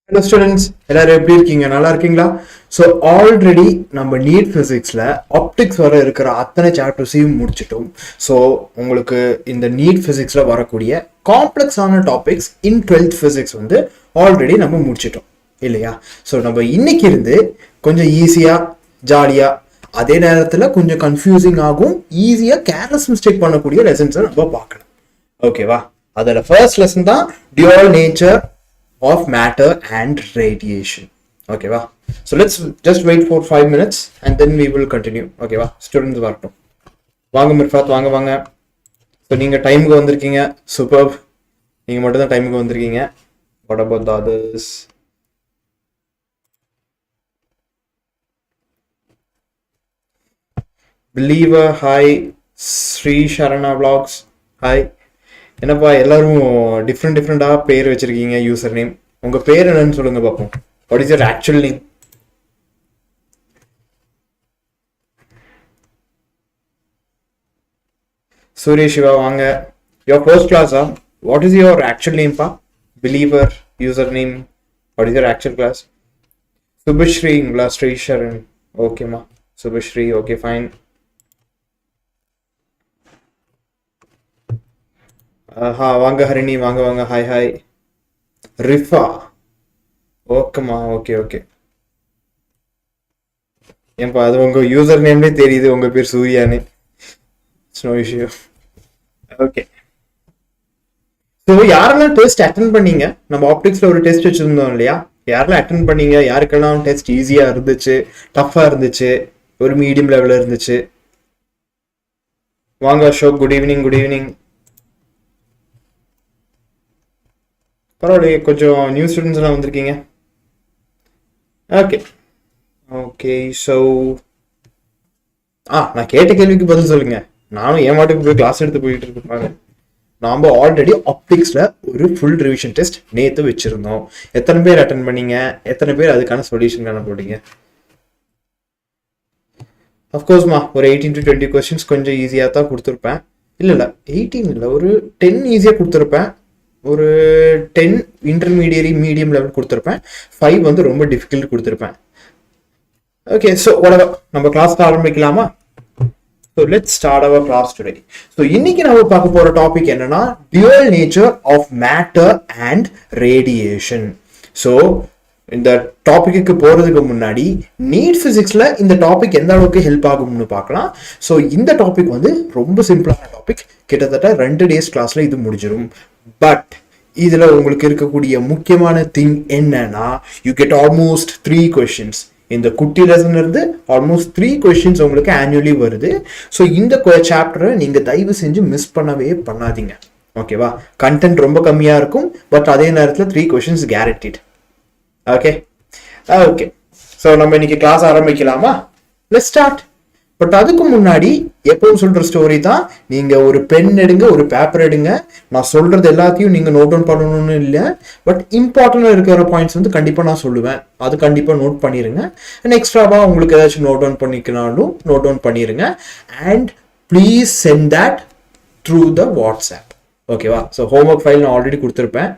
Hello students, எல்லாரும் எப்படி இருக்கீங்க? நல்லா இருக்கீங்களா? ஸோ ஆல்ரெடி நம்ம நீட் ஃபிசிக்ஸில் ஆப்டிக்ஸ் வர இருக்கிற அத்தனை சாப்டர்ஸையும் முடிச்சிட்டோம். ஸோ உங்களுக்கு இந்த நீட் ஃபிசிக்ஸில் வரக்கூடிய காம்ப்ளெக்ஸான டாபிக்ஸ் இன் 12th ஃபிசிக்ஸ் வந்து ஆல்ரெடி நம்ம முடிச்சிட்டோம் இல்லையா? ஸோ நம்ம இன்னைக்கு இருந்து கொஞ்சம் ஈஸியாக ஜாலியாக அதே நேரத்தில் கொஞ்சம் கன்ஃபியூசிங் ஆகும் ஈஸியாக கேர்லெஸ் மிஸ்டேக் பண்ணக்கூடிய லெசன்ஸை நம்ம பார்க்கலாம். ஓகேவா? அதில் ஃபர்ஸ்ட் லெசன் தான் dual nature of matter and radiation. Okay va? So let's just wait for 5 minutes and then we will continue. Okay va? Students vartom vaanga mirfat vaanga. So neenga time ku vandirkeenga, superb. Neenga mattum time ku vandirkeenga. What about the others? Believer, hi. Sri Sharana vlogs, hi. என்னப்பா எல்லாரும் டிஃப்ரெண்டாக பேர் வச்சிருக்கீங்க, user name. உங்கள் பேர் என்னன்னு சொல்லுங்க பார்ப்போம். What is your actual name? Surya Siva வாங்க. யுவர் ஃபர்ஸ்ட் கிளாஸா? வாட் இஸ் யுவர் ஆக்சுவல் நேம்ப்பா? Believer user name. What is your actual class? சுபஸ்ரீங்களா? ஸ்ரீஷரன். ஓகேம்மா சுபஸ்ரீ. Okay fine. வாங்க ஹரிணி வாங்க வாங்க. Hi hi. ரிஃபா. ஓகேம்மா. Okay okay. ஏன்பா அது உங்கள் யூசர் நேம்லே தெரியுது உங்கள் பேர் சூர்யானு. No issue. ஓகே. ஸோ யாரெல்லாம் டெஸ்ட் அட்டன் பண்ணீங்க? நம்ம ஆப்டிக்ஸில் ஒரு டெஸ்ட் வச்சுருந்தோம் இல்லையா? யாரெல்லாம் அட்டன் பண்ணீங்க? யாருக்கெல்லாம் டெஸ்ட் ஈஸியாக இருந்துச்சு, டஃப்பாக இருந்துச்சு, ஒரு மீடியம் லெவலில் இருந்துச்சு? வாங்க Ashok. Good evening. Good evening. பரவாயில்லையே, கொஞ்சம் நியூ ஸ்டூடெண்ட்ஸ் எல்லாம் வந்திருக்கீங்க. Okay okay. ஸோ நான் கேட்ட கேள்விக்கு பதில் சொல்லுங்க. நானும் ஏமாட்டுக்கு போய் கிளாஸ் எடுத்து போயிட்டு இருப்பாங்க. நாம் ஆல்ரெடி ஆப்டிக்ஸில் ஒரு ஃபுல் ரிவிஷன் டெஸ்ட் நேற்று வச்சுருந்தோம். எத்தனை பேர் அட்டன் பண்ணீங்க? எத்தனை பேர் அதுக்கான சொல்யூஷன் காண போட்டீங்க? அஃப்கோர்ஸ்மா ஒரு 18 to 20 கொஸ்டின்ஸ் கொஞ்சம் ஈஸியாக தான் கொடுத்துருப்பேன். இல்லை 18 இல்லை, ஒரு 10 ஈஸியாக கொடுத்துருப்பேன். ஒரு 10 இன்டர்மீடியரி மீடியம் லெவல் கொடுத்துருப்பேன். 5 வந்து ரொம்ப டிஃபிகல்ட் கொடுத்துருப்பேன். ஓகே. ஸோ நம்ம கிளாஸ் ஆரம்பிக்கலாமா? So let's start our class today. So இன்னைக்கு நம்ம பார்க்க போற டாபிக் என்னன்னா dual nature of matter and radiation. So இந்த டாபிக்கு போறதுக்கு முன்னாடி நீட் பிசிக்ஸ்ல இந்த டாபிக் எந்த அளவுக்கு ஹெல்ப் ஆகும்னு பார்க்கலாம். ஸோ இந்த டாபிக் வந்து ரொம்ப சிம்பிளான டாபிக். கிட்டத்தட்ட 2 days கிளாஸ்ல இது முடிஞ்சிடும். பட் இதுல உங்களுக்கு இருக்கக்கூடிய முக்கியமான திங் என்னன்னா, யூ கெட் ஆல்மோஸ்ட் 3 questions. இந்த குட்டி லெசன்ல இருந்து ஆல்மோஸ்ட் 3 questions உங்களுக்கு ஆனுவலி வருது. ஸோ இந்த சாப்டரை நீங்க தயவு செஞ்சு மிஸ் பண்ணவே பண்ணாதீங்க. ஓகேவா? கண்டென்ட் ரொம்ப கம்மியா இருக்கும், பட் அதே நேரத்தில் 3 questions guaranteed. Okay okay. So நம்ம இன்னைக்கு கிளாஸ் ஆரம்பிக்கலாமா? Let's start. பட் அதுக்கு முன்னாடி எப்பவும் சொல்ற ஸ்டோரி தான். நீங்க ஒரு பென் எடுங்க, ஒரு பேப்பர் எடுங்க. நான் சொல்றது எல்லாத்தையும் நீங்க நோட் டவுன் பண்ணணும்னு இல்லை, பட் இம்பார்ட்டன்டா இருக்கிற பாயிண்ட்ஸ் வந்து கண்டிப்பா நான் சொல்லுவேன். அது கண்டிப்பா நோட் பண்ணிருங்க. அண்ட் எக்ஸ்ட்ராவா உங்களுக்கு ஏதாச்சும் நோட் டவுன் பண்ணிக்கனாலும் நோட் டவுன் பண்ணிருங்க. And please send that through the WhatsApp. ஓகேவா? ஸோ ஹோம்ஒர்க் ஃபைல் நான் ஆல்ரெடி கொடுத்துருப்பேன்.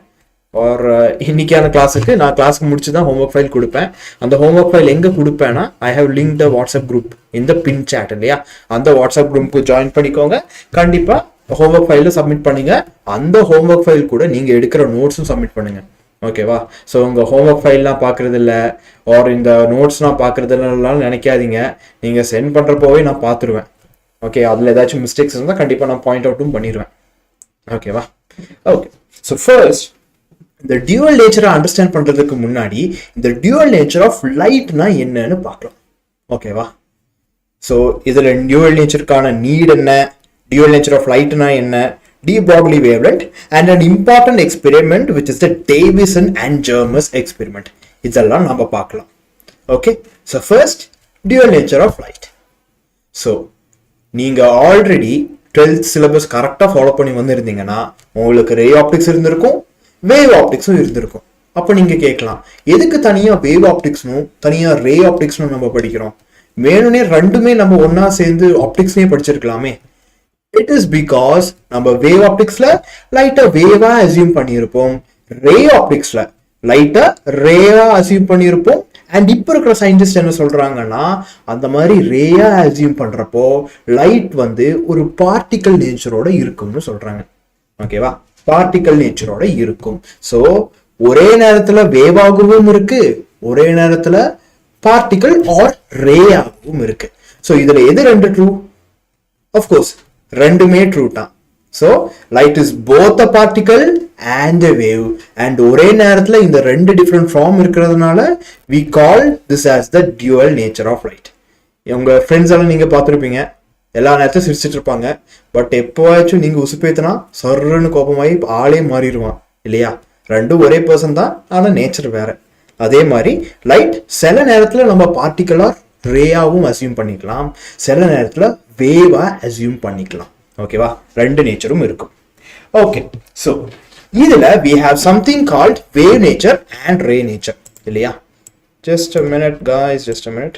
ஒரு இன்னைக்கான கிளாஸுக்கு நான் கிளாஸ்க்கு முடிச்சு தான் ஹோம்ஒர்க் ஃபைல் கொடுப்பேன். அந்த ஹோம்ஒர்க் ஃபைல் எங்கே கொடுப்பேன்னா, I have link the WhatsApp group இந்த பின் சாட் இல்லையா? அந்த வாட்ஸ்அப் குரூப்புக்கு ஜாயின் பண்ணிக்கோங்க. கண்டிப்பாக ஹோம்ஒர்க் ஃபைலில் சப்மிட் பண்ணுங்க. அந்த ஹோம்ஒர்க் ஃபைல் கூட நீங்கள் எடுக்கிற நோட்ஸும் சப்மிட் பண்ணுங்க. ஓகேவா? ஸோ உங்கள் ஹோம்ஒர்க் ஃபைல்லாம் பார்க்குறது இல்லை, ஆர் இந்த நோட்ஸ்லாம் பார்க்குறதுலாம் நினைக்காதீங்க. நீங்கள் சென்ட் பண்ணுறப்போவே நான் பார்த்துருவேன். ஓகே? அதில் ஏதாச்சும் மிஸ்டேக்ஸ் இருந்தால் கண்டிப்பாக நான் பாயிண்ட் அவுட்டும் பண்ணிடுவேன். ஓகேவா? ஓகே. ஸோ ஃபர்ஸ்ட் இந்த டியூவல் நேச்சரை அண்டர்ஸ்டாண்ட் பண்றதுக்கு முன்னாடி இந்த டியூவல் நேச்சர் ஆஃப் லைட்னா என்னன்னு பார்க்கலாம். ஓகேவா? ஸோ இதுல டியூவல் நேச்சருக்கான நீட் என்ன, டியூவல் நேச்சர் ஆஃப் லைட்னா என்ன, de Broglie wavelength and an important experiment which is the Davison and Germes experiment. இதெல்லாம் நம்ம பார்க்கலாம். Okay. So first dual nature of light. So நீங்க ஆல்ரெடி 12th சிலபஸ் கரெக்டாக ஃபாலோ பண்ணி வந்திருந்தீங்கன்னா உங்களுக்கு ரே ஆப்டிக்ஸ் இருந்திருக்கும், வேவ் ஆப்டிக்ஸும் இருந்திருக்கும். அப்போ நீங்க கேட்கலாம், எதுக்கு தனியா வேவ் ஆப்டிக்ஸ்னும் தனியா ரே ஆப்டிக்ஸ்னும் நம்ம படிக்கிறோம்? வேணும்னே ரெண்டுமே நம்ம ஒன்னா சேர்ந்து ஆப்டிக்ஸ்லயே படிச்சிருக்கலாமே. இட் இஸ் பிகாஸ் நம்ம வேவ் ஆப்டிக்ஸ்ல லைட்டா வேவா அசியூம் பண்ணியிருப்போம். ரே ஆப்டிக்ஸ்ல லைட்டை ரேயா அசியூம் பண்ணியிருப்போம். அண்ட் இப்போ இருக்கிற சயின்டிஸ்ட் என்ன சொல்றாங்கன்னா, அந்த மாதிரி ரேயா அசியூம் பண்றப்போ லைட் வந்து ஒரு பார்ட்டிக்கல் நேச்சரோட இருக்கும்னு சொல்றாங்க. ஓகேவா, பார்ட்டிக்கல் நேச்சரோட இருக்கும். ஸோ ஒரே நேரத்துல வேவாகவும் இருக்கு, ஒரே நேரத்துல பார்ட்டிக்கல் ஆர் ரேயாகவும் இருக்கு. ஸோ இதுல எது ரெண்டு ட்ரூ? அஃப்கோர்ஸ் ரெண்டுமே ட்ரூ தான். So light is both a particle and a wave, and ஒரே நேரத்துல இந்த ரெண்டு டிஃப்ரெண்ட் ஃபார்ம் இருக்கிறதுனால we call this as the dual nature of light. உங்க ஃப்ரெண்ட்ஸ் எல்லாம் நீங்க பார்த்துருப்பீங்க, எல்லா நேரத்தையும் சிரிச்சிட்டு இருப்பாங்க. பட் எப்போவாச்சும் நீங்க உசுப்பேத்தினா சர்ன்னு கோபமாயி ஆளே மாறிடுவான் இல்லையா? ரெண்டும் ஒரே பர்சன் தான், ஆனா நேச்சர் வேற. அதே மாதிரி லைட் சில நேரத்துல நம்ம பார்ட்டிகலா ரேயாவும் அசியூம் பண்ணிக்கலாம், சில நேரத்துல வேவா அசியூம் பண்ணிக்கலாம். ஓகேவா, ரெண்டு நேச்சரும் இருக்கும். ஓகே, ஸோ இதுல we have something called wave nature and ray nature இல்லையா? Just a minute guys, just a minute.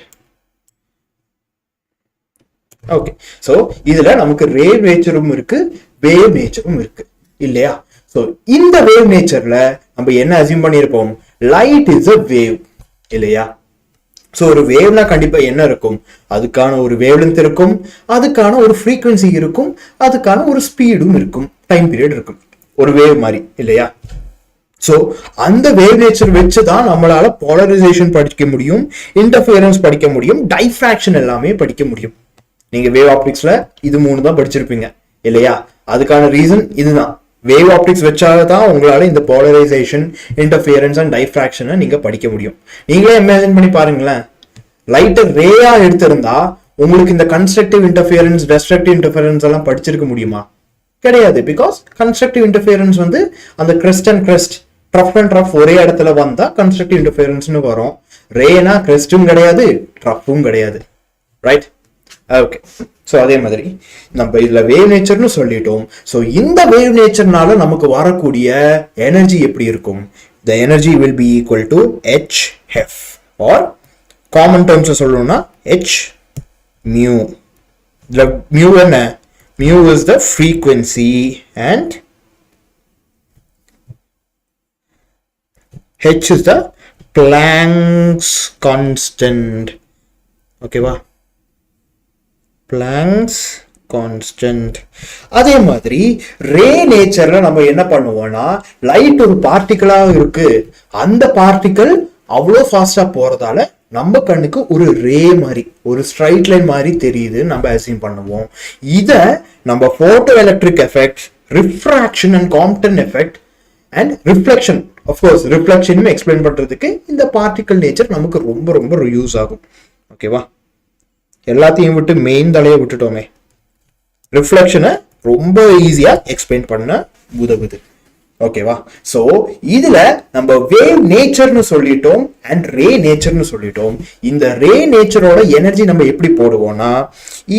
Okay, so இதுல நமக்கு ரே நேச்சரும் இருக்கு, வேவ் நேச்சரும் இருக்கு இல்லையா? ஸோ இந்த வேவ் நேச்சர்ல நம்ம என்ன அசியூம் பண்ணியிருப்போம்? லைட் இஸ் அ வேவ் இல்லையா? ஸோ ஒரு வேவ்னா கண்டிப்பா என்ன இருக்கும்? அதுக்கான ஒரு வேவ்லென்த் இருக்கும், அதுக்கான ஒரு ஃப்ரீக்வன்சி இருக்கும், அதுக்கான ஒரு ஸ்பீடும் இருக்கும், டைம் பீரியட் இருக்கும், ஒரு வேவ் மாதிரி இல்லையா? ஸோ அந்த வேவ் நேச்சர் வச்சுதான் நம்மளால போலரைசேஷன் படிக்க முடியும், இன்டர்ஃபியரன்ஸ் படிக்க முடியும், டைஃப்ராக்ஷன் எல்லாமே படிக்க முடியும். நீங்க வேவ் ஆப்டிக்ஸ்ல இது மூணு தான் படிச்சிருப்பீங்க இல்லையா? அதுக்கான ரீசன் இதுதான். வேவ் ஆப்டிக்ஸ் வச்சாதான் உங்களால இந்த போலரைசேஷன், இன்டர்ஃபியரன்ஸ் அண்ட் டைஃப்ராக்ஷனை நீங்க படிக்க முடியும். நீங்களே இமேஜின் பண்ணி பாருங்களேன், லைட்டை ரேயா எடுத்திருந்தா உங்களுக்கு இந்த கன்ஸ்ட்ரக்டிவ் இன்டர்ஃபியரன்ஸ், டெஸ்ட்ரக்டிவ் இன்டர்ஃபியரன்ஸ் எல்லாம் படிச்சிருக்க முடியுமா? கிடையாது. பிகாஸ் கன்ஸ்ட்ரக்டிவ் இன்டர்ஃபியரன்ஸ் வந்து அந்த கிரெஸ்ட் அண்ட் கிரெஸ்ட், ட்ரஃப் அண்ட் ட்ரஃப் ஒரே இடத்துல வந்தா கன்ஸ்ட்ரக்டிவ் இன்டர்ஃபியரன்ஸ்னு வரும். ரேனா கிரெஸ்டும் கிடையாது, ட்ரஃப்பும் கிடையாது. ரைட்? ஓகே, ஸோ அதே மாதிரி நம்ம இதுல வேவ் நேச்சர்னு சொல்லிட்டோம். ஸோ இந்த வேவ் நேச்சர்னால நமக்கு வரக்கூடிய எனர்ஜி எப்படி இருக்கும்? The energy will be equal to HF, or common terms சொல்லணும்னா H மியூ. இதுல மியூ என்ன? Mu is the frequency and H is the Planck's constant. ஓகேவா? Planck's constant. அதே மாதிரி ரே நேச்சர்ல நம்ம என்ன பண்ணுவோம்னா, லைட் ஒரு பார்ட்டிகளா இருக்கு, அந்த பார்ட்டிகல் அவ்வளோ ஃபாஸ்டா போறதால நம்ம கண்ணுக்கு ஒரு ரே மாதிரி, ஒரு ஸ்ட்ரைட் லைன் மாதிரி தெரியுது, நம்ம அசியூம் பண்ணுவோம். இத நம்ம photoelectric effect, refraction and Compton effect and reflection, of course ரிஃப்ளெக்ஷனும் எக்ஸ்பிளைன் பண்றதுக்கு இந்த பார்ட்டிகல் நேச்சர் நமக்கு ரொம்ப ரொம்ப யூஸ் ஆகும். ஓகேவா? எல்லாத்தையும் விட்டு மெயின் தலையை விட்டுட்டோமே, ரிஃப்ளெக்ஷனை ரொம்ப ஈஸியா எக்ஸ்பிளைன் பண்ண உதவுது. ஓகேவா? சோ இதுல நம்ம வேவ் நேச்சர்னு சொல்லிட்டோம் அண்ட் ரே நேச்சர்னு சொல்லிட்டோம். இந்த ரே நேச்சரோட எனர்ஜி நம்ம எப்படி போடுவோம்னா,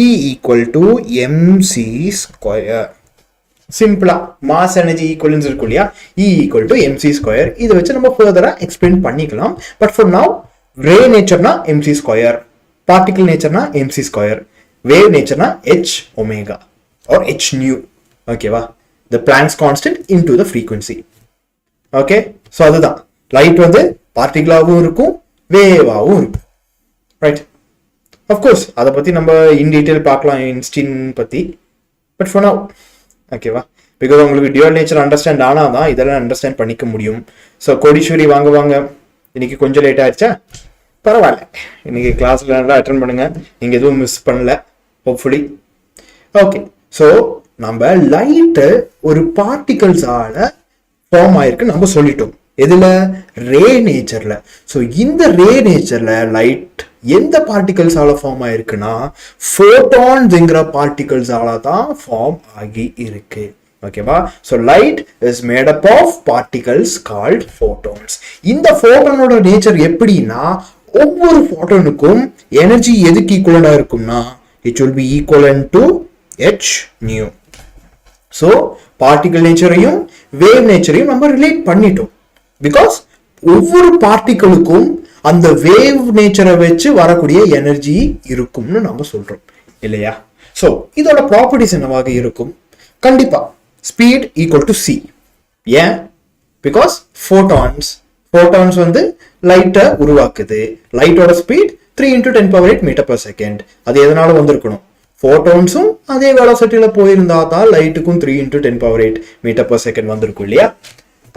E equal to mc square. சிம்பிளா மாஸ் எனர்ஜி ஈக்குவலன்ஸ் இருக்கும் இல்லையா? E equal to mc square. இதை வச்சு நம்ம ஃபர்தரா எக்ஸ்பிளைன் பண்ணிக்கலாம். பட் ஃபார் நவ் ரே நேச்சர்னா mc square, particle nature na mc square, wave nature na h omega or h nu. ஓகேவா? the Planck's constant into the frequency. Okay, so அதுதான் light வந்து பார்ட்டிகலாவும் இருக்கும், வேவாவும் இருக்கும். ரைட்? ஆஃப் கோர்ஸ் அதை பத்தி நம்ம in detail பார்க்கலாம் இன்ஸ்டின் பத்தி. பட் ஃபார் நவ் ஓகேவா? பிகாஸ் உங்களுக்கு டியூவல் நேச்சர் அண்டர்ஸ்டாண்ட் ஆனாதான் இதெல்லாம் அண்டர்ஸ்டாண்ட் பண்ணிக்க முடியும். ஸோ கோடீஸ்வரி வாங்க வாங்க, இன்னைக்கு கொஞ்சம் லேட் ஆயிடுச்சா? பரவாயில்ல, இன்னைக்கு கிளாஸ்ல நல்லா அட்டென்ட் பண்ணுங்க, நீங்க எதுவும் மிஸ் பண்ணல ஹோப்ஃபுல்லி. ஓகே, ஸோ நம்ம லைட்டு ஒரு பார்ட்டிகல்ஸால ஃபார்ம் ஆயிருக்கு நம்ம சொல்லிட்டோம். எதுல? ரே நேச்சர்ல. ஸோ இந்த ரே நேச்சர்ல லைட் எந்த பார்ட்டிகல்ஸால ஃபார்ம் ஆயிருக்குன்னா, ஃபோட்டான்ஸ்ங்கிற பார்ட்டிகல்ஸால தான் ஃபார்ம் ஆகி இருக்கு. ஓகேவா? So light is made up of particles called photons. இந்த ஃபோட்டானோட நேச்சர் எப்படின்னா, ஒவ்வொரு ஃபோட்டானுக்கும் எனர்ஜி எதுக்கு ஈக்குவலண்டா இருக்கும்னா, it will be equivalent to h nu. So particle நேச்சரையும் வேவ் நேச்சரையும் நம்ம ரிலேட் பண்ணிட்டோம். பிகாஸ் ஒவ்வொரு பார்ட்டிகளுக்கும் அந்த வேவ் நேச்சரை வச்சு வரக்கூடிய எனர்ஜி இருக்கும்னு நம்ம சொல்றோம் இல்லையா? ஸோ இதோட ப்ராப்பர்ட்டிஸ் என்னவாக இருக்கும்? கண்டிப்பா ஸ்பீட் ஈக்குவல் டு c. ஏன்? பிகாஸ் ஃபோட்டான்ஸ் photons வந்து லைட்டை உருவாக்குது. லைட்டோட speed 3 into 10 power 8 meter per second. அது எதனால வந்திருக்கணும்? ஃபோட்டான்ஸும் அதே வெலாசிட்டியில போயிருந்தா தான் லைட்டுக்கும் 3 into 10 power 8 meter per second வந்திருக்கும் இல்லையா?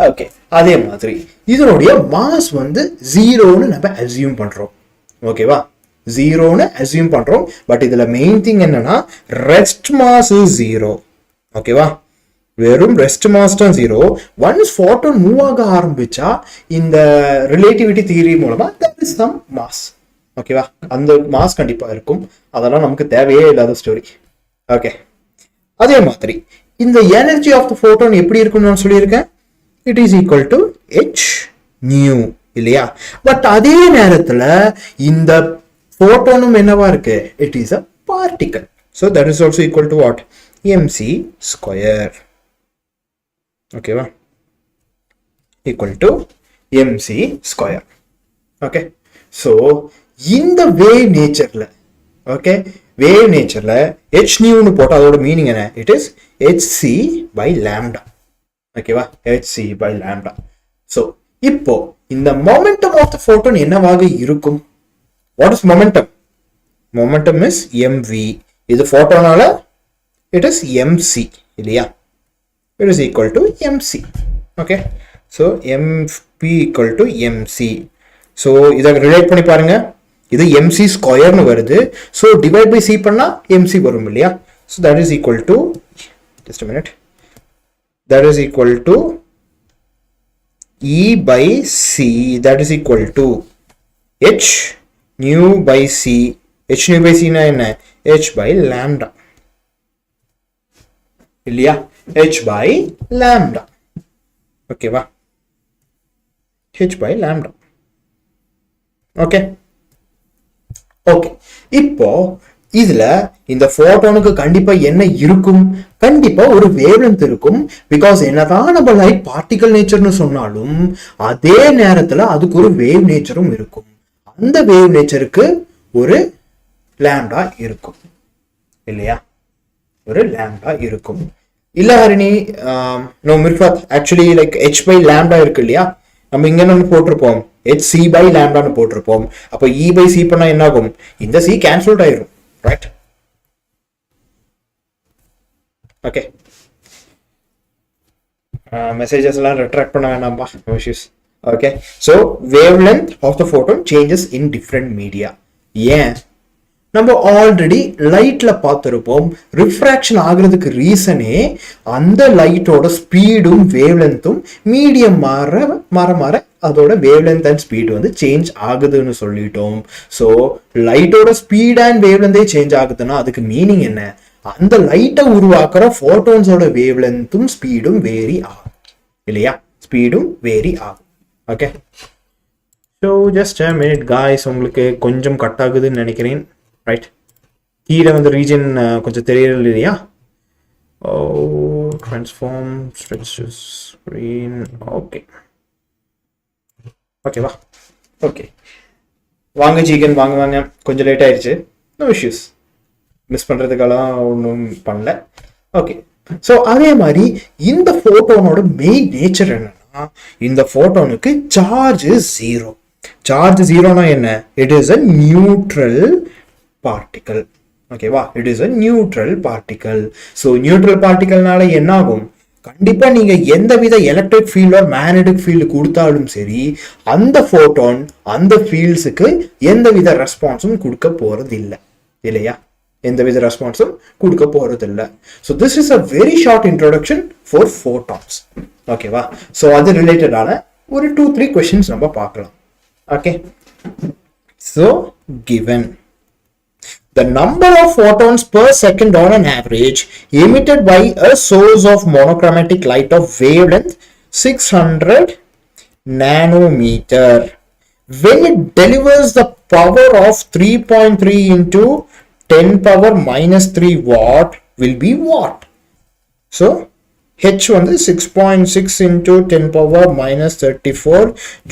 ஓகே, அதே மாதிரி இதனுடைய மாஸ் வந்து ஜீரோன்னு நம்ம அசியூம் பண்றோம். ஓகேவா? ஜீரோன்னு அசியூம் பண்றோம். பட் இதுல மெயின் திங் என்னன்னா ரெஸ்ட் மாஸ் இஸ் ஜீரோ. ஓகேவா? வெறும் ரெஸ்ட் மாஸ் தான் ஜீரோ. ஒன்ஸ் ஃபோட்டான் மூவ் ஆக ஆரம்பிச்சா இந்த ரிலேட்டிவிட்டி தியரி மூலமா there is some mass. ஓகேவா? அந்த மாஸ் கண்டிப்பா இருக்கும். அதெல்லாம் நமக்கு தேவையே இல்லாத ஸ்டோரி. ஓகே, அதே மாதிரி இந்த எனர்ஜி ஆஃப் த ஃபோட்டான் எப்படி இருக்குன்னு நான் சொல்லியிருக்கேன். It is equal to h nu இல்லையா? பட் அதே நேரத்துல இந்த ஃபோட்டானும் என்னவா இருக்கு? It is a particle. So that is also equal to what? mc square. ஓகேவா? equal to mc square. Okay, so இந்த வேவ் நேச்சர்ல, ஓகே, வேவ் நேச்சர்ல h நியூன்னு போட்டா அதோட மீனிங் என்ன? It is hc by lambda. ஓகேவா? hc by lambda. ஸோ இப்போ இந்த momentum of the photon என்னவாக இருக்கும்? What is momentum? Momentum is mv. இது ஃபோட்டானால இட் இஸ் mc இல்லையா? It is equal to mc. Okay, so mp equal to mc. So இதை relate பண்ணி பாருங்க. இது mc ஸ்கொயர்னு வருது. So divide by c பண்ணா mc வரும் இல்லையா? So that is equal to, just a minute, that is equal to e by c. That is equal to h nu by c. h nu by c na என்ன? h by lambda இல்லையா? h by lambda. ஓகேவா? h by lambda. Okay okay, இப்போ இதுல இந்த ஃபோட்டானுக்கு கண்டிப்பா என்ன இருக்கும்? கண்டிப்பா ஒரு வேவ்லென்த் இருக்கும். பிகாஸ் என்னதான் நம்ம லைட் பார்ட்டிகல் நேச்சர்னு சொன்னாலும் அதே நேரத்துல அதுக்கு ஒரு வேவ் நேச்சரும் இருக்கும். அந்த வேவ் நேச்சருக்கு ஒரு லாம்டா இருக்கும் இல்லையா? ஒரு லாம்டா இருக்கும். இல்ல Harini, no Mirfath, actually like h by lambda இருக்கு இல்லையா? நம்ம இங்க என்ன போட்டிருப்போம்? hc by lambda போட்டிருப்போம். அப்ப e by c பண்ணா என்ன ஆகும்? இந்த c கேன்சல்ட் ஆயிரும், ரைட்? ஓகே, மெசேஜஸ் எல்லாம் ரெட்ராக்ட் பண்ண வேண்டாம்பா, no issues. Okay, so wavelength of the photon changes in different media. ஏன்? நம்ம ஆல்ரெடி லைட்ல பார்த்துருப்போம். ரிஃப்ராக்ஷன் ஆகுறதுக்கு ரீசனே அந்த லைட்டோட ஸ்பீடும் வேவ் லென்த்தும் மீடியம் மாற மாற மாற அதோட வேவ் லென்த் அண்ட் ஸ்பீடு வந்து சேஞ்ச் ஆகுதுன்னு சொல்லிட்டோம். ஸோ லைட்டோட ஸ்பீட் அண்ட் வேவ் லென்த்தே சேஞ்ச் ஆகுதுன்னா அதுக்கு மீனிங் என்ன? அந்த லைட்டை உருவாக்குற ஃபோட்டான்ஸோட வேவ் லென்த்தும் ஸ்பீடும் வேரி ஆகும் இல்லையா? ஸ்பீடும் வேரி ஆகும். Okay, so just a minute guys, உங்களுக்கு கொஞ்சம் கட் ஆகுதுன்னு நினைக்கிறேன், ரைட்? கீழே வந்து ரீஜன் கொஞ்சம் தெரியல இல்லையா? ஓ, ட்ரான்ஸ்ஃபார்ம் ஸ்ட்ரெச்சஸ் ஸ்க்ரீன். ஓகே ஓகேவா? ஓகே, வாங்க ஜீகன், வாங்க வாங்க. கொஞ்சம் லேட் ஆயிடுச்சு, நோ இஷ்யூஸ். மிஸ் பண்றதுக்கெல்லாம் ஒன்றும் பண்ணல. ஓகே, ஸோ அதே மாதிரி இந்த ஃபோட்டானோட மெயின் நேச்சர் என்னன்னா, இந்த ஃபோட்டானுக்கு சார்ஜ் ஜீரோ. சார்ஜ் ஜீரோனா என்ன? It is a neutral particle. ஓகேவா? It is a neutral particle. So neutral பார்ட்டிகல்னால என்ன ஆகும்? கண்டிப்பா நீங்க எந்தவித electric field or magnetic field கொடுத்தாலும் சரி, அந்த ஃபோட்டான் அந்த ஃபீல்ட்ஸுக்கு எந்தவித ரெஸ்பான்ஸும் கொடுக்க போறது இல்லை இல்லையா? எந்தவித ரெஸ்பான்ஸும் கொடுக்க போறது இல்லை. So this is a very short introduction for photons. ஓகேவா? ஸோ அது ரிலேட்டடான ஒரு 2-3 கொஸ்டின்ஸ் நம்ம பார்க்கலாம். Okay, so given the number of photons per second on an average emitted by a source of monochromatic light of wavelength 600 nanometer when it delivers the power of 3.3 into 10 power minus 3 watt will be what? So h வந்து 6.6 into 10 power minus 34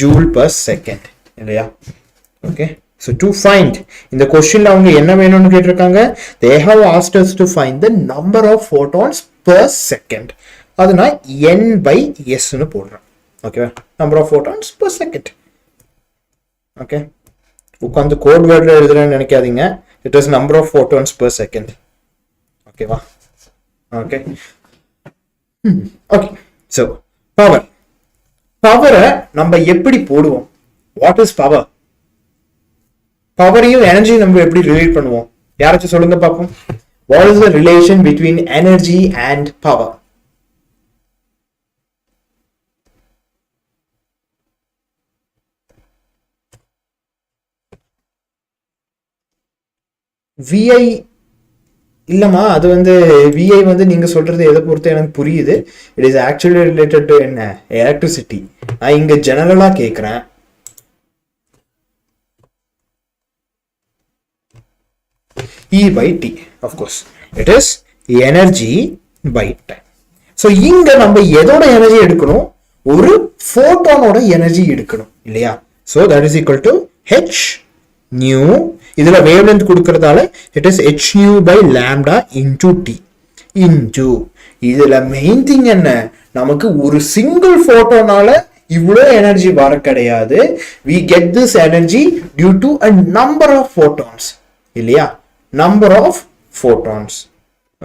joule per second இல்லையா? Okay, so to find, இந்த கொஸ்டின்ல அவங்க என்ன வேணும்னு கேட்டிருக்காங்க. they have asked us to find the number of photons per second. அது நான் n by s னு போடுறேன். Okay, number of photons per second. Okay, உட்காந்து கோட் வேர்டில் எழுதுறேன்னு நினைக்காதீங்க. It is number of photons per second. ஓகேவா? Okay okay. ஸோ பவரை நம்ம எப்படி போடுவோம்? What is power? பவரையும் எனர்ஜியும் நம்ம எப்படி ரிலேட் பண்ணுவோம்? யாராச்சும் சொல்லுங்க பார்ப்போம். What is the relation between energy and power? VI இல்லம்மா, அது வந்து VI வந்து நீங்க சொல்றது எதை பொறுத்து எனக்கு புரியுது. It is actually related to என்ன? எலக்ட்ரிசிட்டி. நான் இங்க ஜெனரலா கேட்கிறேன். E by T, of course. It is energy by time. So இங்க நம்ம எதோட எனர்ஜி எடுக்கணும்? ஒரு போட்டானோட எனர்ஜி எடுக்கணும் இல்லையா? So that is equal to h nu. இதுல wavelength கொடுக்கறதால it is h nu by lambda into T into. இதுல மெயின் திங் என்ன? நமக்கு ஒரு சிங்கிள் போட்டோனால இவ்வளோ எனர்ஜி வர கிடையாது. we get this energy due to a number of photons இல்லையா? Number of photons.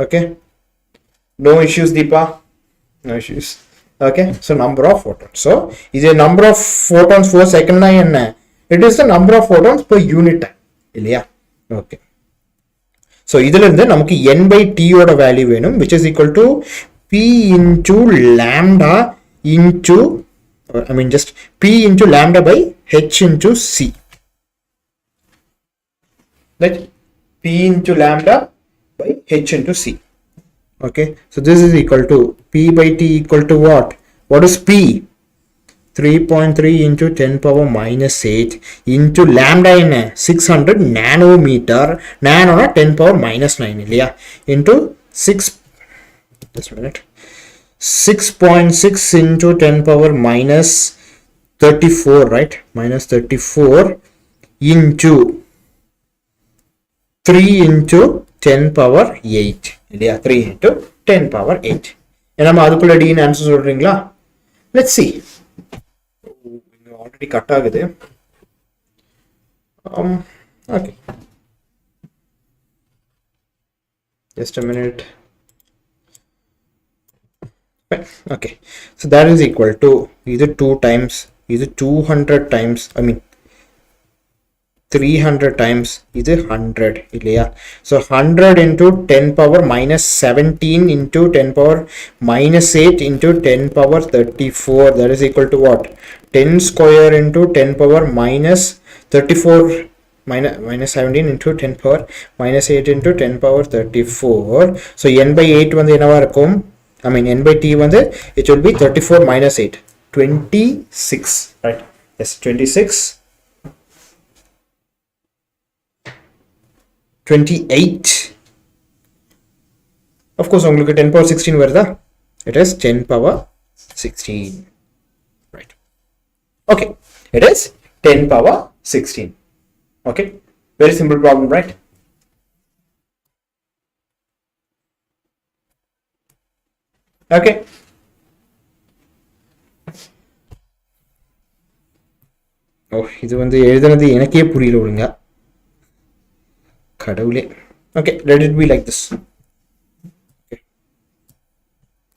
Okay, no issues Deepa, no issues. Okay, so number of photons. So is a number of photons per second na enna? It is the number of photons per unit time இல்லையா? Okay, so இதுல இருந்து நமக்கு n by t ஓட value வேணும், which is equal to p into lambda into just p into lambda by h into c, right? P into lambda by h into c. Okay, so this is equal to p by t equal to what? What is p? 3.3 into 10 power minus 8 into lambda in 600 nanometer, nano 10 power minus 9 இல்லையா? Into 6, just a minute, 6.6 into 10 power minus 34, right? Minus 34 into 3 into 10 power 8 இல்லையா? 3 into 10 power 8. நம்ம அதுக்குள்ள d ன்னு answer சொல்றீங்களா? Let's see. Already cut ஆகுது. Okay, just a minute. Okay, so that is equal to either 2 times, either 200 times, 300 times, இது 100 இல்லையா? So 100 into 10 power minus 17 into 10 power minus 8 into 10 power 34, that is equal to what? 10 square into 10 power minus 34 minus 17 into 10 power minus 8 into 10 power 34. So n by 8 வந்து என்னவா இருக்கும்? n by t வந்து it will be 34 minus 8, 26, right? Yes, 26, 28. Of course உங்களுக்கு 10 power 16 வருதா? It is 10 power 16, right? Okay, it is 10 power 16. Okay, very simple problem, right? Okay, இது வந்து எழுதுனது எனக்கே புரியல ஒழுங்கா, கடவுளே. Okay, let it be like this.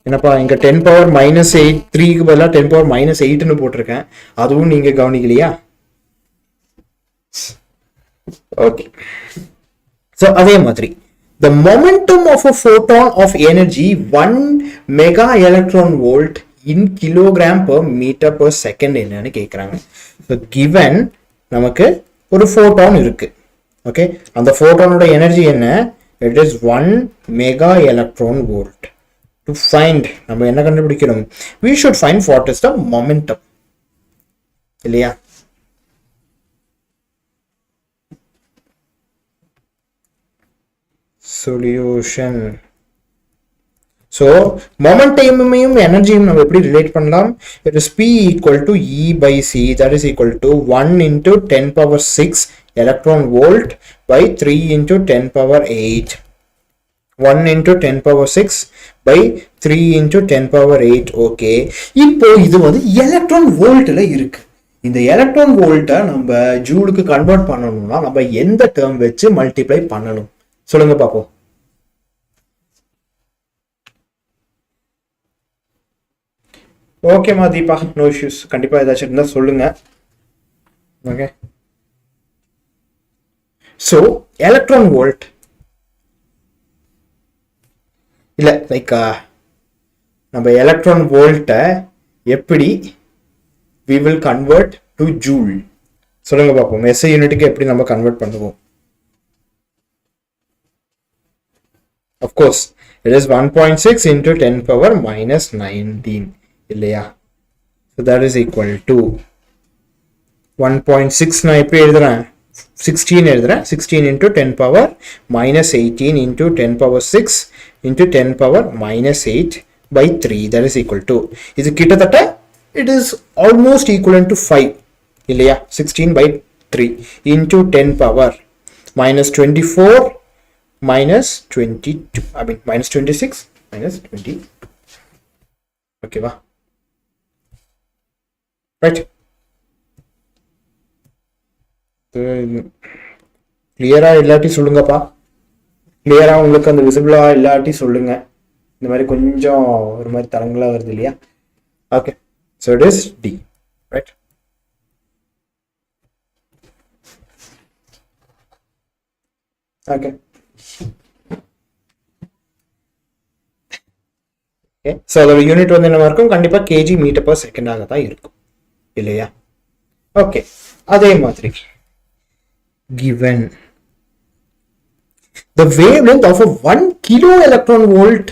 என்னப்பா இங்க 10 பவர் மைனஸ் 8 3க்கு பதிலாக 10 பவர் மைனஸ் 8ன்னு போட்டிருக்கேன், அதுவும் நீங்க கவனிக்கலையா? ஓகே, ஸோ அதே மாதிரி the momentum of a photon of energy 1 mega electron volt in kilogram per meter per second என்னன்னு கேட்குறாங்க. ஸோ given நமக்கு ஒரு photon இருக்கு. ஓகே, அந்த photonோட எனர்ஜி என்ன? It is 1 mega electron volt. To find நம்ம என்ன கண்டுபிடிக்கணும்? We should find what is the momentum இல்லையா? Solution. So momentum எனர்ஜியும் நம்ம எப்படி ரிலேட் பண்ணலாம்? It is P equal to E by C, that is equal to 1 into 10 power 6 electron volt by 3 into 10 power 8. 1 into 10 power 6 by 3 into 10 power 8. Okay, இப்போ இது வந்து electron வோல்ட்ல இருக்கு. இந்த எலக்ட்ரான் வோல்ட்டை நம்ம ஜூலுக்கு கன்வெர்ட் பண்ணணும்னா நம்ம எந்த டேர்ம் வச்சு மல்டிப்ளை பண்ணணும் சொல்லுங்க பாப்போம். ஓகேமா தீபா, நோ இஷ்யூஸ். கண்டிப்பா ஏதாச்சும் இருந்தா சொல்லுங்க. ஓகே, ஸோ எலக்ட்ரான் வோல்ட் இல்லை லைக் நம்ம எலக்ட்ரான் வோல்ட்டை எப்படி we will convert to joule சொல்லுங்க பாப்போம். SI யூனிட்டுக்கு எப்படி நம்ம கன்வெர்ட் பண்ணுவோம்? of course it is 1.6 into 10 power minus 19 இல்லையா? so that is equal to 1.6 நான் எப்படி எழுதுறேன்? 16 எழுதுறேன். 16 into 10 power minus 18 into 10 power 6 into 10 power minus 8 by 3 that is equal to இது கிட்டத்தட்ட it is almost equivalent to 5 இல்லையா? 16 by 3 into 10 power minus 24 minus 22 I mean minus 26 minus 20 okay va right கிளியரா இல்லாட்டி சொல்லுங்கப்பா. கிளியரா உங்களுக்கு அந்த விசிபிளா இல்லாட்டி சொல்லுங்க. இந்த மாதிரி கொஞ்சம் ஒரு மாதிரி தரங்களா வருது இல்லையா? Okay, so it is D, right? okay okay so the unit வந்து என்ன இருக்கும்? கண்டிப்பா kg meter per second ஆக தான் இருக்கும் இல்லையா? ஓகே, அதே மாதிரி given the wavelength of a 1 kilo electron volt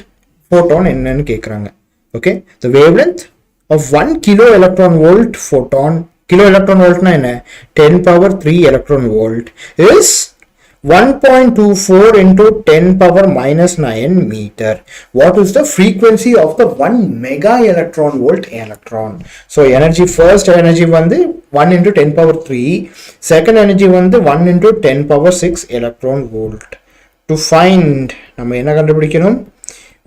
photon என்னன்னு கேக்குறாங்க. okay, the wavelength of 1 kilo electron volt photon, kilo electron volt na enna 10 power 3 electron volt is 1.24 into 10 power minus 9 meter. What is the frequency of the 1 mega electron volt electron? So energy, first energy வந்து 1 into 10 power 3, second energy வந்து 1 into 10 power 6 electron volt. To find நம்ம என்ன கண்டுபிடிக்கணும்?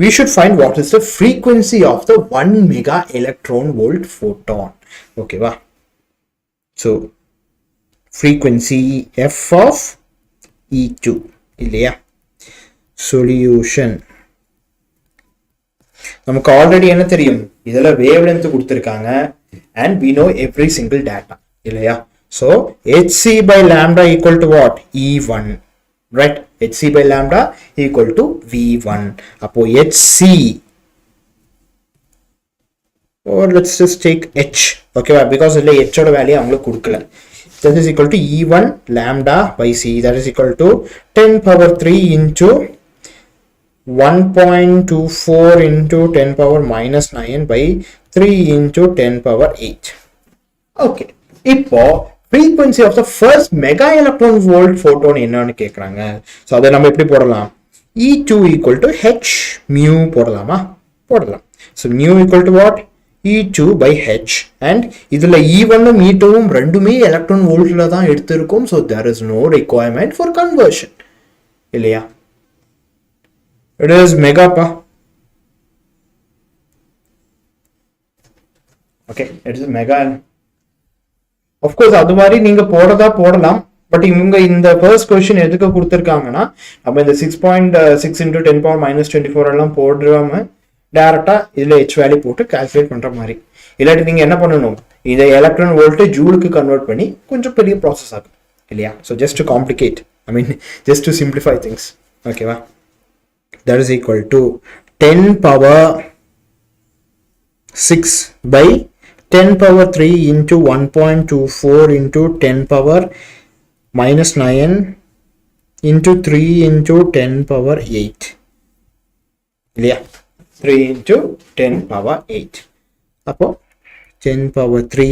We should find what is the frequency of the 1 mega electron volt photon. Okay va? So frequency f of E2 இல்லையா? Solution நமக்கு already என்ன தெரியும்? இதுல wave length கொடுத்திருக்காங்க and we know every single data இல்லையா? so hc by lambda equal to what? E1, right? hc by lambda equal to V1. அப்போ hc or let's just take h, okay va? because இல்ல h ஓட value அவங்களுக்கு கொடுக்கல. that is equal to E1 lambda by C, that is equal to 10 power 3 into 1.24 into 10 power minus 9 by 3 into 10 power 8. okay, இப்போ frequency of the first mega electron volt photon என்னன்னு கேக்குறாங்க. so அதை நம்ம எப்படி போடலாம்? E2 equal to h mu போடலாமா? போடலாம். so mu equal to what? E2 by h and இதுல E1 உம் E2 உம் ரெண்டுமே எலக்ட்ரான் வோல்ட்ல தான் எடுத்திருக்கும். so there is no requirement for conversion இல்லையா? it is mega pa. okay, it is mega. of course அது மாதிரி நீங்க போடலாம். பட் இவங்க இந்த ஃபர்ஸ்ட் கொஸ்டின் எதுக்கு கொடுத்துருக்காங்கன்னா நம்ம இந்த 6.6 into 10 power minus 24 எல்லாம் போடுறாம டைரக்டா இதுல h வேல்யூ போட்டு கால்குலேட் பண்ற மாதிரி. இல்லாட்டி நீங்க என்ன பண்ணணும்? இதை எலக்ட்ரான் வோல்ட் ஜூலுக்கு கன்வெர்ட் பண்ணி கொஞ்சம் பெரிய ப்ராசஸ் ஆகும் இல்லையா? so just to complicate, I mean just to simplify things, ஓகேவா? that is equal to 10 power 6 by 10 power 3 into 1.24 into 10 power minus 9 into 3 into 10 power 8 இல்லையா? 3 into 10 power 8. அப்போ 10 power 3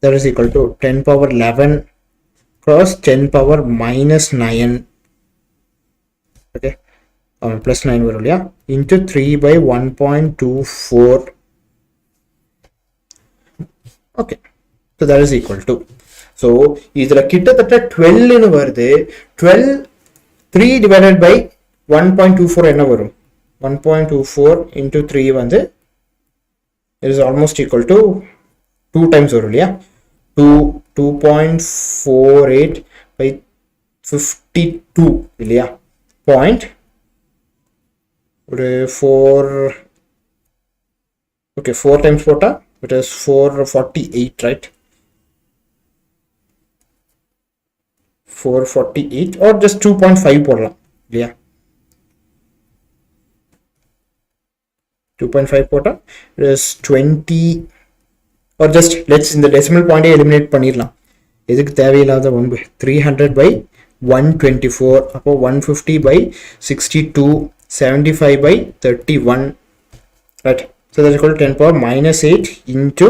that is equal to 10 power 11 cross 10 power minus 9, okay, plus 9 வரும் இல்லையா? into 3 by 1.24. okay, so that is equal to, so இதுல கிட்டத்தட்ட 12 னு வருது. 12 3 divided by 1.24 என்ன வரும்? 1.24 into 3 வந்து it is almost equal to 2 times வரும் இல்லையா? 2.48 by 52 இல்லையா? Point ஒரு 4 okay 4 times போட்டா it is 448 right? 448 or just 2.5 போடலாம் இல்லையா? 2.5 போட்டா it is 20 or just let's இந்த decimal point eliminate பண்ணிடலாம். எதுக்கு தேவையில்லாத 300 by 124 அப்போ 150 by 62 75 by 31 right? So that is equal to 10 power minus 8 into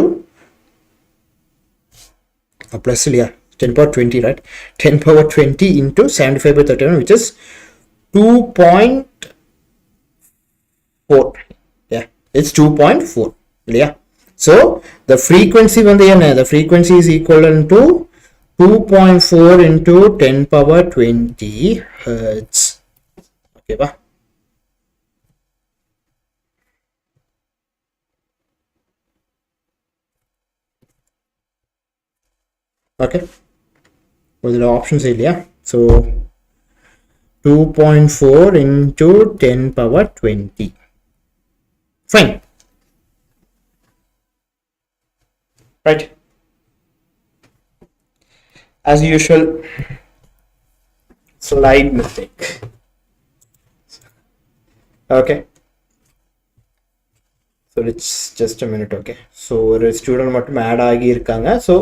plus yeah 10 power 20 right? 10 power 20 into 75 by 31 which is 2.4 yeah it's 2.4 yeah. So the frequency the frequency is equivalent to 2.4 into 10 power 20 hertz. Okay ba? Okay, well the options இல்லையா? So 2.4 into 10 power 20 fine right? As usual slide mistake. Okay, so it's just a minute. Okay, so ஒரு student மட்டும் add ஆகி இருக்காங்க. So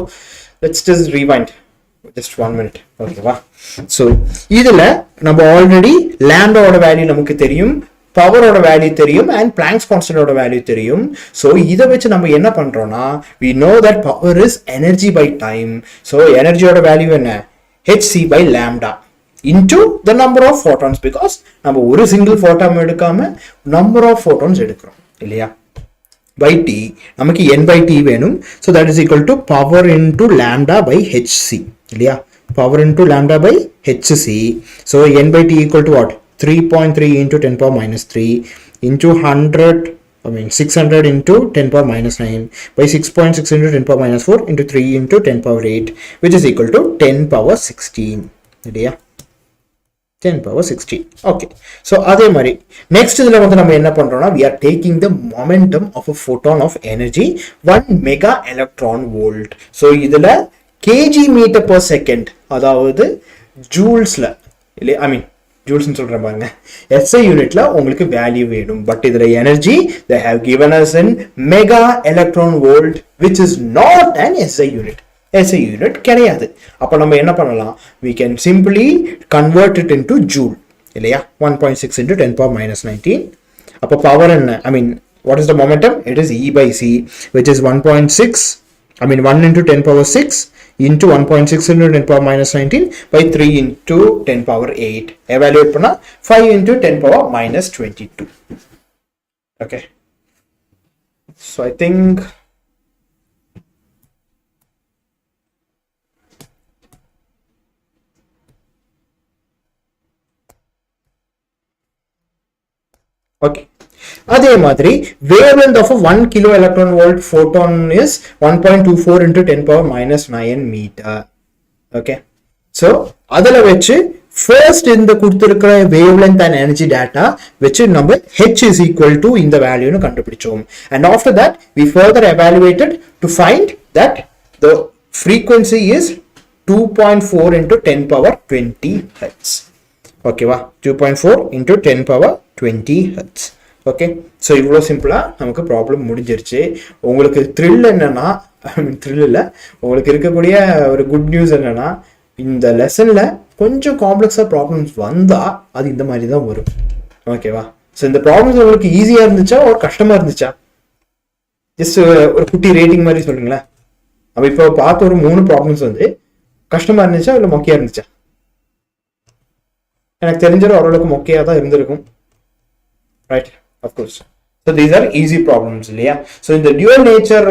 let's just rewind just 1 minute. Okay வா? So இதுல நம்ம already lambda ஓட value நமக்கு தெரியும், பவரோட வேல்யூ தெரியும் and Planck's constant ஓட வேல்யூ தெரியும். So இதை வச்சு நம்ம என்ன பண்றோம்னா we know that power is energy by time. So எனர்ஜியோட வேல்யூ என்ன? hc by lambda into the number of photons because நம்ம ஒரு single photon எடுக்காம number of photons எடுக்கிறோம் இல்லையா? by t நமக்கு n by t வேணும். So that is equal to power into lambda by hc இல்லையா? power into lambda by hc. So n by t equal to what? 3.3 into 10 power minus 3 into 600 into 10 power minus 9 by 6.6 into 10 power minus 4 into 3 into 10 power 8 which is equal to 10 power 16 இல்லையா? 10 power 16. Okay, so அதே மாதிரி next இதுல வந்து நம்ம என்ன பண்றோம்னா we are taking the momentum of a photon of energy 1 mega electron volt. So இதுல kg meter per second அதாவது ஜூல்ஸ்ல இல்ல I mean ஜூல்ஸ் சொல்றேன் பாருங்க, SI யூனிட்ல உங்களுக்கு வேல்யூ வேணும். பட் இதுல energy they have given us in mega electron volt which is not an SI unit. SI unit கிடையாது. அப்ப நம்ம என்ன பண்ணலாம்? We can simply convert it into joule இல்லையா? 1.6 into 10 power minus 19. அப்ப பவர் என்ன? I mean what is the momentum? It is E by C which is 1.6 I mean 1 into 10 power 6 into 1.6 into 10 power minus 19 by 3 into 10 power 8. Evaluate பண்ணா 5 into 10 power minus 22. Okay. So I think okay. அதே மாதிரி wavelength of a 1 kilo electron volt photon is 1.24 into 10 power minus 9 meter. Okay, so அதல வெச்சு first இந்த கொடுத்திருக்கிற wavelength and energy data வெச்சு நம்ம h is equal to இந்த value னு கண்டுபிடிச்சோம். And after that we further evaluated to find that the frequency is 2.4 into 10 power 20 hertz. Okay வா? 2.4 into 10 power 20 hertz. Okay, so இவ்வளோ சிம்பிளாக நமக்கு ப்ராப்ளம் முடிஞ்சிருச்சு. உங்களுக்கு த்ரில் என்னன்னா த்ரில் இல்லை, உங்களுக்கு இருக்கக்கூடிய ஒரு குட் நியூஸ் என்னன்னா இந்த லெசனில் கொஞ்சம் காம்ப்ளெக்ஸாக ப்ராப்ளம்ஸ் வந்தால் அது இந்த மாதிரி தான் வரும். ஓகேவா? ஸோ இந்த ப்ராப்ளம்ஸ் உங்களுக்கு ஈஸியாக இருந்துச்சா ஒரு கஷ்டமாக இருந்துச்சா? ஜஸ்ட் ஒரு குட்டி ரேட்டிங் மாதிரி சொல்லுங்களேன். அப்போ இப்போ பார்த்த ஒரு 3 ப்ராப்ளம்ஸ் வந்து கஷ்டமாக இருந்துச்சா இல்லை மொக்கையாக இருந்துச்சா? எனக்கு தெரிஞ்சது ஓரளவுக்கு மொக்கையாக தான் இருந்திருக்கும். Right, of course. So these are easy problems இல்லையா? So இந்த dual nature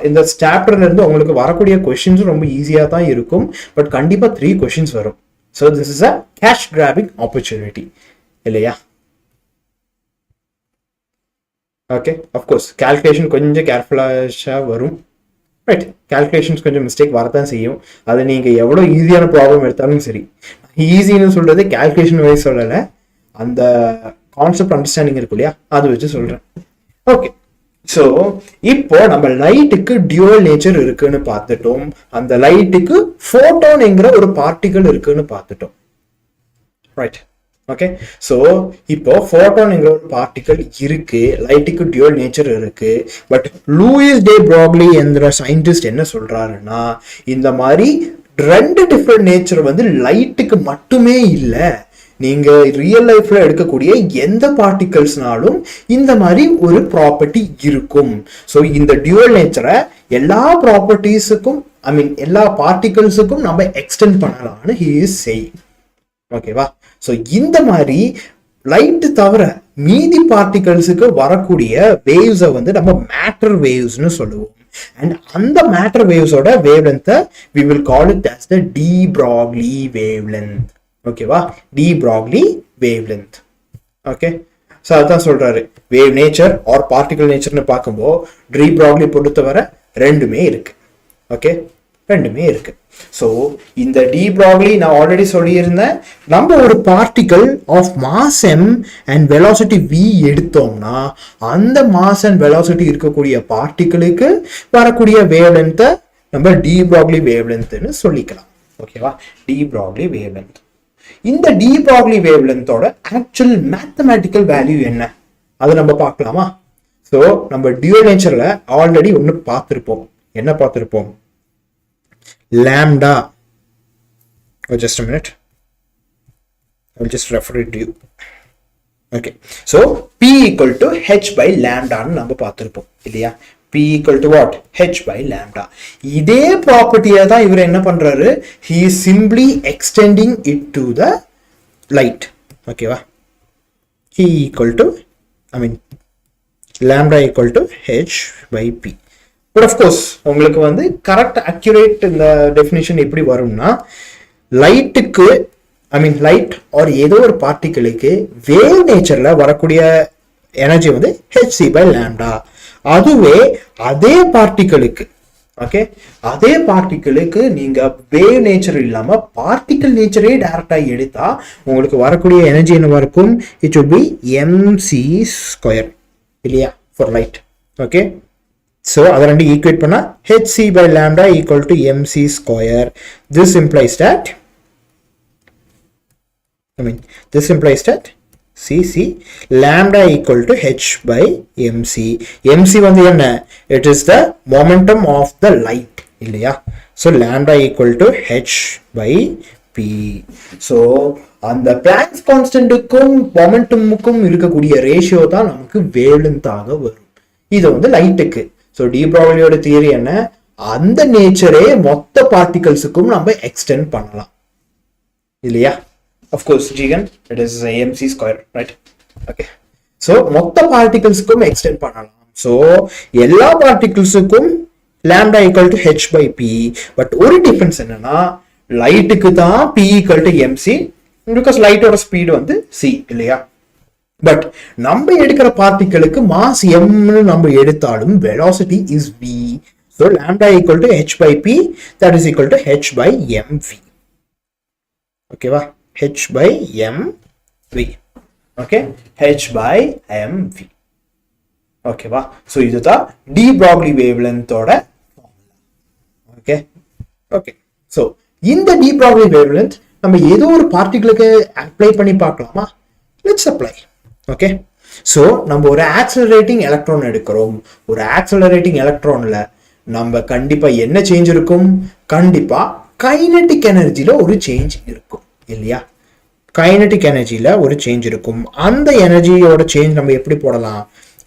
இந்த chapterல இருந்து உங்களுக்கு வரக்கூடிய questions ரொம்ப ஈஸியா தான் இருக்கும். பட் கண்டிப்பா 3 questions வரும். So this is a cash grabbing opportunity இல்லையா? ஓகே, அஃப்கோர்ஸ் கால்குலேஷன் கொஞ்சம் கேர்ஃபுல்லாக வரும். ரைட், கால்குலேஷன்ஸ் கொஞ்சம் மிஸ்டேக் வரதான் செய்யும். அது நீங்கள் எவ்வளோ ஈஸியான ப்ராப்ளம் எடுத்தாலும் சரி. ஈஸின்னு சொல்கிறது கால்குலேஷன் வைஸ் சொல்லலை, அந்த கான்செப்ட் அண்டர்ஸ்டாண்டிங் இருக்கு இல்லையா, அது வச்சு சொல்கிறேன். ஓகே, ஸோ இப்போ நம்ம லைட்டுக்கு டியூவல் நேச்சர் இருக்குன்னு பார்த்துட்டோம். அந்த லைட்டுக்கு ஃபோட்டான்ங்கிற ஒரு பார்ட்டிகல் இருக்குன்னு பார்த்துட்டோம். Right, okay. ஸோ இப்போ ஃபோட்டான்ங்கிற ஒரு பார்ட்டிகல் இருக்கு, லைட்டுக்கு டியூவல் நேச்சர் இருக்கு. பட் லூயிஸ் டே ப்ராக்லி என்ற சயின்டிஸ்ட் என்ன சொல்றாருன்னா, இந்த மாதிரி 2 டிஃப்ரெண்ட் நேச்சர் வந்து லைட்டுக்கு மட்டுமே இல்லை, நீங்க ரியல் லைஃப்ல எடுக்கக்கூடிய எந்த பார்ட்டிகல்ஸ்னாலும் இந்த மாதிரி ஒரு ப்ராப்பர்ட்டி இருக்கும். ஸோ இந்த டியூவல் நேச்சரை எல்லா ப்ராப்பர்ட்டிஸுக்கும், ஐ மீன் எல்லா பார்ட்டிகல்ஸுக்கும் நம்ம எக்ஸ்டெண்ட் பண்ணலாம்னு ஹி இஸ் சேயிங். ஓகேவா? ஸோ இந்த மாதிரி லைட்டு தவிர மீதி பார்ட்டிகல்ஸுக்கு வரக்கூடிய வேவ்ஸை வந்து நம்ம மேட்டர் வேவ்ஸ்னு சொல்லுவோம். அண்ட் அந்த மேட்டர் வேவ்ஸோட வேவ் லென்த்தை we will call it as the de Broglie wavelength. ஓகேவா? de Broglie wavelength. Okay, so அதான் சொல்றாரு, வேவ் நேச்சர் ஆர் பார்ட்டிகல் நேச்சர்னு பார்க்கும்போது de Broglie பொறுத்தவரை ரெண்டுமே இருக்கு. ஓகே, ரெண்டுமே இருக்கு. ஸோ இந்த de Broglie நான் ஆல்ரெடி சொல்லியிருந்தேன், நம்ம ஒரு particle of mass m and velocity v எடுத்தோம்னா அந்த மாஸ் அண்ட் வெலாசிட்டி இருக்கக்கூடிய பார்ட்டிகளுக்கு வரக்கூடிய வேவ் லென்த்தை நம்ம de Broglie வேவ் லென்த்னு சொல்லிக்கலாம். ஓகேவா? de Broglie wavelength. இந்த de Broglie வேவ் லென்த்தோட ஆக்சுவல் மேத்தமேட்டிக்கல் வேல்யூ என்ன, அதை நம்ம பார்க்கலாமா? ஸோ நம்ம டியூவல் நேச்சர்ல ஆல்ரெடி ஒன்று பார்த்துருப்போம். என்ன பார்த்துருப்போம்? Lambda. Oh, just a minute. I will just refer it to you. Okay. So P equal to H by lambda ன்னு நம்ம பார்த்திருப்போம் இல்லையா? P equal to what? H by lambda. இதே ப்ராப்பர்ட்டியை தான் இவர் என்ன பண்றாரு? He is simply extending it to the light. ஓகேவா? He equal to, I mean lambda equal to H by P. But of course உங்களுக்கு வந்து கரெக்ட் அக்யூரேட் இந்த டெஃபினிஷன் எப்படி வரும்னா, லைட்டுக்கு, ஐ மீன் லைட் ஆர் ஏதோ ஒரு பார்ட்டிகளுக்கு வேவ் நேச்சர்ல வரக்கூடிய எனர்ஜி வந்து hc by lambda. அதுவே அதே பார்ட்டிகளுக்கு, ஓகே, அதே பார்ட்டிகளுக்கு நீங்க வேவ் நேச்சர் இல்லாம பார்ட்டிகல் நேச்சரே டைரக்டா எடுத்தா உங்களுக்கு வரக்கூடிய எனர்ஜி என்னவா இருக்கும்? It would be mc square இல்லையா, ஃபார் லைட். ஓகே, so அதை ரெண்டு ஈக்குவேட் பண்ணா hc by lambda equal to mc square. This implies that, cc lambda equal to h by mc. mc வந்து என்ன? It is the momentum of the light இல்லையா? So lambda equal to h by p. So அந்த blanks கான்ஸ்டன்ட்டுக்கும் மொமெண்டமுக்கும் இருக்கக்கூடிய ratio தான் நமக்கு wavelength ஆக வரும். இது வந்து லைட்டுக்கு. ஸோ de Broglieயோட தியரி என்ன? அந்த நேச்சரே மொத்த பார்ட்டிகல்ஸுக்கும் நம்ம எக்ஸ்டெண்ட் பண்ணலாம் இல்லையா? Of course Jigan, it is mc square, right? Okay, so மொத்த பார்ட்டிகல்ஸுக்கும் எக்ஸ்டெண்ட் பண்ணலாம். ஸோ எல்லா பார்ட்டிகல்ஸுக்கும் lambda equal to h by p. But ஒரு டிஃபரன்ஸ் என்னன்னா, லைட்டுக்கு தான் p equal to mc, because லைட்டோட ஸ்பீடு வந்து c இல்லையா? பட் நம்ம எடுக்கிற பார்ட்டிகளுக்கு மாஸ் m நம்ம எடுத்தாலும் velocity is v. So lambda equal to h by p, that is equal to h by mv. ஓகேவா? h by mv. Okay, h by mv. ஓகேவா? ஸோ இதுதான் de Broglie wavelengthோட ஃபார்முலா. Okay, okay. ஸோ இந்த de Broglie wavelength நம்ம ஏதோ ஒரு பார்ட்டிகளுக்கு apply பண்ணி பார்க்கலாமா? Let's apply. ஓகே, ஸோ நம்ம ஒரு ஆக்சலரேட்டிங் எலக்ட்ரான் எடுக்கிறோம். ஒரு ஆக்சலரேட்டிங் எலக்ட்ரான்ல நம்ம கண்டிப்பா என்ன சேஞ்ச் இருக்கும்? கண்டிப்பா கைனடிக் எனர்ஜில ஒரு சேஞ்ச் இருக்கும் இல்லையா? கைனடிக் எனர்ஜில ஒரு சேஞ்ச் இருக்கும். அந்த எனர்ஜியோட சேஞ்ச் நம்ம எப்படி போடலாம்?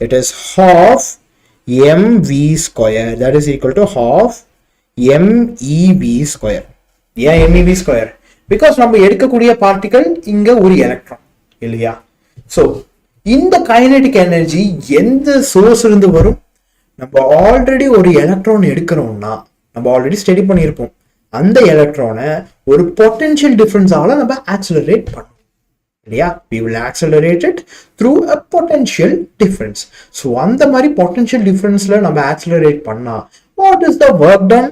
It is half mv square, that is equal to half mev square. ஏன் mev ஸ்கொயர்? பிகாஸ் நம்ம எடுக்கக்கூடிய பார்ட்டிகல் இங்க ஒரு எலக்ட்ரான் இல்லையா? ஸோ இந்த கைனடிக் எனர்ஜி எந்த சோர்ஸ் இருந்து வரும்? நம்ம ஆல்ரெடி ஒரு எலக்ட்ரான் எடுக்கிறோம்னா, நம்ம ஆல்ரெடி ஸ்டடி பண்ணியிருப்போம், அந்த எலக்ட்ரானை ஒரு பொட்டன்ஷியல் டிஃபரன்ஸால நம்ம ஆக்சலரேட் பண்ணணும் இல்லையா? we will accelerate it through a potential difference. so அந்த மாதிரி potential differenceல நம்ம accelerate பண்ணா what is the work done?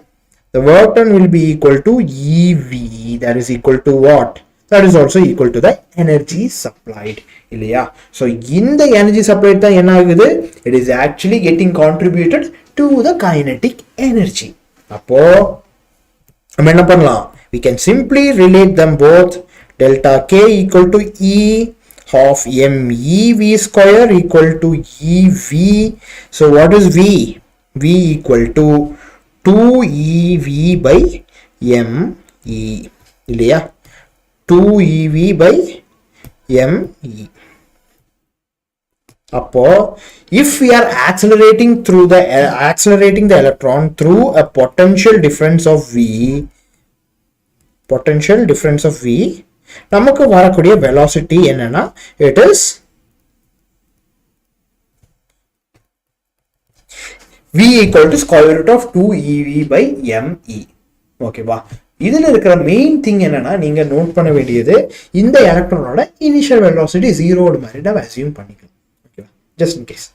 the work done will be equal to EV, that is equal to what? that is also equal to the energy supplied, இல்லையா? so இந்த energy supplied தான் என்ன ஆகுது? it is actually getting contributed to the kinetic energy. அப்போ நம்ம என்ன பண்ணலாம்? we can simply relate them both. Delta K equal to E of MEV square equal to EV. So what is V? V equal to 2EV by ME. இல்லையா? 2EV by ME. அப்போ if we are accelerating the electron through a potential difference of V, நமக்கு வரக்கூடிய velocity என்னன்னா it is V equal to square root of 2EV by ME. ஓகேவா? இதுல இருக்கிற main thing என்னன்னா நீங்க நோட் பண்ண வேண்டியது இந்த எலக்ட்ரானோட இனிஷியல் வெலாசிட்டி 0 மாதிரி நம்ம அஸ்யூம் பண்ணிக்கலாம். ஓகேவா? just in case.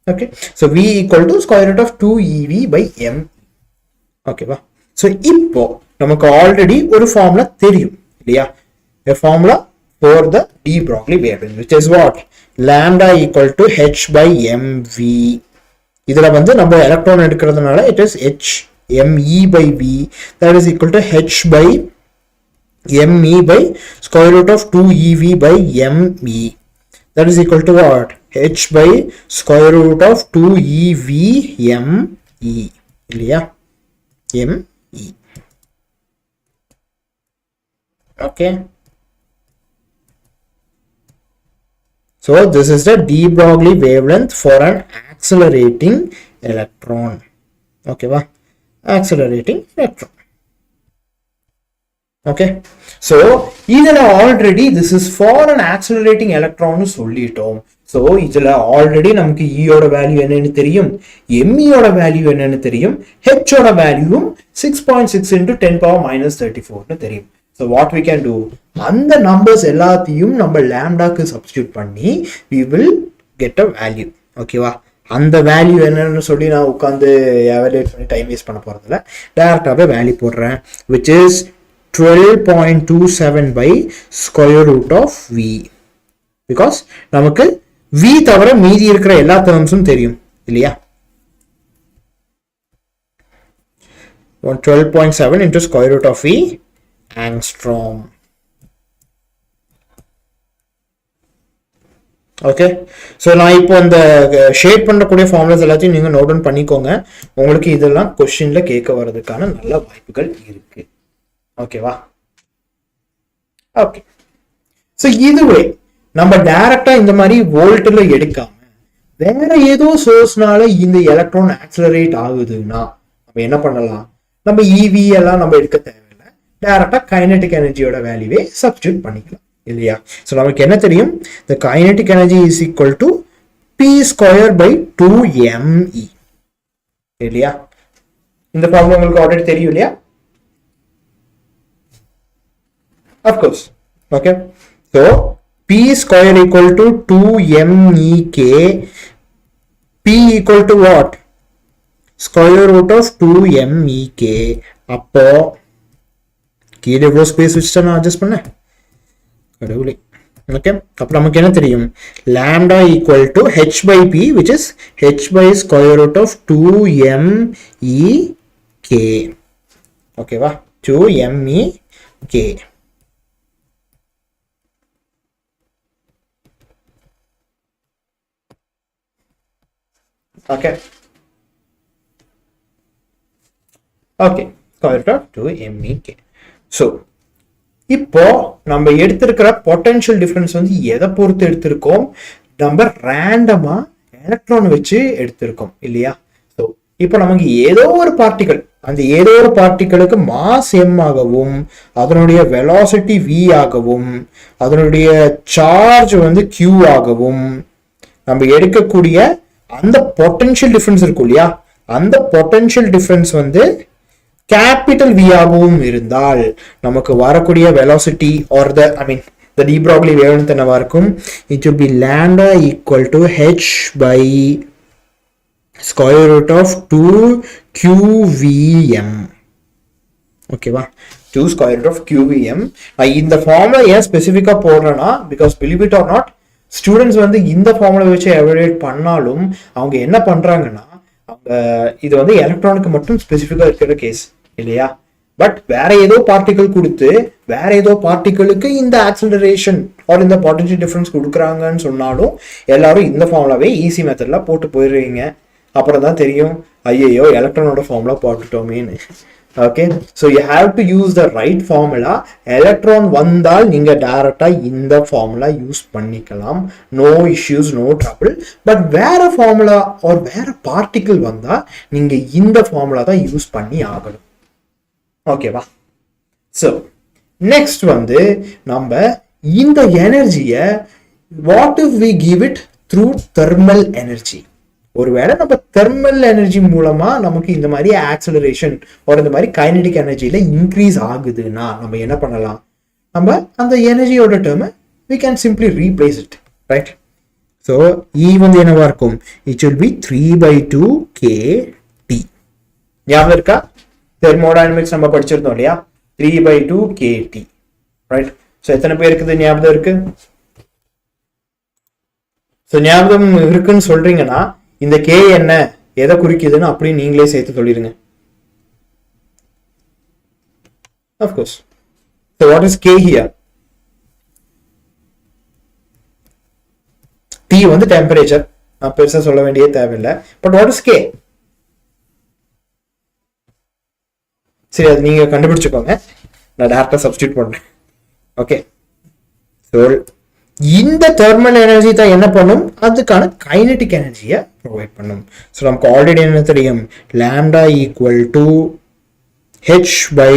okay, so V equal to square root of 2EV by ME. ஓகேவா? so இப்போ நமக்கு ஆல்ரெடி ஒரு ஃபார்முலா தெரியும் இல்லையா? a formula for the de Broglie wavelength, which is what? lambda equal to h by mv. இதுல வந்து நம்ம electron எடுக்கிறதுனால it is h me by v, that is equal to h by me by square root of 2ev by me, that is equal to what? h by square root of 2ev me, இல்லையா? me. okay, so this is the de Broglie wavelength for an accelerating electron. okay va? accelerating electron. okay, so இதுல already this is for an accelerating electron னு சொல்லிட்டோம். so இதுல already நமக்கு E ஓட value என்னன்னு தெரியும், ME ஓட value என்னன்னு தெரியும், H ஓட வேல்யூவும் 6.6 into 10 power minus 34 னு தெரியும். so what we can do, அந்த நம்பர்ஸ் எல்லாத்தையும் நம்ம லாம்டாக்கு சப்ஸ்டிட்யூட் பண்ணி we will get a value. ஓகேவா? அந்த வேல்யூ என்னன்னு சொல்லி நான் உட்காந்து எவாலுவேட் பண்ணி டைம் வேஸ்ட் பண்ண போறதில்ல, டைரக்டாவே வேல்யூ போடுறேன், which is 12.27 by square root of V, because நமக்கு V தவிர மீதி இருக்கிற எல்லா டேர்ம்ஸும் தெரியும் இல்லையா? 12.7 into square root of V angstrom. Okay, so நான் இப்போ அந்த ஷேட் பண்ணக்கூடிய ஃபார்முலாஸ் எல்லாத்தையும் நீங்கள் நோட் டவுன் பண்ணிக்கோங்க. உங்களுக்கு இதெல்லாம் கொஸ்டின்ல கேட்க வர்றதுக்கான நல்ல வாய்ப்புகள் இருக்கு. ஓகேவா? ஓகே, ஸோ இதுவே நம்ம டைரக்டா இந்த மாதிரி வோல்ட்ல எடுக்காம வேற ஏதோ சோர்ஸ்னால இந்த எலக்ட்ரான் ஆக்சிலரேட் ஆகுதுன்னா நம்ம என்ன பண்ணலாம்? நம்ம இவி எல்லாம் நம்ம எடுக்க தேவையில்லை, டைரக்டா கைனடிக் எனர்ஜியோட வேல்யூவே சப்ஸ்டிட்யூட் பண்ணிக்கலாம் இல்லையா? ஸோ நமக்கு என்ன தெரியும்? the kinetic energy is equal to p square by 2me இல்லையா? இந்த ஃபார்முலா உங்களுக்கு ஆல்ரெடி தெரியும் இல்லையா? of course. okay, so p square equal to 2mek, p equal to what? square root of 2mek. அப்போ கீழே எவ்வளோ ஸ்பேஸ் வச்சுட்டா நான் அட்ஜஸ்ட் பண்ணேன் கடவுளே. ஓகே, அப்போ நமக்கு என்ன தெரியும்? lambda equal to h by p, which is h by square root of 2mek. ஓகேவா? 2mek. Okay, okay, square root of 2mek. So இப்போ நம்ம எடுத்திருக்கிற பொட்டன்ஷியல் டிஃபரன்ஸ் வந்து எதை பொறுத்து எடுத்திருக்கோம்? நம்ம ரேண்டமா எலக்ட்ரான் வச்சு எடுத்திருக்கோம் இல்லையா? ஸோ இப்போ நமக்கு ஏதோ ஒரு பார்ட்டிகல், அந்த ஏதோ ஒரு பார்ட்டிகளுக்கு மாஸ் m ஆகவும் அதனுடைய வெலாசிட்டி v ஆகவும் அதனுடைய சார்ஜ் வந்து q ஆகவும் நம்ம எடுக்கக்கூடிய அந்த பொட்டன்ஷியல் டிஃபரன்ஸ் இருக்கும் இல்லையா? அந்த பொட்டன்ஷியல் டிஃபரன்ஸ் வந்து கேபிட்டல் V ஆகவும் இருந்தால் நமக்கு வரக்கூடிய velocity R the the de Broglie wavelength என்னவா இருக்கும்? It will be lambda equal to h by square root of 2 qvm. ஓகேவா, 2 square root of qvm. இந்த ஃபார்முலா ஏன் ஸ்பெசிஃபிக்கா போடுறேன்னா, because believe it or not, students வந்து இந்த ஃபார்முலா வச்சு எவாலுவேட் பண்ணாலும் அவங்க என்ன பண்றாங்கன்னா, அவங்க இது வந்து எலக்ட்ரானுக்கு மட்டும் ஸ்பெசிஃபிக்கா இருக்கிற கேஸ் இல்லையா. பட் வேற ஏதோ பார்ட்டிகல் கொடுத்து வேற ஏதோ பார்ட்டிகளுக்கு இந்த ஆக்சிலரேஷன் ஆர் இந்த பொட்டன்ஷியல் டிஃபரன்ஸ் கொடுக்குறாங்கன்னு சொன்னாலும் எல்லாரும் இந்த ஃபார்முலாவே ஈஸி மெத்தட்ல போட்டு போயிடுவீங்க. அப்புறம் தான் தெரியும், ஐயோ எலக்ட்ரானோட ஃபார்முலா போட்டுட்டோமேன்னு. Okay, so you have to use the right formula. Electron வந்தால் நீங்க டைரக்டா இந்த ஃபார்முலா யூஸ் பண்ணிக்கலாம், no issues, no trouble. But வேற ஃபார்முலா ஆர் வேற பார்ட்டிகிள் வந்தா நீங்க இந்த ஃபார்முலா தான் யூஸ் பண்ணி ஆகணும். ஓகேவா? ஸோ நெக்ஸ்ட் வந்து நம்ம இந்த எனர்ஜியை what if we give it through thermal energy. ஒருவேளை நம்ம தெர்மல் எனர்ஜி மூலமா நமக்கு இந்த மாதிரி ஆக்சலரேஷன் ஒரு இந்த மாதிரி கைனடிக் எனர்ஜியில இன்க்ரீஸ் ஆகுதுன்னா நம்ம என்ன பண்ணலாம், நம்ம அந்த எனர்ஜியோட டேர்மை we can simply replace it, right? So E வந்து என்னவா இருக்கும், it will be 3/2 kT. ஞாபகம் இருக்கா, தெர்மோடைனமிக்ஸ் நம்ம படிச்சிருந்தோம் இல்லையா, 3/2 kT, right? ஸோ எத்தனை பேருக்கு ஞாபகம் இருக்கு? ஸோ ஞாபகம் இருக்குன்னு சொல்றீங்கன்னா இந்த கே என்ன எதை குறிக்குதுன்னு அப்படியே நீங்களே சேர்த்து சொல்லிடுங்க. Of course. So what is K here? T வந்து டெம்பரேச்சர், நான் பெருசா சொல்ல வேண்டிய தேவையில்லை. But what is K? சரி, அது நீங்க கண்டுபிடிச்சுக்கோங்க, நான் டேரக்டா சப்ஸ்டியூட் பண்றேன். ஓகே, ஸோ இந்த தெர்மல் எனர்ஜி தான் என்ன பண்ணும், அதுக்கான கைனடிக் எனர்ஜியை ப்ரொவைட் பண்ணும். ஸோ நமக்கு ஆல்ரெடி என்ன தெரியும், lambda equal to H by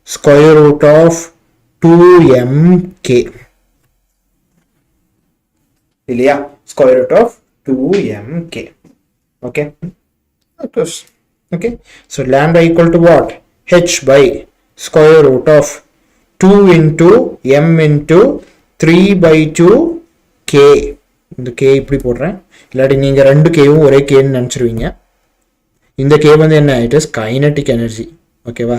square root of 2mk இல்லையா, square root of 2mk. Okay, okay. So lambda equal to what, h by square root of 2 into m into 3/2 k. இந்த k இப்படி போடுறேன், இல்லாட்டி நீங்க ரெண்டு கேவும் ஒரே கேன்னு நினைச்சிருவீங்க. இந்த k வந்து என்ன, இட் இஸ் கைனடிக் எனர்ஜி. ஓகேவா,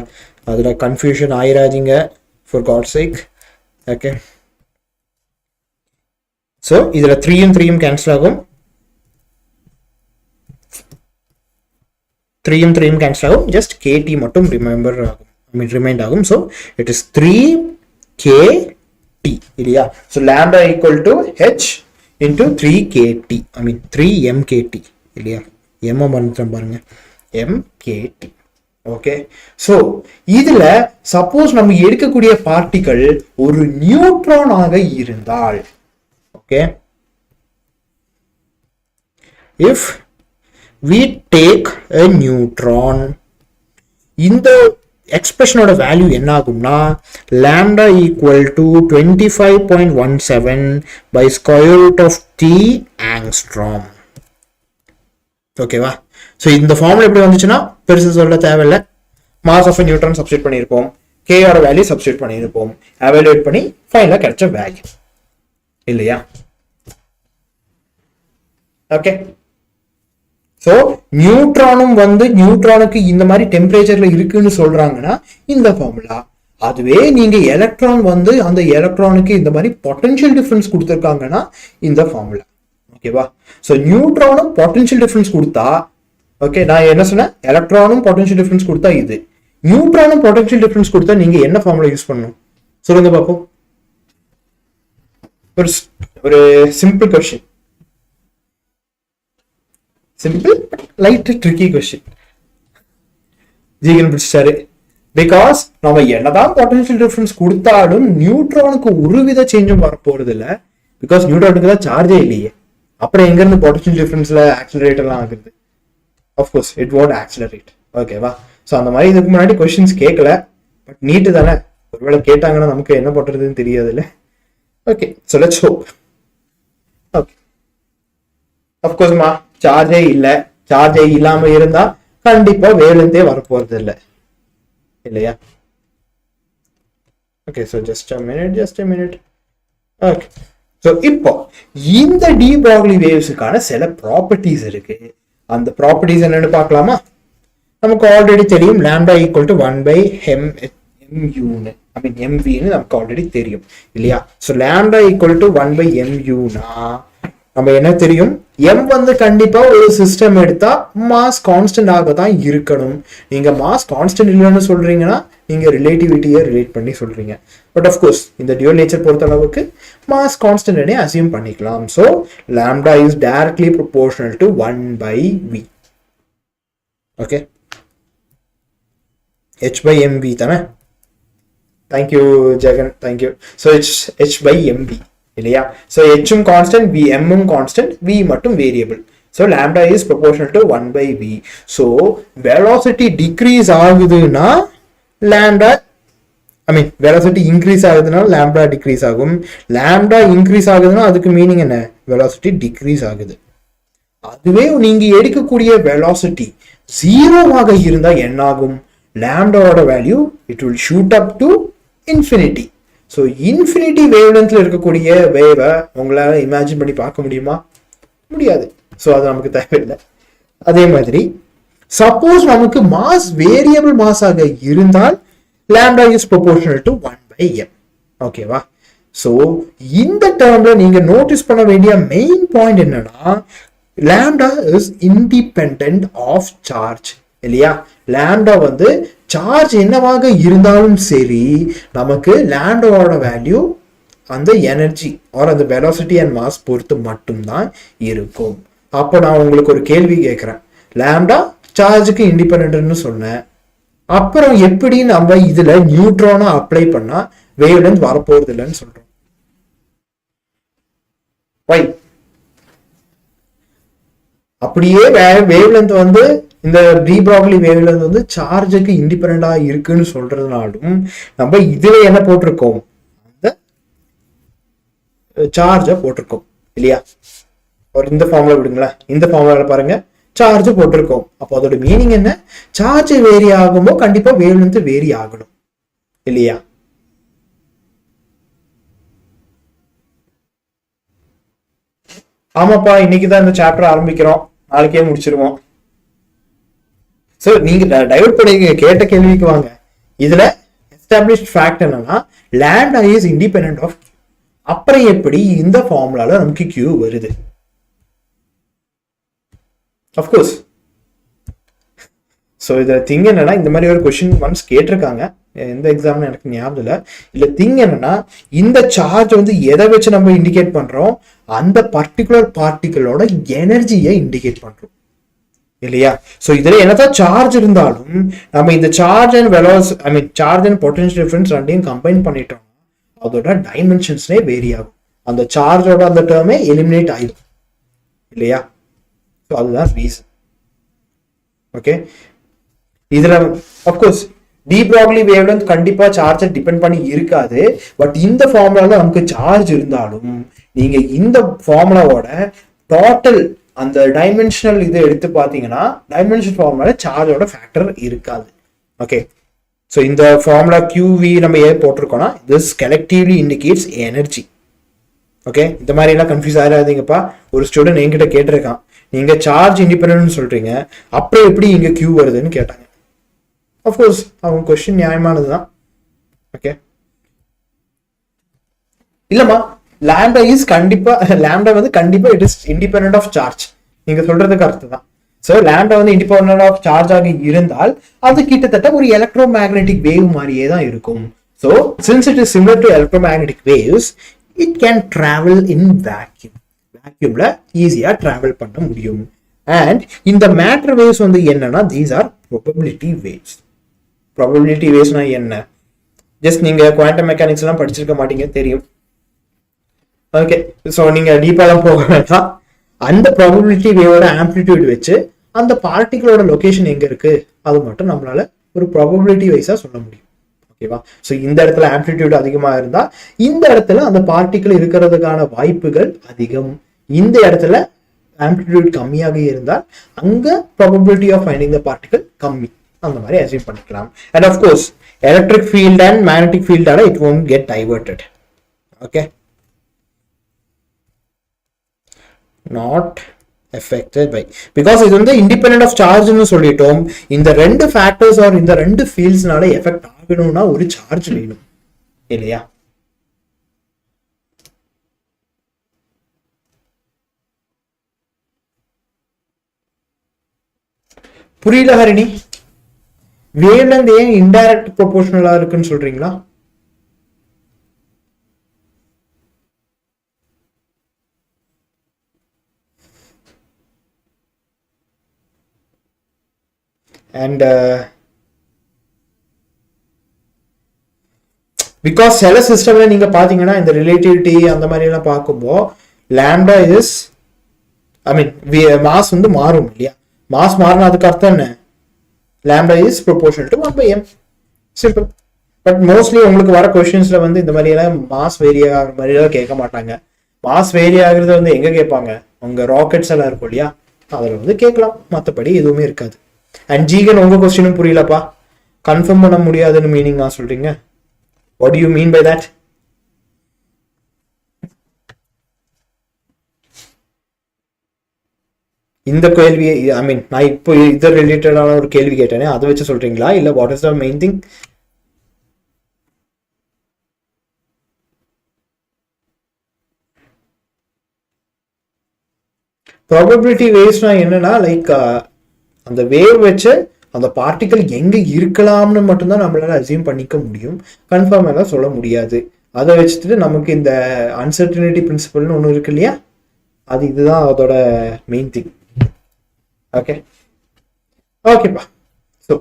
அதுல கன்ஃபியூஷன் ஆயிராதீங்க, for God sake. Okay, so இதுல 3யும் 3யும் கேன்சல் ஆகும், 3யும் 3யும் கேன்சல் ஆகும், ஜஸ்ட் kt மட்டும் ரிமைண்டர் ஆகும், ரிமைண்ட் ஆகும். ஸோ இட் இஸ் 3kt இல்லையா. So lambda equal to h into 3kt, I mean 3mkt இல்லையா, எம் பண்ணுறேன் பாருங்க, mkt. ஓகே, ஸோ இதுல சப்போஸ் நம்ம எடுக்கக்கூடிய பார்ட்டிகள் ஒரு நியூட்ரானாக இருந்தால், okay, if we take a neutron, இந்த எக்ஸ்பிரஷனோட வேல்யூ என்ன ஆகும்னா lambda equal to 25.17 by square root of t angstrom. ஓகேவா, ஸோ இந்த ஃபார்முலா எப்படி வந்துச்சுன்னா பெருசு சொல்ல தேவையில்லை, மாஸ் ஆஃப் நியூட்ரான் சப்ஸ்டியூட் பண்ணியிருப்போம், கேயோட வேல்யூ சப்ஸ்டியூட் பண்ணியிருப்போம், எவாலுவேட் பண்ணி ஃபைனலாக கிடைச்ச வேல்யூ இல்லையா. ஓகே, ஸோ நியூட்ரானும் வந்து நியூட்ரானுக்கு இந்த மாதிரி டெம்பரேச்சர்ல இருக்குன்னு சொல்றாங்கன்னா இந்த ஃபார்முலா. அதுவே நீங்க எலக்ட்ரான் வந்து அந்த எலக்ட்ரானுக்கு இந்த மாதிரி பொட்டன்ஷியல் டிஃபரன்ஸ் கொடுத்துருக்காங்கன்னா இந்த ஃபார்முலா. ஓகேவா, ஸோ நியூட்ரானும் பொட்டன்ஷியல் டிஃபரன்ஸ் கொடுத்தா, ஓகே, நான் என்ன சொன்னேன், எலக்ட்ரானும் பொட்டன்ஷியல் டிஃபரன்ஸ் கொடுத்தா இது, நியூட்ரானும் பொட்டன்ஷியல் டிஃபரன்ஸ் கொடுத்தா நீங்க என்ன ஃபார்முலா யூஸ் பண்ணணும் சொல்லுங்க பார்ப்போம். ஒரு simple question, simple light tricky question. Jigan பிடிச்சாரு, பிகாஸ் நம்ம என்னதான் பொட்டன்ஷியல் டிஃபரன்ஸ் கொடுத்தாலும் நியூட்ரானுக்கு ஒரு வித சேஞ்சும் வரப்போறது இல்லை, பிகாஸ் நியூட்ரானுக்கு தான் சார்ஜே இல்லையே, அப்புறம் எங்க இருந்து பொட்டன்ஷியல் டிஃபரன்ஸ்ல ஆக்சிலரேட் எல்லாம் ஆகுது. Of course it want accelerate. ஓகேவா, ஸோ அந்த மாதிரி இதுக்கு முன்னாடி கொஸ்டின்ஸ் கேட்கல, பட் நீட்டு தானே, ஒருவேளை கேட்டாங்கன்னா நமக்கு என்ன பண்றதுன்னு தெரியாது இல்லை. Okay, so let's hope. Okay, அஃப்கோர்ஸ்மா சார்ஜே இல்லை, சார்ஜே இல்லாம இருந்தா கண்டிப்பா வேலந்தே வரப்போறது இல்லை இல்லையா. Okay, so just a minute. Okay. So இப்போ இந்த டி ப்ராக்லி வேவ்ஸுக்கான சில ப்ராப்பர்ட்டிஸ் இருக்கு. அந்த ப்ராப்பர்ட்டிஸ் என்னன்னு பார்க்கலாமா? நமக்கு ஆல்ரெடி தெரியும் லாம்டா ஈக்குவல் டு 1/mயூன்னு, ஐ மீன் எம்வின்னு நமக்கு ஆல்ரெடி தெரியும் இல்லையா? ஸோ லாம்டா ஈக்குவல் டு 1/mயூனா நம்ம என்ன தெரியும், எம் வந்து கண்டிப்பா ஒரு சிஸ்டம் எடுத்தா மாஸ் கான்ஸ்டன்ட் ஆக தான் இருக்கணும். நீங்க மாஸ் கான்ஸ்டன்ட் இல்லைன்னு சொல்றீங்கன்னா நீங்க ரிலேட்டிவிட்டியை ரிலேட் பண்ணி சொல்றீங்க. பட் ஆஃப்கோர்ஸ் இந்த டியூவல் நேச்சர் பொறுத்த அளவுக்கு மாஸ் கான்ஸ்டன்ட் அசியூம் பண்ணிக்கலாம். So lambda is directly proportional to 1/v. Okay, h/mv தானே? Thank you Jagan, thank you. So h/mv இல்லையா? ஸோ ஹெச்சும் கான்ஸ்டன்ட், வி எம்மும் கான்ஸ்டன்ட், வி மட்டும் variable. So lambda is proportional to 1/v. So velocity decrease ஆகுதுன்னா lambda, I mean velocity increase ஆகுதுன்னா lambda decrease ஆகும். Lambda increase ஆகுதுன்னா அதுக்கு மீனிங் என்ன? வெலாசிட்டி டிக்ரீஸ் ஆகுது. அதுவே நீங்க எடுக்கக்கூடிய வெலாசிட்டி ஜீரோவாக இருந்தா என்ன ஆகும்? லாம்டாவோட value it will shoot up to infinity. So infinity wave லென்த்ல இருக்கக்கூடிய வேவை உங்களால இமேஜின் பண்ணி பார்க்க முடியுமா? முடியாது. ஸோ அது நமக்கு தேவையில்லை. அதே மாதிரி சப்போஸ் நமக்கு மாஸ் வேரியபிள் மாஸாக இருந்தால் lambda is proportional to 1/m. ஓகேவா? ஸோ இந்த டேர்ம்ல நீங்க நோட்டீஸ் பண்ண வேண்டிய மெயின் பாயிண்ட் என்னன்னா lambda is independent of charge இல்லையா? லாம்டா வந்து சார்ஜ் என்னவாக இருந்தாலும் சரி நமக்கு லாம்டாவோட வேல்யூ அந்த எனர்ஜி ஆர் அந்த வெலாசிட்டி அண்ட் மாஸ் பொறுத்து மட்டும்தான் இருக்கும். அப்போ நான் உங்களுக்கு ஒரு கேள்வி கேட்குறேன், லாம்டா சார்ஜுக்கு இண்டிபெண்டன்ட்னு சொன்னேன், அப்புறம் எப்படி நம்ம இதுல நியூட்ரானை அப்ளை பண்ணா வேவ் லென்த் வரப்போறது இல்லைன்னு சொல்றோம்? வை? அப்படியே வேவ் லென்த் வந்து இந்த டி ப்ராக்லி வேவ் லென்த் வந்து சார்ஜுக்கு இண்டிபெண்டா இருக்குன்னு சொல்றதுனாலும் நம்ம இதுல என்ன போட்டிருக்கோம்? அந்த சார்ஜை போட்டிருக்கோம் இல்லையா? ஒரு இந்த ஃபார்முலா விடுங்களேன், இந்த ஃபார்முலால பாருங்க சார்ஜ் போட்டிருக்கோம். அப்போ அதோட மீனிங் என்ன? சார்ஜ் வேரி ஆகுமோ கண்டிப்பா வேவ் லென்த் வேரி ஆகணும் இல்லையா? ஆமாப்பா, இன்னைக்கு தான் இந்த சாப்டர் ஆரம்பிக்கிறோம், நாளைக்கே முடிச்சிருவோம். ஸோ நீங்க டைவர்ட் பண்ணி கேட்ட கேள்விக்கு வாங்க. இதுல எஸ்டாப்ளிஷ்ட் ஃபேக்ட் என்னன்னா lambda is independent of Q. அப்புறம் எப்படி இந்த ஃபார்முலால நமக்கு Q வருது? அஃப்கோர்ஸ். ஸோ இதில் திங் என்னன்னா இந்த மாதிரி ஒரு கொஸ்டின் ஒன்ஸ் கேட்டிருக்காங்க, எந்த எக்ஸாம்னு எனக்கு ஞாபகம் இல்லை. இல்லை திங் என்னன்னா இந்த சார்ஜ் வந்து எதை வச்சு நம்ம இண்டிகேட் பண்றோம்? அந்த பர்டிகுலர் பார்ட்டிகளோட எனர்ஜியை இண்டிகேட் பண்றோம் இல்லையா? ஸோ இதுல என்னதான் சார்ஜ் இருந்தாலும் நம்ம இந்த charge and velocity, I mean charge and potential difference ரெண்டையும் கம்பைன் பண்ணிட்டோம், அதோட டைமென்ஷன்ஸ்னே வேரி ஆகும். அந்த சார்ஜோட அந்த டேர்மே எலிமினேட் ஆயிடும் இல்லையா? ஸோ அதுதான் ரீசன். ஓகே, இதுல of course de Broglie wave length கண்டிப்பா சார்ஜை டிபெண்ட் பண்ணி இருக்காது. பட் இந்த ஃபார்முலால நமக்கு சார்ஜ் இருந்தாலும் நீங்க இந்த ஃபார்முலாவோட டோட்டல் அந்த டைமென்ஷனல் இது எடுத்து பார்த்தீங்கன்னா டைமென்ஷன் ஃபார்முலால சார்ஜோட ஃபேக்டர் இருக்காது. ஓகே, ஸோ இந்த ஃபார்முலா QV நம்ம ஏன் போட்டிருக்கோம்னா this collectively indicates energy. Okay, இந்த மாதிரி எல்லாம் கன்ஃபியூஸ் ஆகாதீங்கப்பா. ஒரு ஸ்டூடெண்ட் என்கிட்ட கேட்டிருக்கான், நீங்க சார்ஜ் இண்டிபெண்டன்ட் சொல்றீங்க, அப்புறம் எப்படி இங்க Q வருதுன்னு கேட்டாங்க. அஃப்கோர்ஸ் அவங்க கொஸ்டின் நியாயமானதுதான். ஓகே, இல்லம்மா லாம்டா இஸ் கண்டிப்பா, லாம்டா வந்து கண்டிப்பா it is independent of charge, நீங்க சொல்றதுக்கு அர்த்தம் தான். ஸோ லாம்டா வந்து இண்டிபெண்டன்ட் ஆஃப் சார்ஜ் ஆகி இருந்தால் அது கிட்டத்தட்ட ஒரு எலக்ட்ரோ மேக்னெட்டிக் வேவ் மாதிரியே தான் இருக்கும். So since it is similar to electromagnetic waves it can travel in vacuum. வேக்யூம்ல ஈஸியா டிராவல் பண்ண முடியும். அண்ட் இந்த மேட்டர் வேவ்ஸ் வந்து என்னன்னா these are probability waves. Probability வேவ்ஸ்னா என்ன? ஜஸ்ட் நீங்க குவாண்டம் மெக்கானிக்ஸ் எல்லாம் படிச்சிருக்க மாட்டீங்க, தெரியும். ஓகே, ஸோ நீங்க டீப்பாலாம் போக வேண்டாம். அந்த ப்ராபபிலிட்டி வேவோட ஆம்பிளிடியூட் வச்சு அந்த பார்ட்டிகளோட லொகேஷன் எங்க இருக்கு அது மட்டும் நம்மளால ஒரு ப்ராபபிலிட்டி வைஸா சொல்ல முடியும். ஓகேவா? ஸோ இந்த இடத்துல ஆம்பிளிடியூட் அதிகமா இருந்தா இந்த இடத்துல அந்த பார்ட்டிகள் இருக்கிறதுக்கான வாய்ப்புகள் அதிகம். இந்த இடத்துல ஆம்பிளிடியூட் கம்மியாக இருந்தால் அங்க probability of finding the particle கம்மி. அந்த மாதிரி அசீவ் பண்ணிக்கலாம். And of course electric field and magnetic ஃபீல்டால it won't get diverted. Okay, not affected by, because இது வந்து independent of charge னு சொல்லிட்டோம். இந்த ரெண்டு ஃபேக்டர்ஸ் ஆர் இந்த ரெண்டு ஃபீல்ட்ஸ்னால எஃபெக்ட் ஆகணும்னா ஒரு சார்ஜ் வேணும் இல்லையா? புரியல ஹரிணி, வேவ் லென்த் ஏன் இன்டைரக்ட் ப்ரொபோர்ஷனலா இருக்குன்னு சொல்றீங்களா? அண்ட் பிகாஸ் சில சிஸ்டம்ல நீங்க பாத்தீங்கன்னா இந்த ரிலேட்டிவிட்டி அந்த மாதிரி எல்லாம் பார்க்கும்போது lambda is I mean mass வந்து மாறும் இல்லையா? மாஸ் மாறினா அதுக்கு அர்த்தம் என்ன? Lambda is proportional to 1/m. Simple. But mostly உங்களுக்கு வர கொஸ்டின்ஸ்ல வந்து இந்த மாதிரி எல்லாம் மாஸ் வேரி ஆகிற மாதிரி எல்லாம் கேட்க மாட்டாங்க. மாஸ் வேரி ஆகுறது வந்து எங்க கேட்பாங்க? உங்க ராக்கெட்ஸ் எல்லாம் இருக்கும் இல்லையா, அதில் வந்து கேட்கலாம். மற்றபடி எதுவுமே இருக்காது. அண்ட் ஜீகன் உங்க கொஸ்டினும் புரியலப்பா, கன்ஃபார்ம் பண்ண முடியாதுன்னு மீனிங் நான் சொல்றீங்க. What do you mean by that? இந்த கேள்வி ஐ மீன் நான் இப்போ இது ரிலேட்டடான ஒரு கேள்வி கேட்டேனே, அதை வச்சு சொல்றீங்களா இல்ல what is the main thing? Probability வேவ்ஸ்னா என்னன்னா லைக் அந்த வேவ் வச்சு அந்த பார்ட்டிகல் எங்க இருக்கலாம்னு மட்டும்தான் நம்மளால அசியூம் பண்ணிக்க முடியும், கன்ஃபார்ம் எல்லாம் சொல்ல முடியாது. அதை வச்சுட்டு நமக்கு இந்த அன்சர்டனிட்டி பிரின்சிபல்னு ஒன்று இருக்கு இல்லையா, அது இதுதான் அதோட மெயின் திங். ஓகே ஓகேப்பா. ஸோ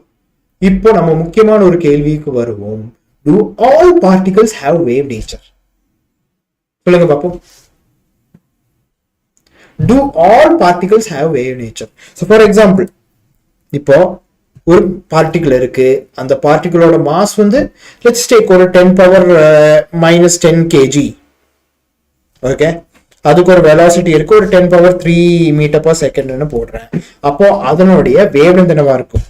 இப்போ நம்ம முக்கியமான ஒரு கேள்விக்கு வருவோம். To all particles have wave nature? சொல்லுங்க பாப்போம். Do all particles have wave nature? So for example, இப்போ ஒரு பார்ட்டிகிள் இருக்கு, அந்த பார்ட்டிகிளோட மாஸ் வந்து let's take ஒரு 10 பவர் -10 kg. ஓகே, அதுக்கு ஒரு வெலாசிட்டி இருக்கு, ஒரு 10 பவர் 3 மீட்டர் பர் செகண்ட்னு போடுறேன். அப்போ அதனுடைய வேவ் லென்த் என்னவா இருக்கும்?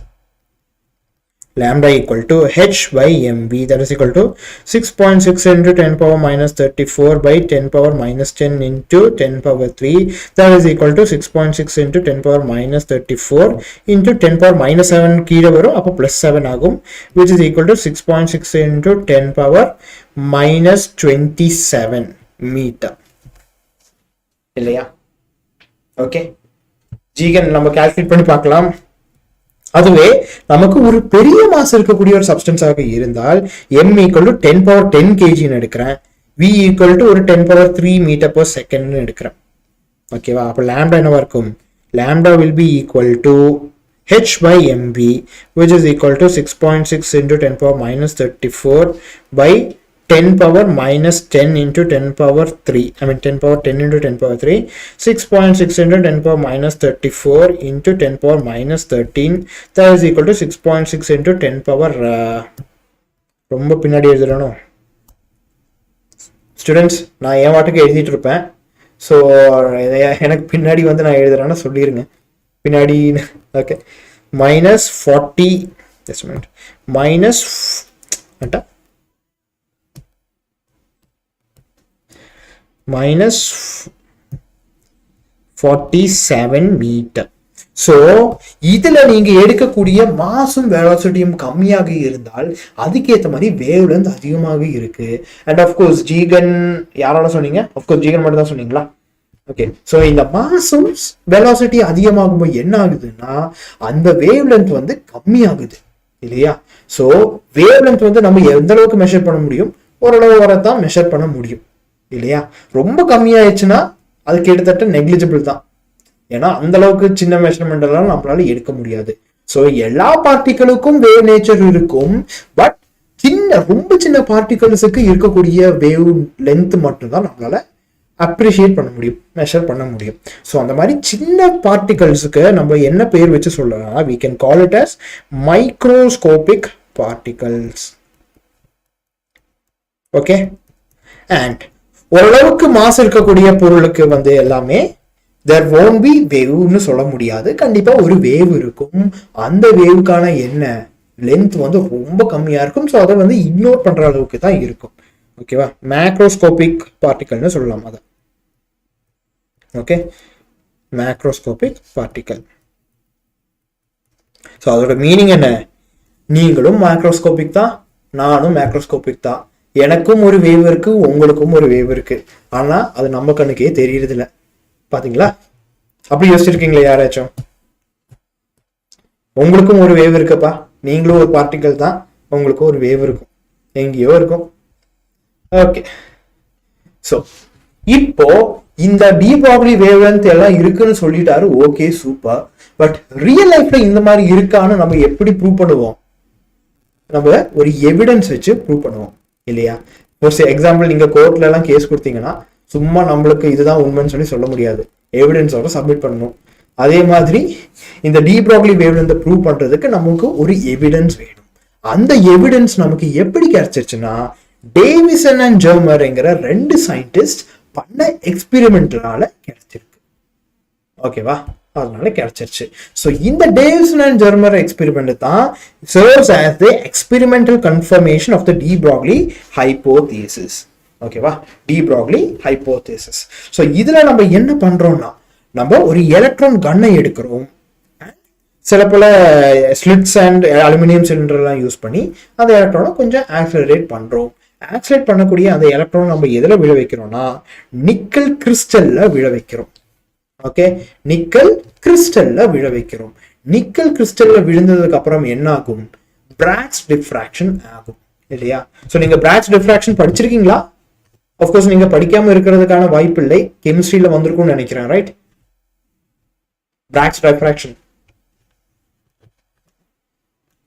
lambda equal to h by mv, that is equal to 6.6 into 10 power minus 34 by 10 power minus 10 into 10 power 3, that is equal to 6.6 into 10 power minus 34 into 10 power minus 7 கீழே வரும், அப்போ plus 7 ஆகும், which is equal to 6.6 into 10 power minus 27 meter இல்லையா? Okay, ஜீகன் நம்ம calculate பண்ணி பார்க்கலாம். அதுவே நமக்கு ஒரு பெரிய மாஸ் இருக்கக்கூடிய ஒரு சப்ஸ்டன்ஸாக இருந்தால் m ஈக்குவல் டு 10 பவர் 10 kgன்னு எடுக்கிறேன், v ஈக்குவல் டு ஒரு 10 பவர் 3 மீட்டர் பர் செகண்ட்னு எடுக்கிறேன். ஓகேவா? அப்போ லாம்டா என்னவா இருக்கும்? Lambda will be equal to h by mv, which is equal to 6.6 into 10 power minus 34 by 10 power minus 10 into 10 power 3, I mean 10 power 10 into 10 power 3, 6.6 into 10 power minus 34 into 10 power minus 13, that is equal to 6.6 into 10 power ரொம்ப பின்னாடி எழுதுறணும் students, நான் என் வாட்டுக்கு எழுதிட்டு இருப்பேன். So எனக்கு பின்னாடி வந்து நான் எழுதுறேன்னா சொல்லிடுங்க பின்னாடி. Okay, minus 40 minus minus 47 metre. So இதுல நீங்க எடுக்கக்கூடிய மாசும் வெலாசிட்டியும் கம்மியாக இருந்தால் அதுக்கேற்ற மாதிரி வேவ் லென்த் அதிகமாக இருக்கு. அண்ட் ஆஃப்கோர்ஸ் ஜீகன் யாரோட சொன்னீங்க? ஆஃப்கோர்ஸ் ஜீகன் மட்டும் தான் சொன்னீங்களா? ஓகே, ஸோ இந்த மாசும் வெலாசிட்டி அதிகமாகும்போது என்ன ஆகுதுன்னா அந்த வேவ் லென்த் வந்து கம்மியாகுது இல்லையா? ஸோ வேவ் லென்த் வந்து நம்ம எந்த அளவுக்கு மெஷர் பண்ண முடியும்? ஓரளவு வரத்தான் மெஷர் பண்ண முடியும் இல்லையா? ரொம்ப கம்மியாயிடுச்சுன்னா அது கிட்டத்தட்ட நெக்லிஜிபிள் தான். ஏன்னா அந்த அளவுக்கு சின்ன மெஷர்மெண்ட் எல்லாம் நம்மளால எடுக்க முடியாது. ஸோ எல்லா பார்ட்டிகளுக்கும் வேவ் நேச்சர் இருக்கும், பட் ரொம்ப சின்ன பார்ட்டிகல்ஸுக்கு இருக்கக்கூடிய வேவ் லென்த் மட்டும்தான் நம்மளால அப்ரிஷியேட் பண்ண முடியும், மெஷர் பண்ண முடியும். ஸோ அந்த மாதிரி சின்ன பார்ட்டிகல்ஸுக்கு நம்ம என்ன பேர் வச்சு சொல்லலாம்? we can call it as microscopic particles. Okay, and ஓரளவுக்கு மாஸ் இருக்கக்கூடிய பொருளுக்கு வந்து எல்லாமே there won't be வேவ்னு சொல்ல முடியாது. கண்டிப்பா ஒரு வேவ் இருக்கும், அந்த வேவுக்கான என்ன லென்த் வந்து ரொம்ப கம்மியா இருக்கும். ஸோ அதை வந்து இக்னோர் பண்ற அளவுக்கு தான் இருக்கும். ஓகேவா? மேக்ரோஸ்கோபிக் பார்ட்டிகல்னு சொல்லலாம் அதை. Okay, macroscopic particle. ஸோ அதோட மீனிங் என்ன? நீங்களும் மேக்ரோஸ்கோபிக் தான், நானும் மேக்ரோஸ்கோபிக் தான். எனக்கும் ஒரு வேவ் இருக்கு, உங்களுக்கும் ஒரு வேவ் இருக்கு. ஆனா அது நம்ம கண்ணுக்கே தெரியறது இல்லை. பாத்தீங்களா? அப்படி யோசிச்சிருக்கீங்களா யாராச்சும்? உங்களுக்கும் ஒரு வேவ் இருக்குப்பா, நீங்களும் ஒரு பார்ட்டிகல் தான், உங்களுக்கும் ஒரு வேவ் இருக்கும், எங்கேயோ இருக்கும். ஓகே, ஸோ இப்போ இந்த டி ப்ராபர்லி வேவ்லென்த் எல்லாம் இருக்குன்னு சொல்லிட்டாரு. Okay, super. பட் ரியல் லைஃப்ல இந்த மாதிரி இருக்கான்னு நம்ம எப்படி ப்ரூவ் பண்ணுவோம்? நம்ம ஒரு எவிடன்ஸ் வச்சு ப்ரூவ் பண்ணுவோம் இல்லையா? ஒரு எக்ஸாம்பிள், நீங்க கோர்ட்ல எல்லாம் கேஸ் கொடுத்தீங்கன்னா சும்மா நம்மளுக்கு இதுதான் உண்மைன்னு சொல்லி சொல்ல முடியாது, எவிடன்ஸோட சப்மிட் பண்ணணும். அதே மாதிரி இந்த டி ப்ராபர்லி வேவ்லென்த் ப்ரூவ் பண்றதுக்கு நமக்கு ஒரு எவிடன்ஸ் வேணும். அந்த எவிடன்ஸ் நமக்கு எப்படி கிடைச்சிருச்சுன்னா, டேவிசன் அண்ட் ஜெர்மர்ங்கிற 2 சயின்டிஸ்ட் பண்ண எக்ஸ்பெரிமெண்ட்னால கிடைச்சிருக்கு. ஓகேவா? அதனால கிடைச்சிருச்சு. ஸோ இந்த டேவிசன் அண்ட் ஜெர்மர் எக்ஸ்பெரிமெண்ட் தான் serves as the experimental confirmation of the de Broglie hypothesis. ஓகேவா? de Broglie hypothesis. ஸோ இதுல நம்ம என்ன பண்றோம்னா, நம்ம ஒரு எலக்ட்ரான் கன்னை எடுக்கிறோம், சில பல ஸ்லிட்ஸ் அண்ட் அலுமினியம் சிலிண்டர் எல்லாம் யூஸ் பண்ணி அந்த எலக்ட்ரானை கொஞ்சம் ஆக்சலரேட் பண்றோம். ஆக்சலரேட் பண்ணக்கூடிய அந்த எலக்ட்ரான் நம்ம எதுல விழ வைக்கிறோம்னா, நிக்கல் கிறிஸ்டல்ல விழ வைக்கிறோம். ஓகே, நிக்கல் கிறிஸ்டல்ல விழ வைக்கிறோம். நிக்கல் கிறிஸ்டல்ல விழுந்ததுக்கு அப்புறம் என்ன ஆகும்? பிராக்ஸ் டிஃப்ராக்ஷன் ஆகும் இல்லையா? சோ நீங்க பிராக்ஸ் டிஃப்ராக்ஷன் படிச்சிருக்கீங்களா? ஆஃப்கோர்ஸ் நீங்க படிக்காம இருக்கிறதுக்கான வாய்ப்பு இல்லை, கெமிஸ்ட்ரியில வந்திருக்கும்னு நினைக்கிறேன், ரைட்? பிராக்ஸ் டிஃப்ராக்ஷன்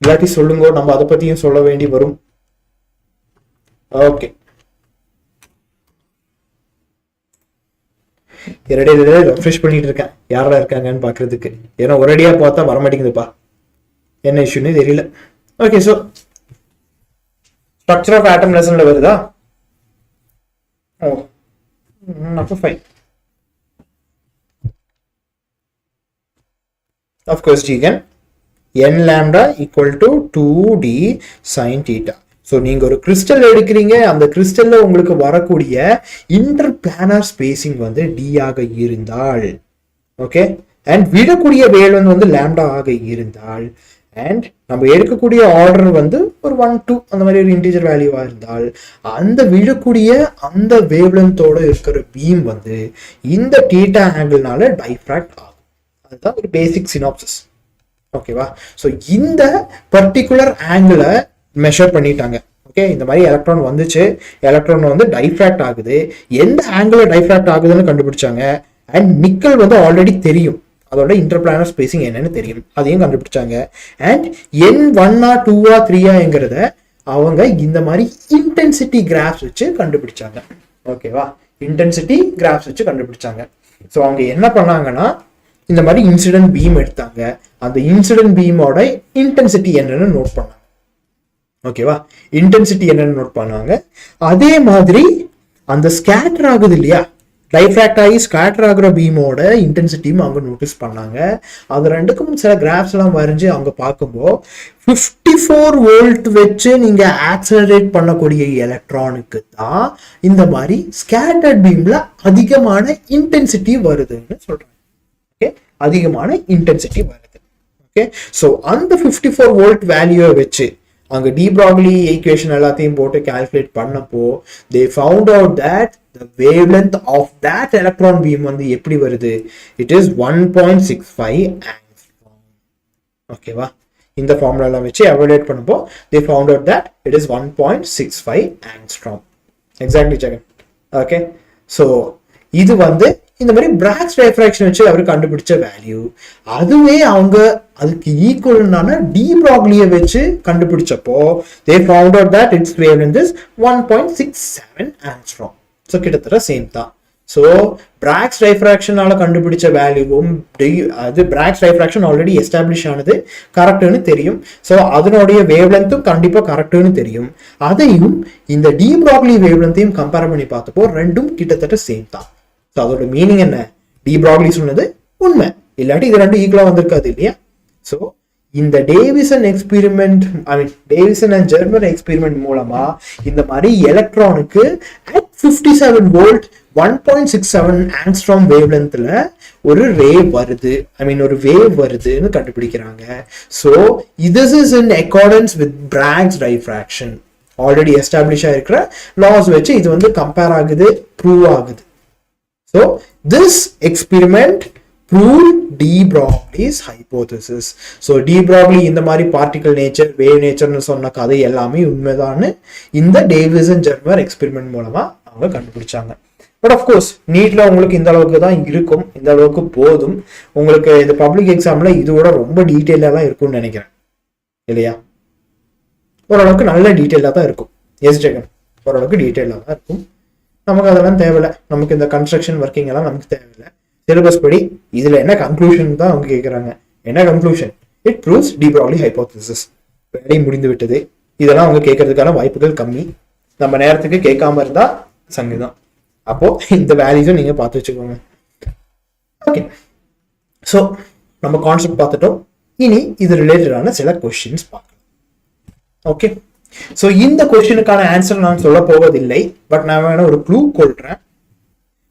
இல்லாட்டி சொல்லுங்க, நம்ம அதை பத்தியும் சொல்ல வேண்டி வரும். ஓகே, ரெஃப்ரெஷ் பண்ணிட்டு இருக்கேன் யாரா இருக்காங்கன்னு பாக்குறதுக்கு. ஏன்னா ஒரேடியா பார்த்தா வரமாட்டேங்குதுப்பா, என்ன இஷ்யூன்னு தெரியல. Okay, so structure of atom லெசன்ல வருதா? ஓ, அப்ப fine. Of course, Jigan, n lambda equal to 2d sin theta. So நீங்கள் ஒரு கிறிஸ்டல் எடுக்கிறீங்க, அந்த கிறிஸ்டல்ல உங்களுக்கு வரக்கூடிய இன்டர் பிளானர் ஸ்பேசிங் வந்து டி ஆக இருந்தால், ஓகே, அண்ட் விடக்கூடிய வேவ் வந்து லேம்டா ஆக இருந்தால், அண்ட் நம்ம எடுக்கக்கூடிய ஆர்டர் வந்து ஒரு 1 2 அந்த மாதிரி ஒரு இன்டிஜர் வேல்யூவா இருந்தால், அந்த விழக்கூடிய அந்த வேவ்லென்த்தோட இருக்கிற பீம் வந்து இந்த தீட்டா ஆங்கிள்னால டைஃப்ராக்ட் ஆகும். அதுதான் ஒரு பேசிக் சினாப்சிஸ். ஓகேவா? ஸோ இந்த பர்டிகுலர் ஆங்கிளை மெஷர் பண்ணிட்டாங்க. ஓகே, இந்த மாதிரி எலக்ட்ரான் வந்துச்சு, எலக்ட்ரான் வந்து டைஃப்ராக்ட் ஆகுது, எந்த ஆங்கிள் டைஃப்ராக்ட் ஆகுதுன்னு கண்டுபிடிச்சாங்க. அண்ட் நிக்கல் வந்து ஆல்ரெடி தெரியும், அதோட இன்டர்பிளானர் ஸ்பேசிங் என்னன்னு தெரியும், அதையும் கண்டுபிடிச்சாங்க. அண்ட் N1 2 3ங்கிறத அவங்க இந்த மாதிரி இன்டென்சிட்டி கிராஃப்ஸ் வச்சு கண்டுபிடிச்சாங்க. ஓகேவா? இன்டென்சிட்டி கிராஃப்ஸ் வச்சு கண்டுபிடிச்சாங்க. ஸோ அவங்க என்ன பண்ணாங்கன்னா, இந்த மாதிரி இன்சிடென்ட் பீம் எடுத்தாங்க, அந்த இன்சிடென்ட் பீமோட இன்டென்சிட்டி என்னன்னு நோட் பண்ணாங்க. ஓகேவா? இன்டென்சிட்டி என்னன்னு நோட் பண்ணாங்க. அதே மாதிரி அந்த ஸ்கேட்டர் ஆகுது இல்லையா, டைஃப்ராக்ட் ஆகி ஸ்கேட்டர் ஆகுற பீமோட இன்டென்சிட்டியும் அவங்க நோட்டீஸ் பண்ணாங்க. அது ரெண்டுக்கும் சில கிராஃப்ஸ் எல்லாம் வரைஞ்சு அவங்க பார்க்கும்போது 54 வோல்ட் வச்சு நீங்க ஆக்சலரேட் பண்ணக்கூடிய எலக்ட்ரானுக்கு தான் இந்த மாதிரி ஸ்கேட்டர்ட் பீம்ல அதிகமான இன்டென்சிட்டி வருதுன்னு சொல்றாங்க. ஓகே, அதிகமான இன்டென்சிட்டி வருது. ஓகே, ஸோ அந்த 54 வோல்ட் வேல்யூவை வச்சு அங்க டி ப்ராக்லி ஈக்குவேஷன் எல்லாத்தையும் போட்டு கால்குலேட் பண்ணப்போ they found out that the wavelength of that electron beam வந்து எப்படி வருது? It is 1.65 angstrom. ஓகேவா? இந்த ஃபார்முலா எல்லாம் வச்சு எவாலுவேட் பண்ணப்போ they found out that it is 1.65 angstrom. Exactly, Jagan. Okay, so இது வந்து இந்த மாதிரி பிராக்ஸ் டைஃப்ராக்ஷன் வச்சு அவர் கண்டுபிடிச்ச வேல்யூ. அதுவே அவங்க அதுக்கு ஈக்குவலான டி ப்ராக்லியை வச்சு கண்டுபிடிச்சப்போ they found out that its wavelength is 1.67 angstrom. So கிட்டத்தட்ட சேம் தான். ஸோ பிராக்ஸ் டைஃப்ராக்ஷனால கண்டுபிடிச்ச வேல்யூவும் அது பிராக்ஸ் டைஃப்ராக்ஷன் ஆல்ரெடி எஸ்டாப்ளிஷ் ஆனது கரெக்டுன்னு தெரியும். ஸோ அதனுடைய வேவ்லென்த்தும் கண்டிப்பாக கரெக்டுன்னு தெரியும். அதையும் இந்த டி ப்ராக்லி வேவ்லென்த்தையும் கம்பேர் பண்ணி பார்த்தப்போ ரெண்டும் கிட்டத்தட்ட சேம் தான். ஸோ அதோட மீனிங் என்ன? டி ப்ராக்லி சொன்னது உண்மை, இல்லாட்டி இது ரெண்டும் ஈக்குவலா வந்திருக்காது இல்லையா? ஸோ இந்த Davisson experiment, I mean Davisson and Germer experiment மூலமா இந்த மாதிரி எலக்ட்ரானுக்கு அட் 57 வோல்ட் 1.67 ஆங்ஸ்ட்ராம் வேவ் லென்த்ல ஒரு ரே வருது, ஒரு வேவ் வருதுன்னு கண்டுபிடிக்கிறாங்க. So this is in accordance with Bragg's diffraction. Already establish ஆயிருக்கிற லாஸ் வச்சு இது வந்து கம்பேர் ஆகுது, ப்ரூவ் ஆகுது. So this experiment proved de Broglie's hypothesis. ஸோ de Broglie இந்த மாதிரி பார்ட்டிகல் நேச்சர், வேவ் நேச்சர்னு சொன்ன கதை எல்லாமே உண்மைதான்னு இந்த டேவிஸ் அண்ட் ஜெர்மர் எக்ஸ்பெரிமெண்ட் மூலமா அவங்க கண்டுபிடிச்சாங்க. பட் அஃப்கோர்ஸ் நீட்ல உங்களுக்கு இந்த அளவுக்கு தான் இருக்கும், இந்த அளவுக்கு போதும். உங்களுக்கு இந்த பப்ளிக் எக்ஸாம்ல இதோட ரொம்ப டீட்டெயிலாக இருக்கும்னு நினைக்கிறேன், இல்லையா? ஓரளவுக்கு நல்ல டீட்டெயிலாக தான் இருக்கும். எஸ் ஜெகன் ஓரளவுக்கு டீட்டெயிலாக தான் இருக்கும். நமக்கு அதெல்லாம் தேவையில்லை, நமக்கு இந்த கன்ஸ்ட்ரக்ஷன் ஒர்க்கிங் எல்லாம் நமக்கு தேவையில்லை. சிலபஸ் படி இதுல என்ன கன்க்ளூஷன் தான் அவங்க கேட்குறாங்க. என்ன conclusion? It proves de Broglie hypothesis. வேலை முடிந்து விட்டது. இதெல்லாம் அவங்க கேட்கறதுக்கான வாய்ப்புகள் கம்மி. நம்ம நேரத்துக்கு கேட்காம இருந்தா சங்குதான். அப்போ இந்த வேல்யூஸும் நீங்க பார்த்து வச்சுக்கோங்க. ஓகே, ஸோ நம்ம கான்செப்ட் பார்த்துட்டோம். இனி இது ரிலேட்டடான சில கொஸ்டின்ஸ் பார்க்கலாம். ஓகே, ஸோ இந்த கொஸ்டினுக்கான ஆன்சர் நான் சொல்ல போவதில்லை, பட் நான் வேணா ஒரு க்ளூ கொள்றேன்.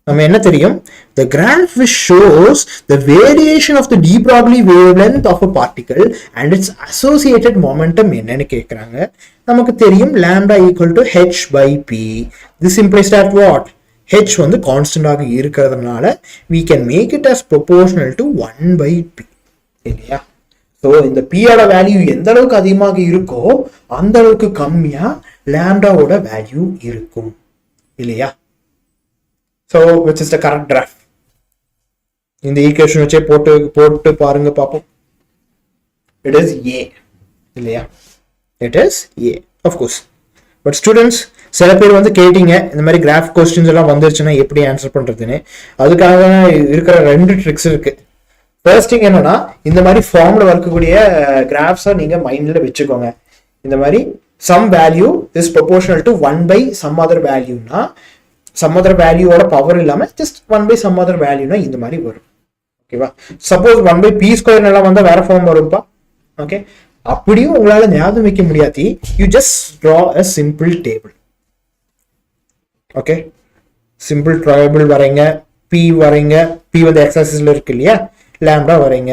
நம்ம என்ன தெரியும்? The graph which shows the variation of the de Broglie wavelength of a particle and its associated momentum என்னன்னு கேட்குறாங்க. நமக்கு தெரியும் lambda equal to h by p. This implies that what? h வந்து கான்ஸ்டன்ட் ஆக இருக்கிறதுனால we can make it as proportional to 1 by p, இல்லையா? So இந்த p ஓட வேல்யூ எந்த அளவுக்கு அதிகமாக இருக்கோ அந்த அளவுக்கு கம்மியா லாம்டாவோட வேல்யூ இருக்கும், இல்லையா? So which is the correct graph? இந்த ஈக்குவேஷன் வச்சே போட்டு பாருங்க பாப்போம். It is A, இல்லையா? It is A, of course. But students, சில பேர் வந்து கேட்டீங்க இந்த மாதிரி கிராஃப் கொஸ்டின்ஸ் எல்லாம் வந்துருச்சுன்னா எப்படி ஆன்சர் பண்றதுன்னு. அதுக்காக இருக்கிற 2 ட்ரிக்ஸ் இருக்கு. ஃபர்ஸ்ட் திங் என்னன்னா, இந்த மாதிரி ஃபார்ம்ல இருக்கக்கூடிய கிராஃப்ஸை நீங்க மைண்ட்ல வச்சுக்கோங்க. இந்த மாதிரி some value is proportional to 1 by some other valueனா some other வேல்யூவோட பவர் இல்லாம ஜஸ்ட் 1 by some other வேல்யூனா இந்த மாதிரி வரும். ஓகேவா? சப்போஸ் 1 by p ஸ்கொயர் எல்லாம் வந்தா வேற ஃபார்ம் வரும்பா. ஓகே, அப்படியும் உங்களால ஞாபகம் வைக்க முடியாதி, you just draw a simple table. ஓகே, சிம்பிள் டேபிள் வரைங்க, p வரைங்க. p வந்து x ஆக்சிஸ்ல இருக்கு இல்லையா? லாம்டா வரைங்க.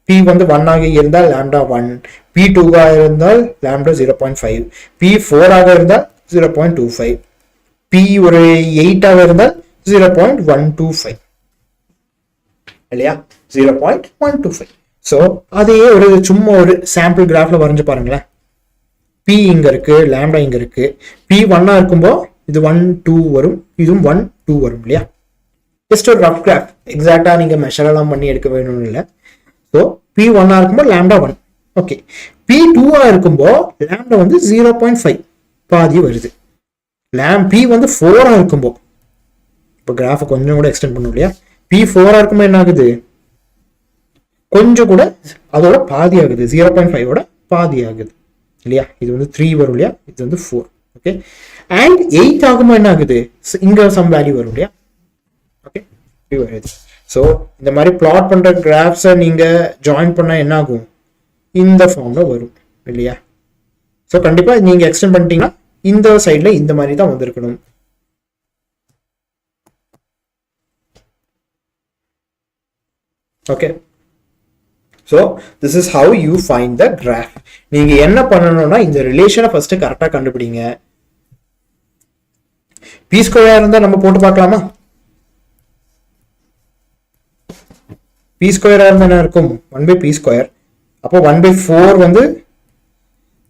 p வந்து 1 ஆக இருந்தால் லாம்டா 1, p 2 ஆக இருந்தால் லாம்டா 0.5, p 4 ஆக இருந்தால் 0.25, p ஒரு 8 ஆக இருந்தால் 0.125, இல்லையா? 0.125. ஸோ அதையே ஒரு சும்மா ஒரு சாம்பிள் கிராஃப்ல வரைஞ்சு பாருங்களேன். p இங்க இருக்கு, லாம்டா இங்க இருக்கு. p 1 இருக்கும்போ இது 1 2 வரும், இதுவும் 1 2 வரும், இல்லையா? ஜஸ்ட் ஒரு ரஃப் கிராஃப், எக்ஸாக்டா நீங்க மெஷர் எல்லாம் பண்ணி எடுக்க வேணும்னு இல்லை. ஸோ p 1 இருக்கும்போ லாம்டா 1. ஓகே, p 2 இருக்கும்போ லாம்டா வந்து 0.5 பாதி வருது. p வந்து 4 இருக்கும்போ, இப்போ கிராஃப் கொஞ்சம் கூட எக்ஸ்டெண்ட் பண்ணும் இல்லையா? p 4 இருக்கும்போது என்ன ஆகுது? கொஞ்சம் கூட அதோட பாதி ஆகுது, 0.5ஓட பாதி ஆகுது, இல்லையா? இது வந்து 3 வரும் இல்லையா? இது வந்து 4. ஓகே, அண்ட் 8 ஆகும்போது என்ன ஆகுது? இங்க சம் வேல்யூ வரும் இல்லையா? ஓகே, வருது. ஸோ இந்த மாதிரி பிளாட் பண்ற கிராஃப்ஸை நீங்க ஜாயின் பண்ணா என்ன ஆகும்? இந்த ஃபார்ம்ல வரும், இல்லையா? ஸோ கண்டிப்பா நீங்க எக்ஸ்டெண்ட் பண்ணிட்டீங்கன்னா இந்த சைட்ல இந்த மாதிரி தான் வந்திருக்கணும். Okay, so this is how you find the graph. நீங்க என்ன பண்ணணும்னா இந்த ரிலேஷனை ஃபர்ஸ்ட் கரெக்டா கண்டுபிடிங்க. பி ஸ்கொயர் இருந்தா நம்ம போட்டு பார்க்கலாமா? பி ஸ்கொயரா இருந்தா என்ன இருக்கும்? 1 by p ஸ்கொயர். அப்போ 1 by 4 வந்து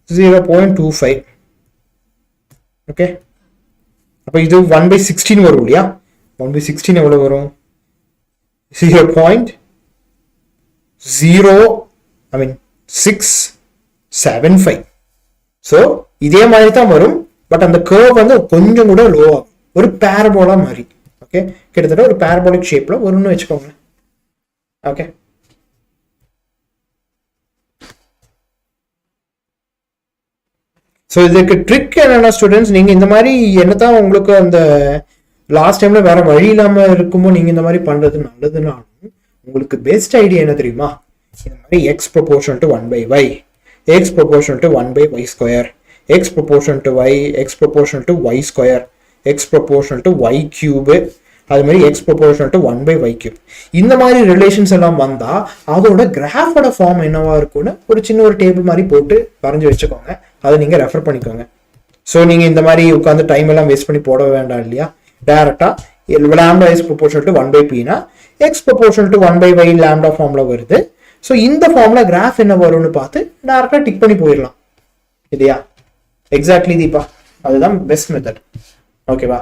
0.25. ஓகே, அப்போ இது 1 by 16 வரும் இல்லையா? 1 by 16 எவ்வளவு வரும்? 0.675. ஸோ இதே மாதிரி தான் வரும், பட் அந்த கர்வ் வந்து கொஞ்சம் கூட லோவா, ஒரு பேரபோலா மாதிரி. ஓகே, கிட்டத்தட்ட ஒரு பேரபோலிக் ஷேப்ல வரும்னு வச்சுக்கோங்க. ஓகே, ஸோ இதுக்கு ட்ரிக் என்னன்னா ஸ்டூடெண்ட்ஸ், நீங்க இந்த மாதிரி என்னதான் உங்களுக்கு அந்த லாஸ்ட் டைம்ல வேற வழி இல்லாம இருக்கும்போது நீங்க இந்த மாதிரி பண்றது நல்லதுனாலும் உங்களுக்கு பெஸ்ட் ஐடியா என்ன தெரியுமா? இந்த மாதிரி x proportional to 1 by y, x proportional to 1 by y square, x proportional to y, x proportional to y square. X proportional to y cube, அது மாதிரி x proportional to 1/y cube. இந்த மாதிரி relations எல்லாம் வந்தால் அதோட கிராஃபோட form என்னவா இருக்கும்னு ஒரு சின்ன ஒரு டேபிள் மாதிரி போட்டு வரைஞ்சி வச்சுக்கோங்க. அதை நீங்கள் ரெஃபர் பண்ணிக்கோங்க. ஸோ நீங்கள் இந்த மாதிரி உட்காந்து டைம் எல்லாம் வேஸ்ட் பண்ணி போட வேண்டாம் இல்லையா. டேரெக்டாக lambda is proportional to 1/p X proportional to 1/y lambda ஃபார்மில் வருது. ஸோ இந்த ஃபார்மில் கிராஃப் என்ன வரும்னு பார்த்து டேரெக்டாக டிக் பண்ணி போயிடலாம் இல்லையா. எக்ஸாக்ட்லி தீபா, அதுதான் பெஸ்ட் மெத்தட். ஓகேவா,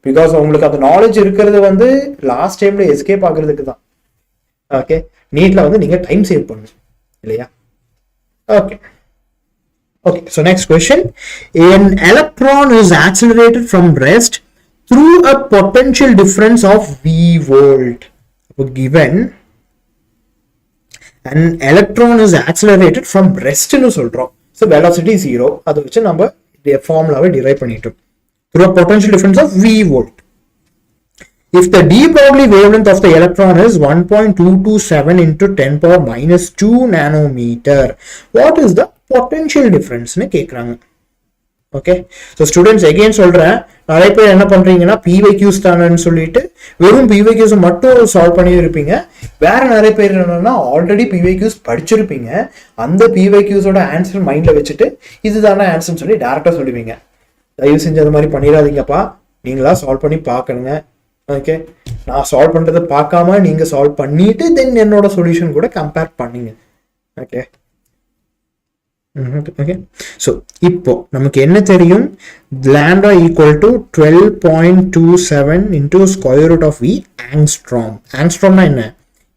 பிகாஸ் உங்களுக்கு அந்த நாலேஜ் இருக்கிறது வந்து லாஸ்ட் டைம்ல எஸ்கேப் ஆகுறதுக்கு தான். ஓகே, நீட்ல வந்து நீங்க டைம் சேவ் பண்ணணும் இல்லையா. Okay okay, so next question. An electron is accelerated from rest through a potential difference of v volt. Given an electron is accelerated from rest னு சொல்றோம். So velocity 0, அதை வச்சு நம்ம ஃபார்முலாவை டிரைவ் பண்ணிட்டோம். Through a potential difference of v volt. If the de Broglie wavelength of the electron is 1.227 into 10 power minus 2 nanometer, what is the potential difference னு கேக்குறாங்க. Okay, so students again சொல்றேன், நிறைய பேர் என்ன பண்றீங்கன்னா PYQs தானேன்னு சொல்லிட்டு வெறும் PYQs மட்டும் சால்வ் பண்ணி இருப்பீங்க. வேற நிறைய பேர் என்னன்னா ஆல்ரெடி PYQs படிச்சிருப்பீங்க, அந்த PYQஸோட ஆன்சர் மைண்ட்ல வச்சுட்டு இதுதானே ஆன்சர்னு சொல்லி டேரக்டா சொல்லுவீங்க. தயவு செஞ்சு அது மாதிரி பண்ணிடாதீங்கப்பா. நீங்களா சால்வ் பண்ணி பார்க்கணுங்க. ஓகே, நான் சால்வ் பண்றதை பார்க்காம நீங்க சால்வ் பண்ணிட்டு தென் என்னோட சொல்யூஷன் கூட கம்பேர் பண்ணுங்க. ஓகே ஓகே, ஸோ இப்போ நமக்கு என்ன தெரியும், lambda equal to 12.27 into square root of v angstrom. ஆங்ஸ்ட்ராம்னா என்ன,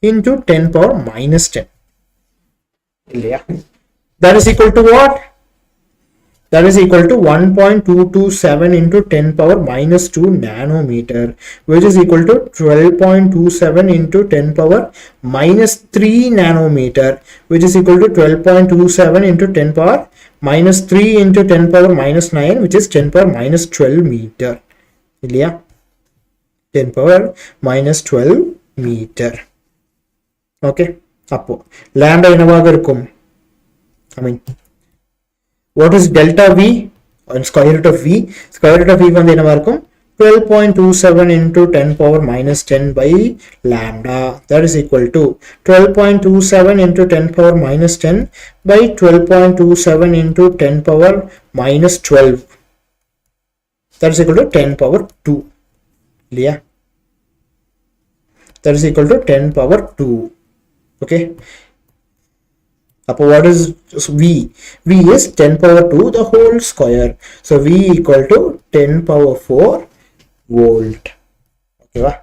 இன்டூ 10 பவர் மைனஸ் 10 இல்லையா. That is equal to what, that is equal to 1.227 into 10 power minus 2 nanometer, which is equal to 12.27 into 10 power minus 3 nanometer, which is equal to 12.27 into 10 power minus 3 into 10 power minus 9, which is 10 power minus 12 meter. இல்லையா, 10 power minus 12 meter. Okay, அப்போ lambda என்னவாக இருக்கும், I mean what is delta v and square root of v, square root of v வந்து என்னவா இருக்கும், 12.27 into 10 power minus 10 by lambda, that is equal to 12.27 into 10 power minus 10 by 12.27 into 10 power minus 12, that is equal to 10 power 2 இல்லையா, that is equal to 10 power 2. okay, what is v? V is 10 power 2 the whole square. So v equal to 10 power 4 volt. Okay, va?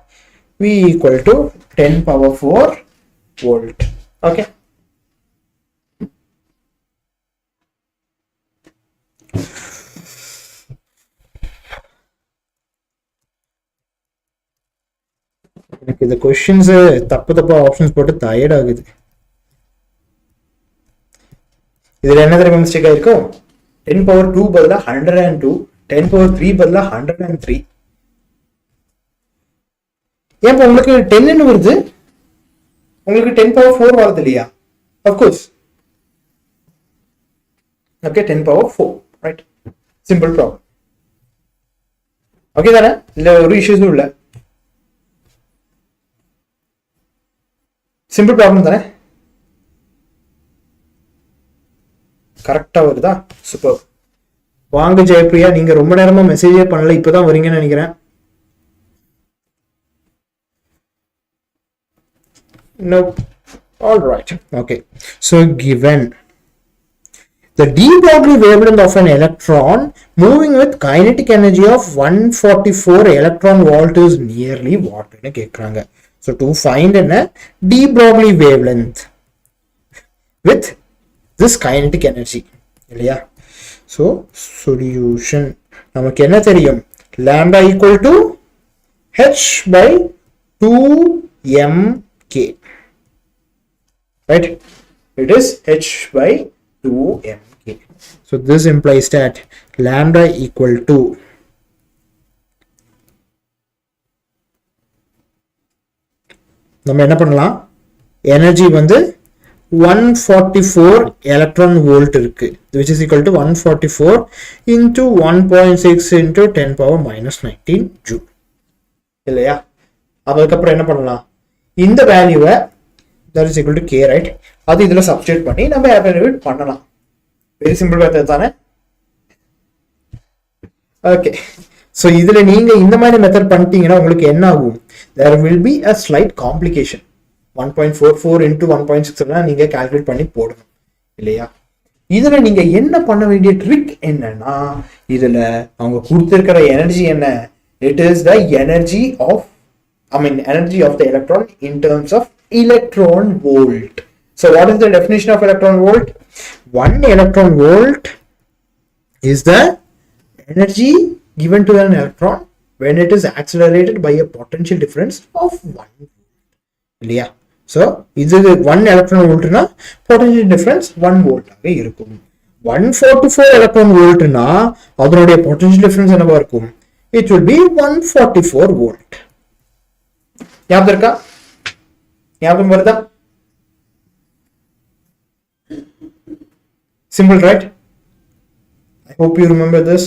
V equal to 10 power 4 volt. Okay. எனக்கு இந்த questions தப்பு options போட்டு tired ஆகுது. இதுல என்ன தெரியுமா mistake ஆயிருக்கும், 10 power 2 பதிலா 102, 10 power 3 பதிலா 103. ஏன் உங்களுக்கு 10 வருது, உங்களுக்கு 10 power 4 வருது இல்லையா, of course. Okay, 10 power 4, right, simple problem. Okay தானே, இல்ல ஒரு இஷ்யூஸும் இல்ல, சிம்பிள் ப்ராப்ளம் தானே, கரெக்டா வருதா, சூப்பர். வாங்க ஜெயப்ரியா, நீங்க ரொம்ப நேரமா மெசேஜே பண்ணல, இப்பதான் வரீங்கன்னு நினைக்கிறேன். No, all right. Okay, so given the de Broglie wavelength of an electron moving with kinetic energy of 144 electron volt is nearly what னு கேக்குறாங்க. So to find a de Broglie wavelength with this kinetic energy இல்லையா. so solution நமக்கு என்ன தெரியும், lambda equal to h by 2mk, right, it is h by 2mk. so this implies that lambda equal to நம்ம என்ன பண்ணலாம், energy வந்து 144 electron volt இருக்கு, which is equal to 144 into 1.6 into 10 power minus 19 joule இல்லையா? அதுக்கப்புறம் என்ன பண்ணலாம், இந்த வேல்யூவை that is equal to k, right? அது இதுல சப்ஸ்டிட்யூட் பண்ணி நம்ம எவாலுவேட் பண்ணலாம். வெரி சிம்பிள் மெத்தட் தானே? ஓகே, ஸோ இதுல நீங்க இந்த மாதிரி மெத்தட் பண்ணிட்டீங்கன்னா உங்களுக்கு என்ன ஆகும், there will be a slight complication. 1.44 into 1.6 நீங்க கால்குலேட் பண்ணி போடணும் இல்லையா? இதுல நீங்க என்ன பண்ண வேண்டிய ட்ரிக் என்னன்னா, இதுல அவங்க கொடுத்திருக்கிற எனர்ஜி என்ன, it is the energy of energy of the electron in terms of electron volt. So what is the definition of electron volt? 1 electron volt is the energy given to an electron when it is accelerated by a potential difference of 1 volt இல்லையா? So இது 1 electron volt னா potential difference 1 volt ஆக இருக்கும். 144 electron volt னா அதனுடைய potential difference என்னவா இருக்கும், it will be 144 volt. ஞாபகம் இருக்கா? ஞாபகம் வருதா? Simple, right? I hope you remember this.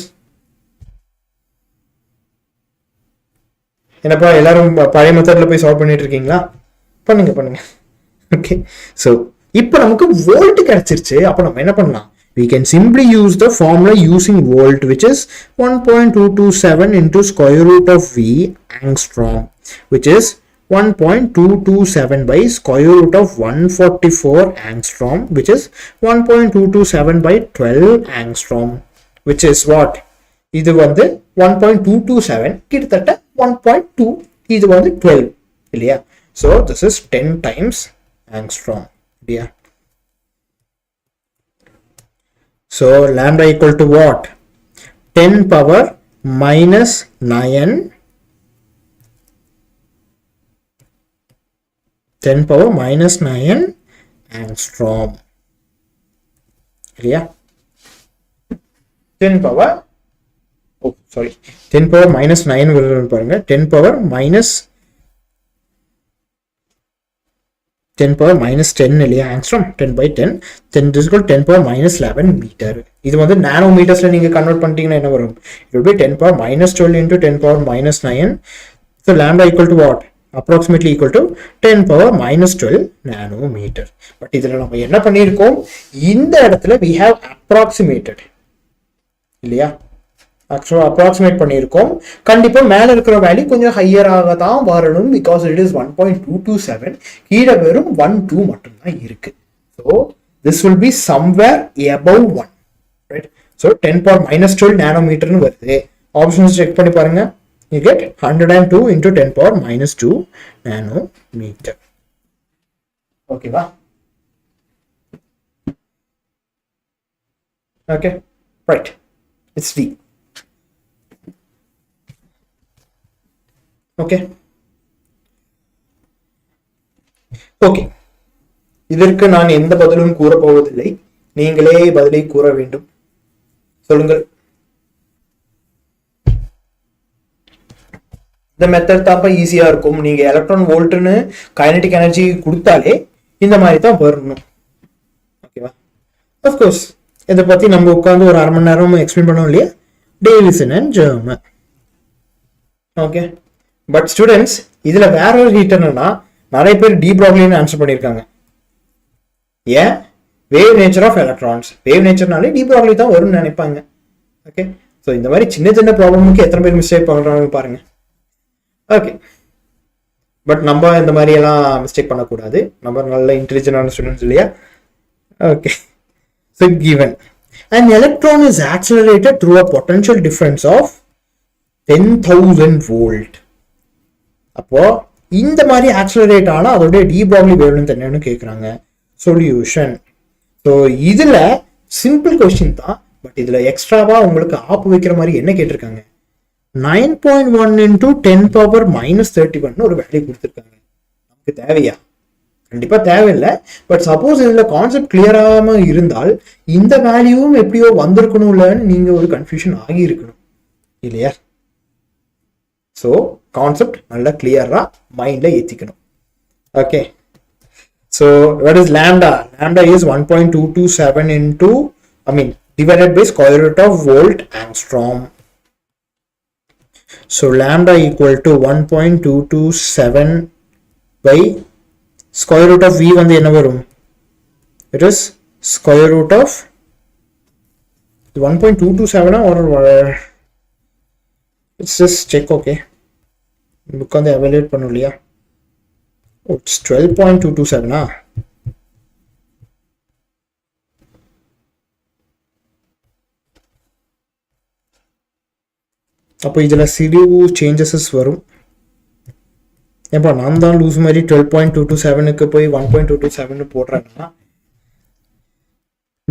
என்னப்பா எல்லாரும் பழைய மெத்தட்ல போய் சால்வ் பண்ணிட்டு இருக்கீங்களா? பண்ணுங்க. ஓகே, ஸோ இப்போ நமக்கு வோல்ட் கிடைச்சிருச்சு. அப்போ நம்ம என்ன பண்ணலாம், we can simply use the formula using volt, which is 1.227 into square root of V angstrom, which is 1.227 by square root of 144 angstrom, which is 1.227 by 12 angstrom, which is what? இது வந்து 1.227 கிட்டத்தட்ட 1.2, இது வந்து 12 இல்லையா? So this is 10 times angstrom இல்லையா? So lambda equal to what? 10 power minus 9, 10 power minus 9 angstrom இல்லையா? 10 power, oh sorry, 10 power minus 9 வருது பாருங்க, 10 power minus 10 power minus 10 இல்லையா angstrom, 10 by 10, 10 is equal to 10 power minus 11 meter. இது வந்து நானோமீட்டர்ஸ்ல நீங்க convert பண்ணிட்டீங்கன்னா என்ன வரும், it will be 10 power minus 12 into 10 power minus 9. So lambda equal to what? Approximately equal to 10 power minus 12 nanometer. But இதுல நம்ம என்ன பண்ணியிருக்கோம், இந்த இடத்துல we have approximated இல்லையா? ஆக்சுவலாக அப்ராக்சிமேட் பண்ணியிருக்கோம். கண்டிப்பாக மேலே இருக்கிற வேல்யூ கொஞ்சம் ஹையராக தான் வரணும், பிகாஸ் இட் இஸ் 1.227, கீழே வெறும் 12 மட்டும்தான் இருக்கு. So this will be somewhere above 1, right? So 10 power minus 12 நானோமீட்டர்னு வருது. ஆப்ஷன்ஸ் செக் பண்ணி பாருங்க, you get 102 into 10 power minus 2 nanometer. ஓகேவா? Okay, right, it's D. Okay, okay, இதற்கு நான் எந்த பதிலும் கூறப்போவதில்லை, நீங்களே பதிலை கூற வேண்டும். சொல்லுங்கள். இந்த மெத்தட் தான்ப்பா ஈஸியா இருக்கும். நீங்க எலக்ட்ரான் வோல்ட்னு கைனடிக் எனர்ஜி கொடுத்தாலே இந்த மாதிரி தான் வரணும். ஓகேவா? அஃப்கோர்ஸ் இதை பத்தி நம்ம உட்காந்து ஒரு 1/2 மணி நேரம் எக்ஸ்பிளைன் பண்ணோம் இல்லையா, Davisson and German. Okay, but students இதுல வேற ஒரு ஹீட் என்னன்னா, நிறைய பேர் டி ப்ராக்லின்னு ஆன்சர் பண்ணியிருக்காங்க. ஏன்? Wave nature of electrons, wave நேச்சர்னாலே டி ப்ராக்லி தான் வரும்னு நினைப்பாங்க. ஓகே, ஸோ இந்த மாதிரி சின்ன சின்ன ப்ராப்ளமுக்கு எத்தனை பேர் மிஸ்டேக் பண்றாங்க பாருங்க. ஓகே, பட் நம்ம இந்த மாதிரி எல்லாம் மிஸ்டேக் பண்ணக்கூடாது, நம்ம நல்ல இன்டெலிஜென்டான ஸ்டூடெண்ட்ஸ் இல்லையா? Okay, so given an electron is accelerated through a potential difference of 10,000 volt. அப்போ இந்த மாதிரி ஆக்சலரேட் ஆனா அதோடைய டி ப்ராக்லி வேவ்லென்த் என்னன்னு கேட்குறாங்க. சொல்யூஷன். ஸோ இதுல சிம்பிள் கொஸ்டின் தான், பட் இதுல எக்ஸ்ட்ராவா உங்களுக்கு ஆப்பு வைக்கிற மாதிரி என்ன கேட்டிருக்காங்க, 9.1 into 10 power minus 31 ஒரு வேல்யூ கொடுத்துருக்காங்க. நமக்கு தேவையா? கண்டிப்பா தேவையில்லை. பட் சப்போஸ் இதுல கான்செப்ட் கிளியராம இருந்தால் இந்த வேல்யூவும் எப்படியோ வந்திருக்கணும்லன்னு நீங்க ஒரு கன்ஃபியூஷன் ஆகி இருக்கணும் இல்லையா? ஸோ கான்செப்ட் நல்லா கிளியரா மைண்ட்ல ஏத்திக்கணும். Okay, So what is lambda? Lambda is 1.227 into, divided by square root of volt angstrom. So lambda equal to 1.227 by square root of v வந்து என்ன வரும்? It is square root of 1.227 or let's just check. Okay, look on the evaluate பண்ணனும் இல்லையா? Oh, it's 12.227 ah. அப்போ இதுல சிறு சேஞ்சஸஸ் வரும். ஏப்பா நான் தான் லூஸ் மாதிரி 12.227க்கு போய் 1.227 போடுறேன்னா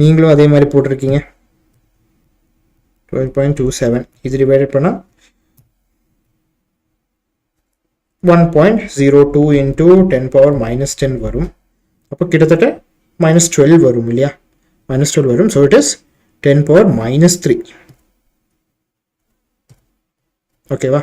நீங்களும் அதே மாதிரி போட்டிருக்கீங்க. 12.27 இது டிவைடட் பண்ணா 1.02 into 10 power minus 10 வரும். அப்போ கிட்டத்தட்ட -12 வரும் இல்லையா? -12 வரும். So it is 10 power minus 3. ஓகேவா?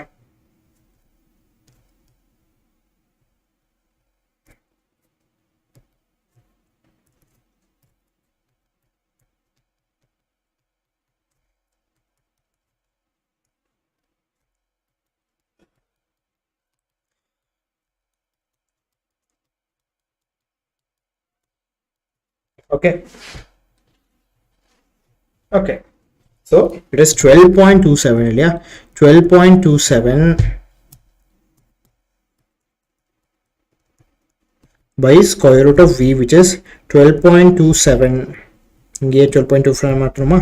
Okay, so it is 12.27 இல்லையா? 12.27 by square root of v, which is 12.27. இங்கே 12.27 மாற்றணுமா?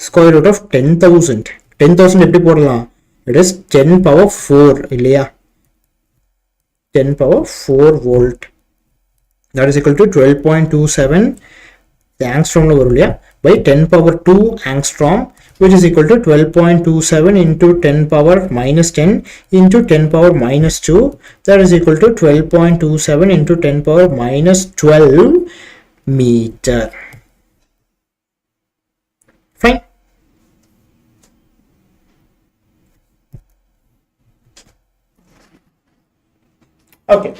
square root of 10,000. 10,000 எப்படி போடலாம்? It is 10 power 4 இல்லையா? 10 power 4 volt. That is equal to 12.27 angstrom by 10 power 2 angstrom, which is equal to 12.27 into 10 power minus 10 into 10 power minus 2. That is equal to 12.27 into 10 power minus 12 meter. Fine. Okay.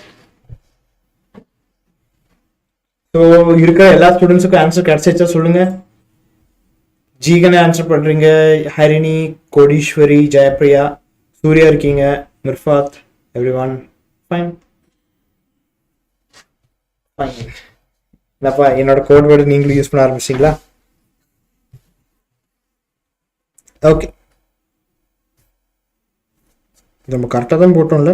So இருக்கிற எல்லா ஸ்டூடெண்ட்ஸுக்கும் answer கிடைச்சிச்சா சொல்லுங்க. ஜீகனை answer பண்றீங்க. ஹரிணி, கோடீஸ்வரி, ஜெயப்ரியா, சூர்யா இருக்கீங்க, மிர்ஃபாத், everyone. Fine. என்னப்பா என்னோட code word நீங்களும் use பண்ண ஆரம்பிச்சிங்களா? Okay, நம்ம கரெக்டாக தான் போட்டோம்ல.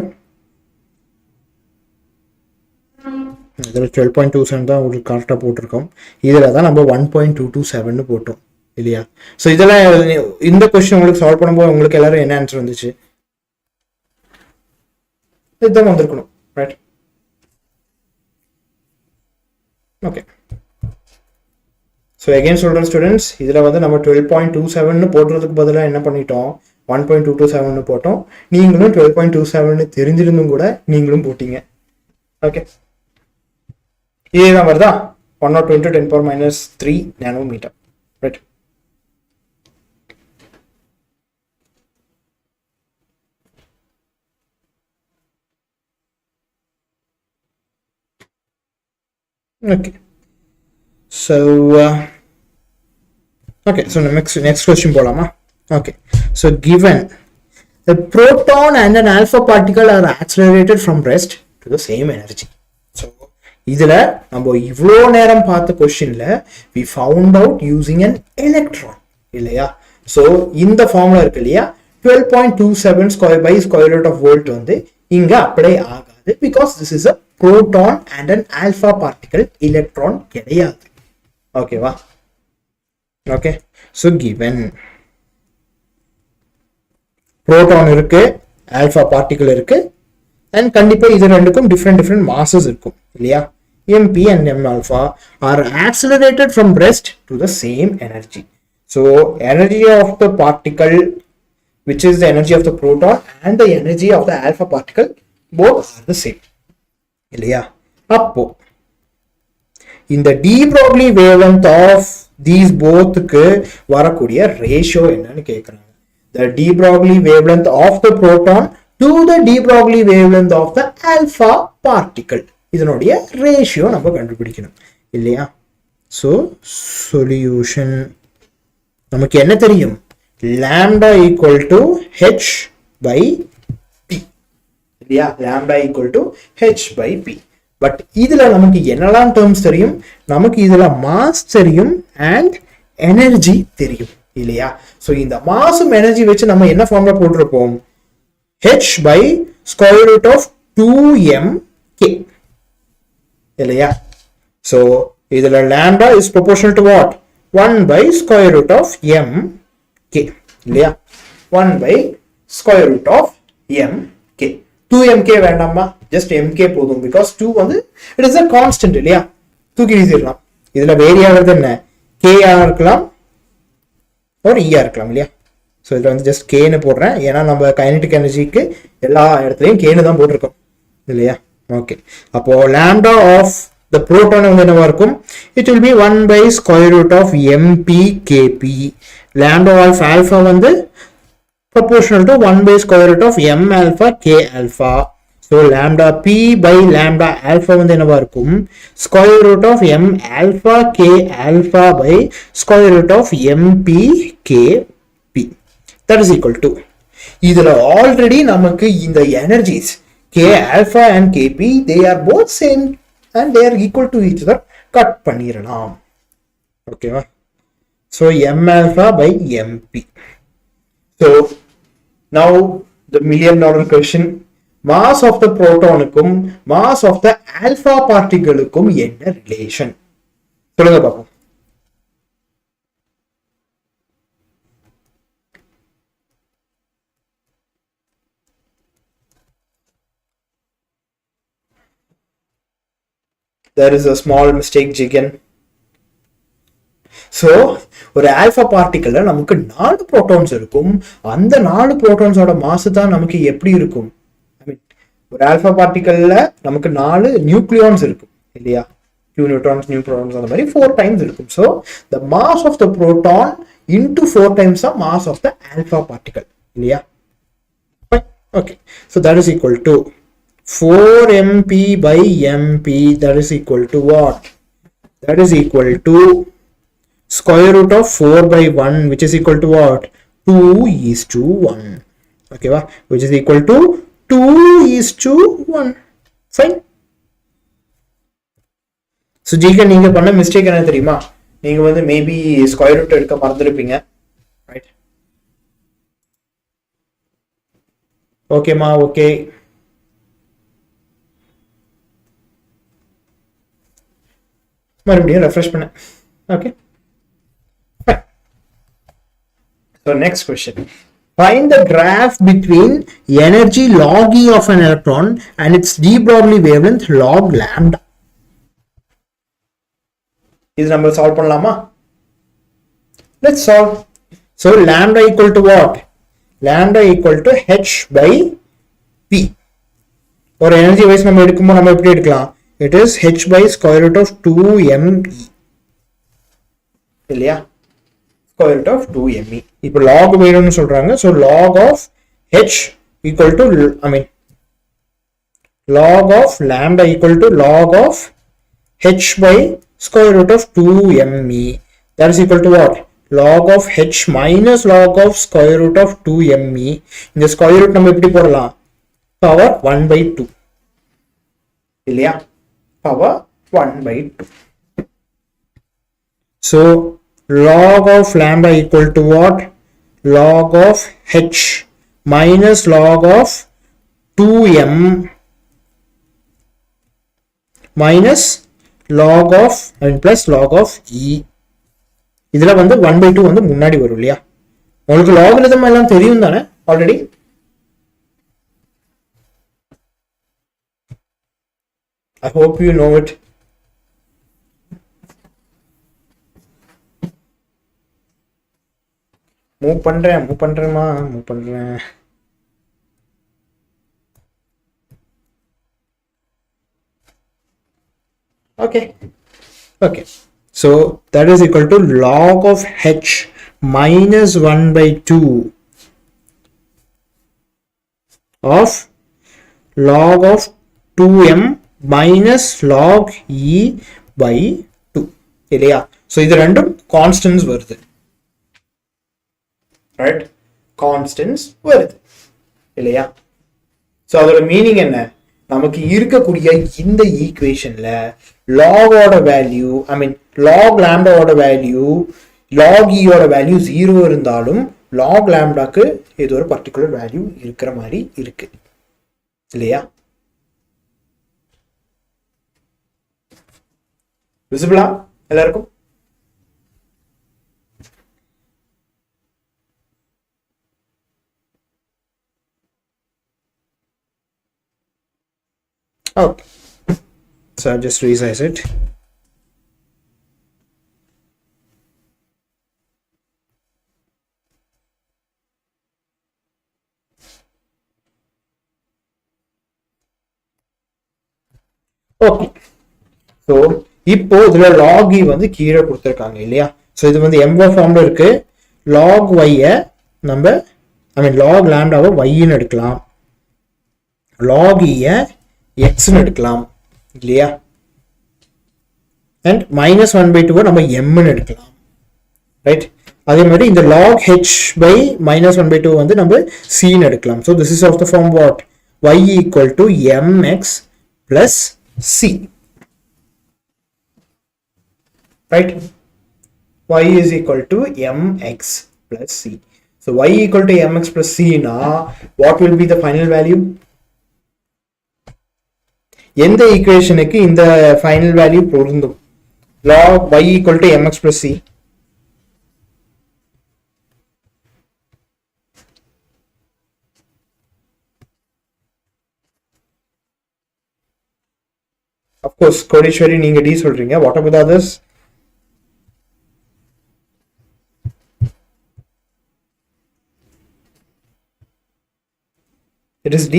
இதில் 12.27 தான் உங்களுக்கு கரெக்டாக போட்டிருக்கோம். இதில் தான் நம்ம 1.227 போட்டோம் இல்லையா? ஸோ இதெல்லாம் இந்த கொஸ்டின் உங்களுக்கு சால்வ் பண்ணும்போது உங்களுக்கு எல்லாரும் என்ன ஆன்சர் வந்துச்சு? இதுதான் வந்திருக்கணும், ரைட்? ஓகே, ஸோ அகெயின் சொல்கிறேன் ஸ்டூடெண்ட்ஸ், இதில் வந்து நம்ம 12.27 போடுறதுக்கு பதிலாக என்ன பண்ணிட்டோம்? 1.227 போட்டோம். நீங்களும் 12.27 தெரிஞ்சிருந்தும் கூட நீங்களும் போட்டீங்க. ஓகே, இதுதான் வருதா? 102 into 10 power minus 3 nanometer, right? Okay, so next question போலாமா? Okay, so given a proton and an alpha particle are accelerated from rest to the same energy. So இதுல நம்ம இவ்வளோ நேரம் பார்த்த கொஸ்டின்ல we found out using an electron இல்லையா? So இந்த formula இருக்கு இல்லையா? 12.27 square by square root of volt வந்து இங்க அப்ளை ஆகாது. Because this is a proton and an alpha particle, electron கிடையாது. ஓகேவா? ஓகே, ஸோ கிவன் புரோட்டான் இருக்கு, ஆல்பா பார்ட்டிகல் இருக்கு, அண்ட் கண்டிப்பா இது ரெண்டுக்கும் டிஃப்ரெண்ட் மாசஸ் இருக்கும் இல்லையா? mp and m alpha are accelerated from rest to the same energy. So energy of the particle, which is the energy of the proton, and the energy of the alpha particle, both are the same இல்லையா? அப்போ இந்த de Broglie wavelength of these bothக்கு வரக்கூடிய ratio என்னன்னு கேட்குறாங்க. The de Broglie wavelength of the proton to the de Broglie wavelength of the alpha particle. இதனுடைய ratio நம்ம கண்டுபிடிக்கணும் இல்லையா? ஸோ சொல்யூஷன் நமக்கு என்ன தெரியும்? lambda equal to h by p இல்லையா? lambda equal to h by p. But இதுல நமக்கு என்னெல்லாம் டேர்ம்ஸ் தெரியும்? நமக்கு இதுல மாஸ் தெரியும் அண்ட் எனர்ஜி தெரியும் இல்லையா? ஸோ இந்த மாஸும் எனர்ஜி வச்சு நம்ம என்ன ஃபார்முலா போட்டிருப்போம்? h by square root of 2mk இல்லையா? ஸோ இதுல lambda is proportional to what? 1 by square root of mk இல்லையா? 1 by square root of mk. 2mk வேண்டாமா? just mk போதும். because 2 வந்து it is a constant இல்லையா? தூக்கி வீசிடலாம். இதுல வேரி ஆகிறது என்ன? k இருக்கலாம் ஒரு e இருக்கலாம் இல்லையா? ஸோ இதில் வந்து ஜஸ்ட் கேன்னு போடுறேன். ஏன்னா நம்ம கைனடிக் எனர்ஜிக்கு எல்லா இடத்துலையும் கேன்னு தான் போட்டிருக்கோம் இல்லையா? ஓகே, அப்போ lambda ஆஃப் த புரோட்டான் வந்து என்னவா இருக்கும்? It will be 1 by square root of mpkp. lambda of alpha வந்து proportional to 1 by square root of m alpha k alpha. So lambda p by lambda alpha வந்து என்னவா இருக்கும்? square root of m alpha k alpha by square root of mp kp. That is equal to, இதுல already நமக்கு இந்த energies k alpha and kp they are both same and they are equal to each other. Cut பண்ணிரலாம். ஓகேவா? so m alpha by mp. so now the $1,000,000 question, mass of the protonக்கும் mass of the alpha particle-க்கும் என்ன relation சொல்லுங்க பாப்போம். There is a small mistake, Jigan. So ஒரு alpha பார்ட்டிக்கல்ல நமக்கு 4 protons இருக்கும். அந்த 4 புரோட்டான்ஸோட mass தான் நமக்கு எப்படி இருக்கும்? ஐ மீன் ஒரு ஆல்பா பார்ட்டிக்கல்ல நமக்கு 4 நியூக்ளியான்ஸ் இருக்கும் இல்லையா? q நியூட்ரான்ஸ் நியூ புரோட்டான்ஸ் அந்த மாதிரி 4 டைம்ஸ் இருக்கும். so the mass of the proton into 4 times the mass of the alpha particle இல்லையா? okay, so that is equal to 4mp by mp. that is equal to what? that is equal to square root of 4 by 1, which is equal to what? 2:1. okay va? which is equal to 2:1. fine. so GK நீங்க பண்ண mistake என்ன தெரியுமா? நீங்க வந்து maybe square root எடுக்க மறந்துருப்பீங்க. Right? ஓகேமா? Okay, மறுபடியும் refresh பண்ண. Okay, so next question, find the graph between energy log e of an electron and its de Broglie wavelength log lambda. இது நம்ம சால்வ் பண்ணலாமா? let's solve. so lambda equal to what? lambda equal to h by p. ஒரு energy wise நம்ம எடுக்கும்போது நம்ம எப்படி எடுக்கலாம்? it is h by square root of 2me இல்லையா? square root of 2me. இப்போ log வேணும்னு சொல்றாங்க. so log of h equal to, I mean log of lambda equal to log of h by square root of 2me. that is equal to what? log of h minus log of square root of 2me. இந்த square root நம்ம எப்படி போடலாம்? power 1 by 2 இல்லையா? power 1 by 2. so log of lambda equal to what? log of h minus log of 2m minus log of and plus log of e. இதுல வந்து 1 by 2 வந்து முன்னாடி வரும் இல்லையா? உங்களுக்கு லாகரிதம் எல்லாம் தெரியும் தானே already? I hope you know it. Move பண்றேன். okay, so that is equal to log of h minus 1 by 2 of log of 2m minus log e by 2 இல்லையா? ஸோ இது ரெண்டும் கான்ஸ்டன்ஸ் வருது, ரைட்? கான்ஸ்டன்ஸ் வருது இல்லையா? ஸோ அதோட meaning என்ன? நமக்கு இருக்கக்கூடிய இந்த ஈக்குவேஷன்ல லாகோட வேல்யூ, ஐ மீன் லாக் லாம்டாவோட வேல்யூ, லாக் ஈயோட வேல்யூ 0 இருந்தாலும் லாக் லாம்டாக்கு ஏதோ ஒரு பர்டிகுலர் வேல்யூ இருக்கிற மாதிரி இருக்கு இல்லையா? விசிபிளா எல்லாருக்கும்? Okay, so I'll just resize it. Okay, so இப்போ இதுல log e வந்து கீழே கொடுத்திருக்காங்க இல்லையா? ஸோ இது வந்து எம்போ ஃபார்ம்ல இருக்கு. log y நம்ம ஐ மீன் log லாம்டாவை y-ன்னு எடுக்கலாம், log e-ய x-ன்னு எடுக்கலாம் இல்லையா? அண்ட் -1/2 நம்ம m-ன்னு எடுக்கலாம், ரைட்? அதே மாதிரி இந்த log h by -1/2 வந்து நம்ம c-ன்னு எடுக்கலாம். So this is of the form what? y equal to mx plus c, right? Y is equal to mx plus c. So y equal to mx plus c na what will be the final value? எந்த ஈக்குவேஷனுக்கு இந்த final value பொருந்தும்? log y equal to mx plus c. Of course, Kodeshwari நீங்க d சொல்றீங்க. What about others? It is d.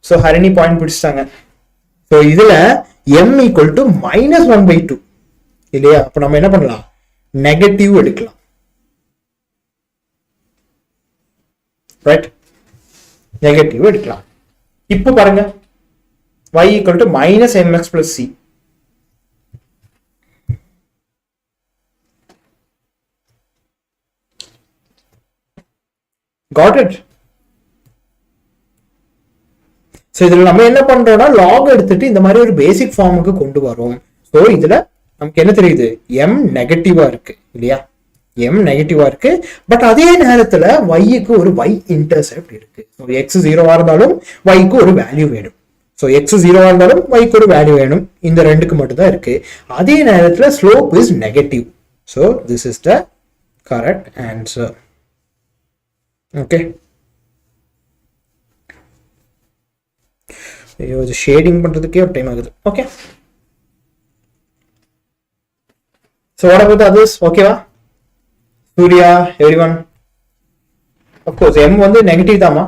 So Harini point பிடிச்சிட்டாங்க. So இதுல m equal to -1/2 இல்லையா? அப்ப நம்ம என்ன பண்ணலாம்? நெகட்டிவ் எடுக்கலாம், ரைட்? நெகட்டிவ் எடுக்கலாம். இப்போ பாருங்க, y equal to -mx plus c. Got it? So இதில் நம்ம என்ன பண்றோம்னா லாக் எடுத்துட்டு இந்த மாதிரி ஒரு பேசிக் ஃபார்முக்கு கொண்டு வரோம். ஸோ இதுல நமக்கு என்ன தெரியுது? எம் நெகட்டிவா இருக்கு இல்லையா? எம் நெகட்டிவா இருக்கு. பட் அதே நேரத்துல ஒய்க்கு ஒரு ஒய் இன்டர்செப்ட் இருக்கு. ஸோ எக்ஸ் 0வா இருந்தாலும் ஒய்க்கு ஒரு வேல்யூ வேணும். ஸோ எக்ஸ் 0வா இருந்தாலும் ஒய்க்கு ஒரு வேல்யூ வேணும். இந்த ரெண்டுக்கு மட்டும் தான் இருக்கு. அதே நேரத்துல slope is negative. So this is the correct answer. Okay, ஐயோ இது ஷேடிங் பண்றதுக்கே ஒரு டைம் ஆகுது. Okay, so what about others? ஓகேவா? Surya, everyone? Of course m வந்து நெகட்டிவ் தாமா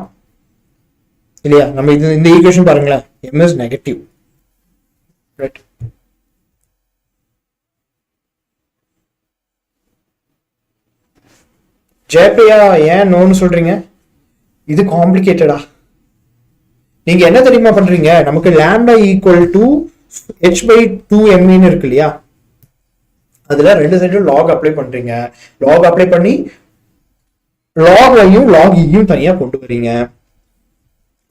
இல்லையா? நம்ம இது இந்த ஈக்குவேஷன் பாருங்களேன், m is negative, right? Jayapriya ஏன் நோன்னு சொல்றீங்க? இது காம்ப்ளிகேட்டடா. நீங்க என்ன தெரியுமா பண்றீங்க? நமக்கு லாம்டா ஈக்குவல் டு h/2m இருக்கு இல்லையா? அதுல ரெண்டு சைடும் லாக் அப்ளை பண்றீங்க. லாக் அப்ளை பண்ணி லாக் ஐயும் லாக் ஈயும் தனியா கொண்டு வரீங்க.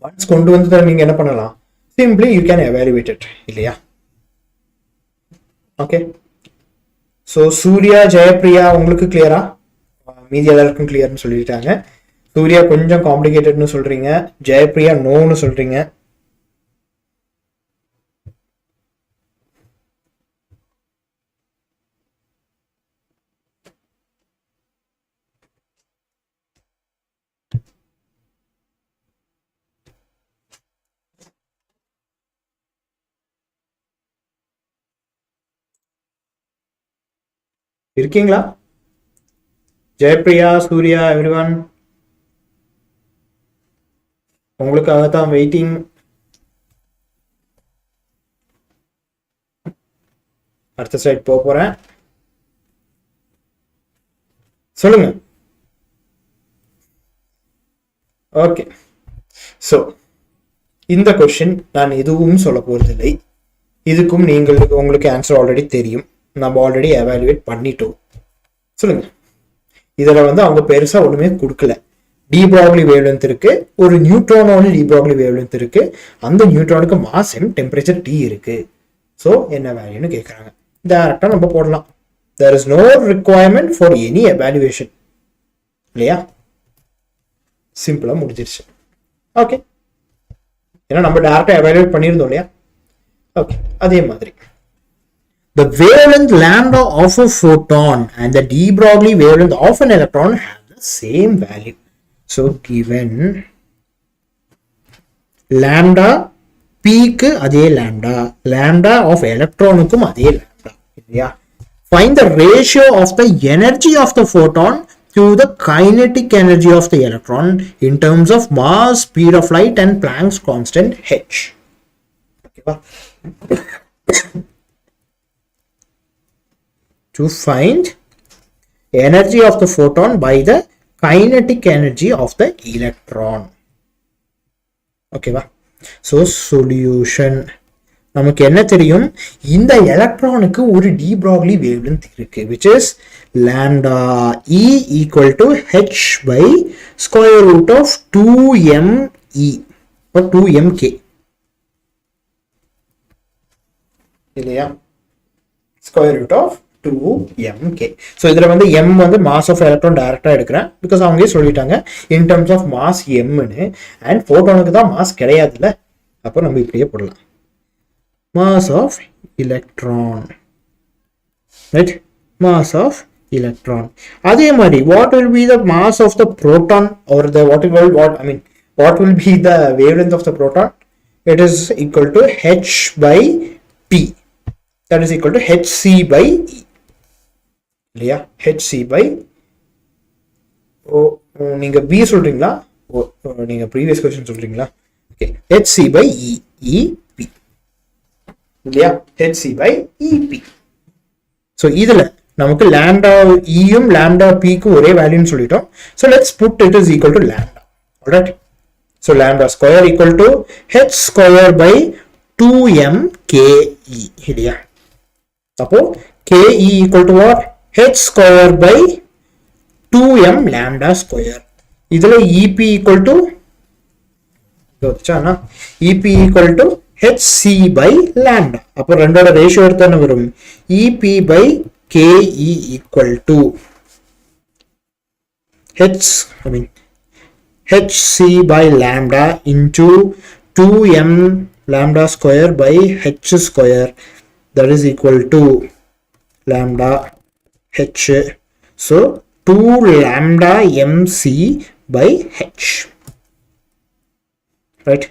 ஒன்ஸ் கொண்டு வந்து நீங்க என்ன பண்ணலாம்? Simply you can evaluate it இல்லையா? ஓகே, ஸோ சூர்யா, ஜெயப்பிரியா உங்களுக்கு கிளியரா? மீதி எல்லாருக்கும் கிளியர்னு சொல்லிட்டாங்க. சூர்யா கொஞ்சம் காம்ப்ளிகேட்டட்னு சொல்றீங்க, ஜெயப்பிரியா நோன்னு சொல்றீங்க. இருக்கீங்களா? ஜெயப்பிரியா, சூர்யா, எவ்ரிவன், உங்களுக்காக தான் வெயிட்டிங். அடுத்த சைட் போக போறேன். சொல்லுங்க. ஓகே, ஸோ இந்த கொஸ்டின் நான் எதுவும் சொல்ல போறதில்லை. இதுக்கும் உங்களுக்கு ஆன்சர் ஆல்ரெடி தெரியும். நம்ம ஆல்ரெடி எவாலுவேட் பண்ணிட்டோம். சொல்லுங்க. இதுல வந்து அவங்க பெருசா ஒண்ணுமே கொடுக்கல. டி ப்ராக்லி வேவ்லென்த் இருக்கு, ஒரு நியூட்ரானோட டி ப்ராக்லி வேவ்லென்த் இருக்கு, அந்த நியூட்ரானுக்கு மாஸ் m, டெம்பரேச்சர் T இருக்கு. ஸோ என்ன வேல்யூன்னு கேட்குறாங்க. டைரக்டா நம்ம போடலாம். There is no requirement for any evaluation இல்லையா? சிம்பிளா முடிஞ்சிருச்சு. ஓகே, ஏன்னா நம்ம டைரக்டா எவாலுவேட் பண்ணியிருந்தோம் இல்லையா? ஓகே, அதே மாதிரி the wavelength lambda of a photon and the de Broglie wavelength of an electron have the same value. So given lambda p க்கு அதே lambda of electron க்கும் அதே lambda இல்லையா? Find the ratio of the energy of the photon to the kinetic energy of the electron in terms of mass, speed of light and Planck's constant h. Okay, to find energy of the photon by the kinetic energy of the electron. Okay va? So solution, நமக்கு என்ன தெரியும், இந்த எலக்ட்ரானுக்கு ஒரு D Broglie wavelength இருக்கு, which is lambda e equal to h by square root of 2me or 2mk இல்லையா? square root of 2mk. So இதில் வந்து m வந்து மாஸ் ஆஃப் எலக்ட்ரான் டைரக்டாக எடுக்கிறேன், பிகாஸ் அவங்களே சொல்லிட்டாங்க இன் டர்ம்ஸ் ஆஃப் மாஸ் mன்னு. அண்ட் ஃபோட்டானுக்கு தான் மாஸ் கிடையாதுல்ல, அப்போ நம்ம இப்படியே போடலாம் mass of electron, right? Mass of electron. அதே மாதிரி what will be the mass of the proton, or the what will be the wavelength of the proton? It is equal to h by p, that is equal to hc by e இல்லையா? hc by நீங்க b சொல்றீங்களா, நீங்க previous question சொல்றீங்களா? okay, hc by e, ep இல்லையா? hc by ep. so இதுல நமக்கு lambda e யும் lambda p க்கும் ஒரே வேல்யூன்னு சொல்லிட்டோம். so let's put it is equal to lambda. alright, so lambda square equal to h square by 2mke இல்லையா? அப்போ ke equal to what? h square by 2m lambda square. இதுல ep equal to ep equal to hc by lambda. அப்போ ரெண்டோட ratio எடுத்து என்ன வரும்? ep by ke equal to hc by lambda into 2m lambda square by h square, that is equal to lambda h. so 2 lambda mc by h, right?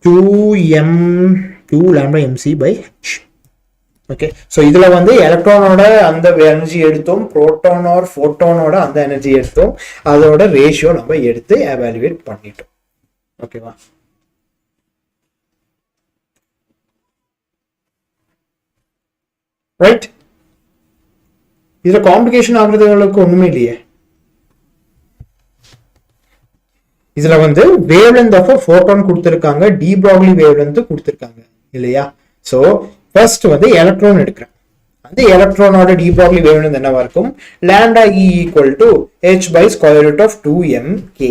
2 lambda mc by h. okay, so இதுல வந்து எலக்ட்ரானோட அந்த energy எடுத்தோம், proton R ஃபோட்டானோட அந்த energy எடுத்தோம், அதோட ratio நம்ம எடுத்து evaluate பண்ணிட்டோம். ஓகேவா? ரைட், இதுல காம்ப்ளிகேஷன் ஆகுறதுகளுக்கு ஒண்ணுமே இல்லையே. இதுல வந்து வேவ்லென்த் ஆஃப் ஃபோட்டான் கொடுத்திருக்காங்க, டி ப்ராக்லி வேவ்லென்த் கொடுத்திருக்காங்க இல்லையா? சோ ஃபர்ஸ்ட் வந்து எலக்ட்ரான் எடுக்கிறேன், அந்த எலக்ட்ரானோட டி ப்ராக்லி வேவ்லென்த் என்னவா இருக்கும்? lambda e equal to h by square root of 2mke.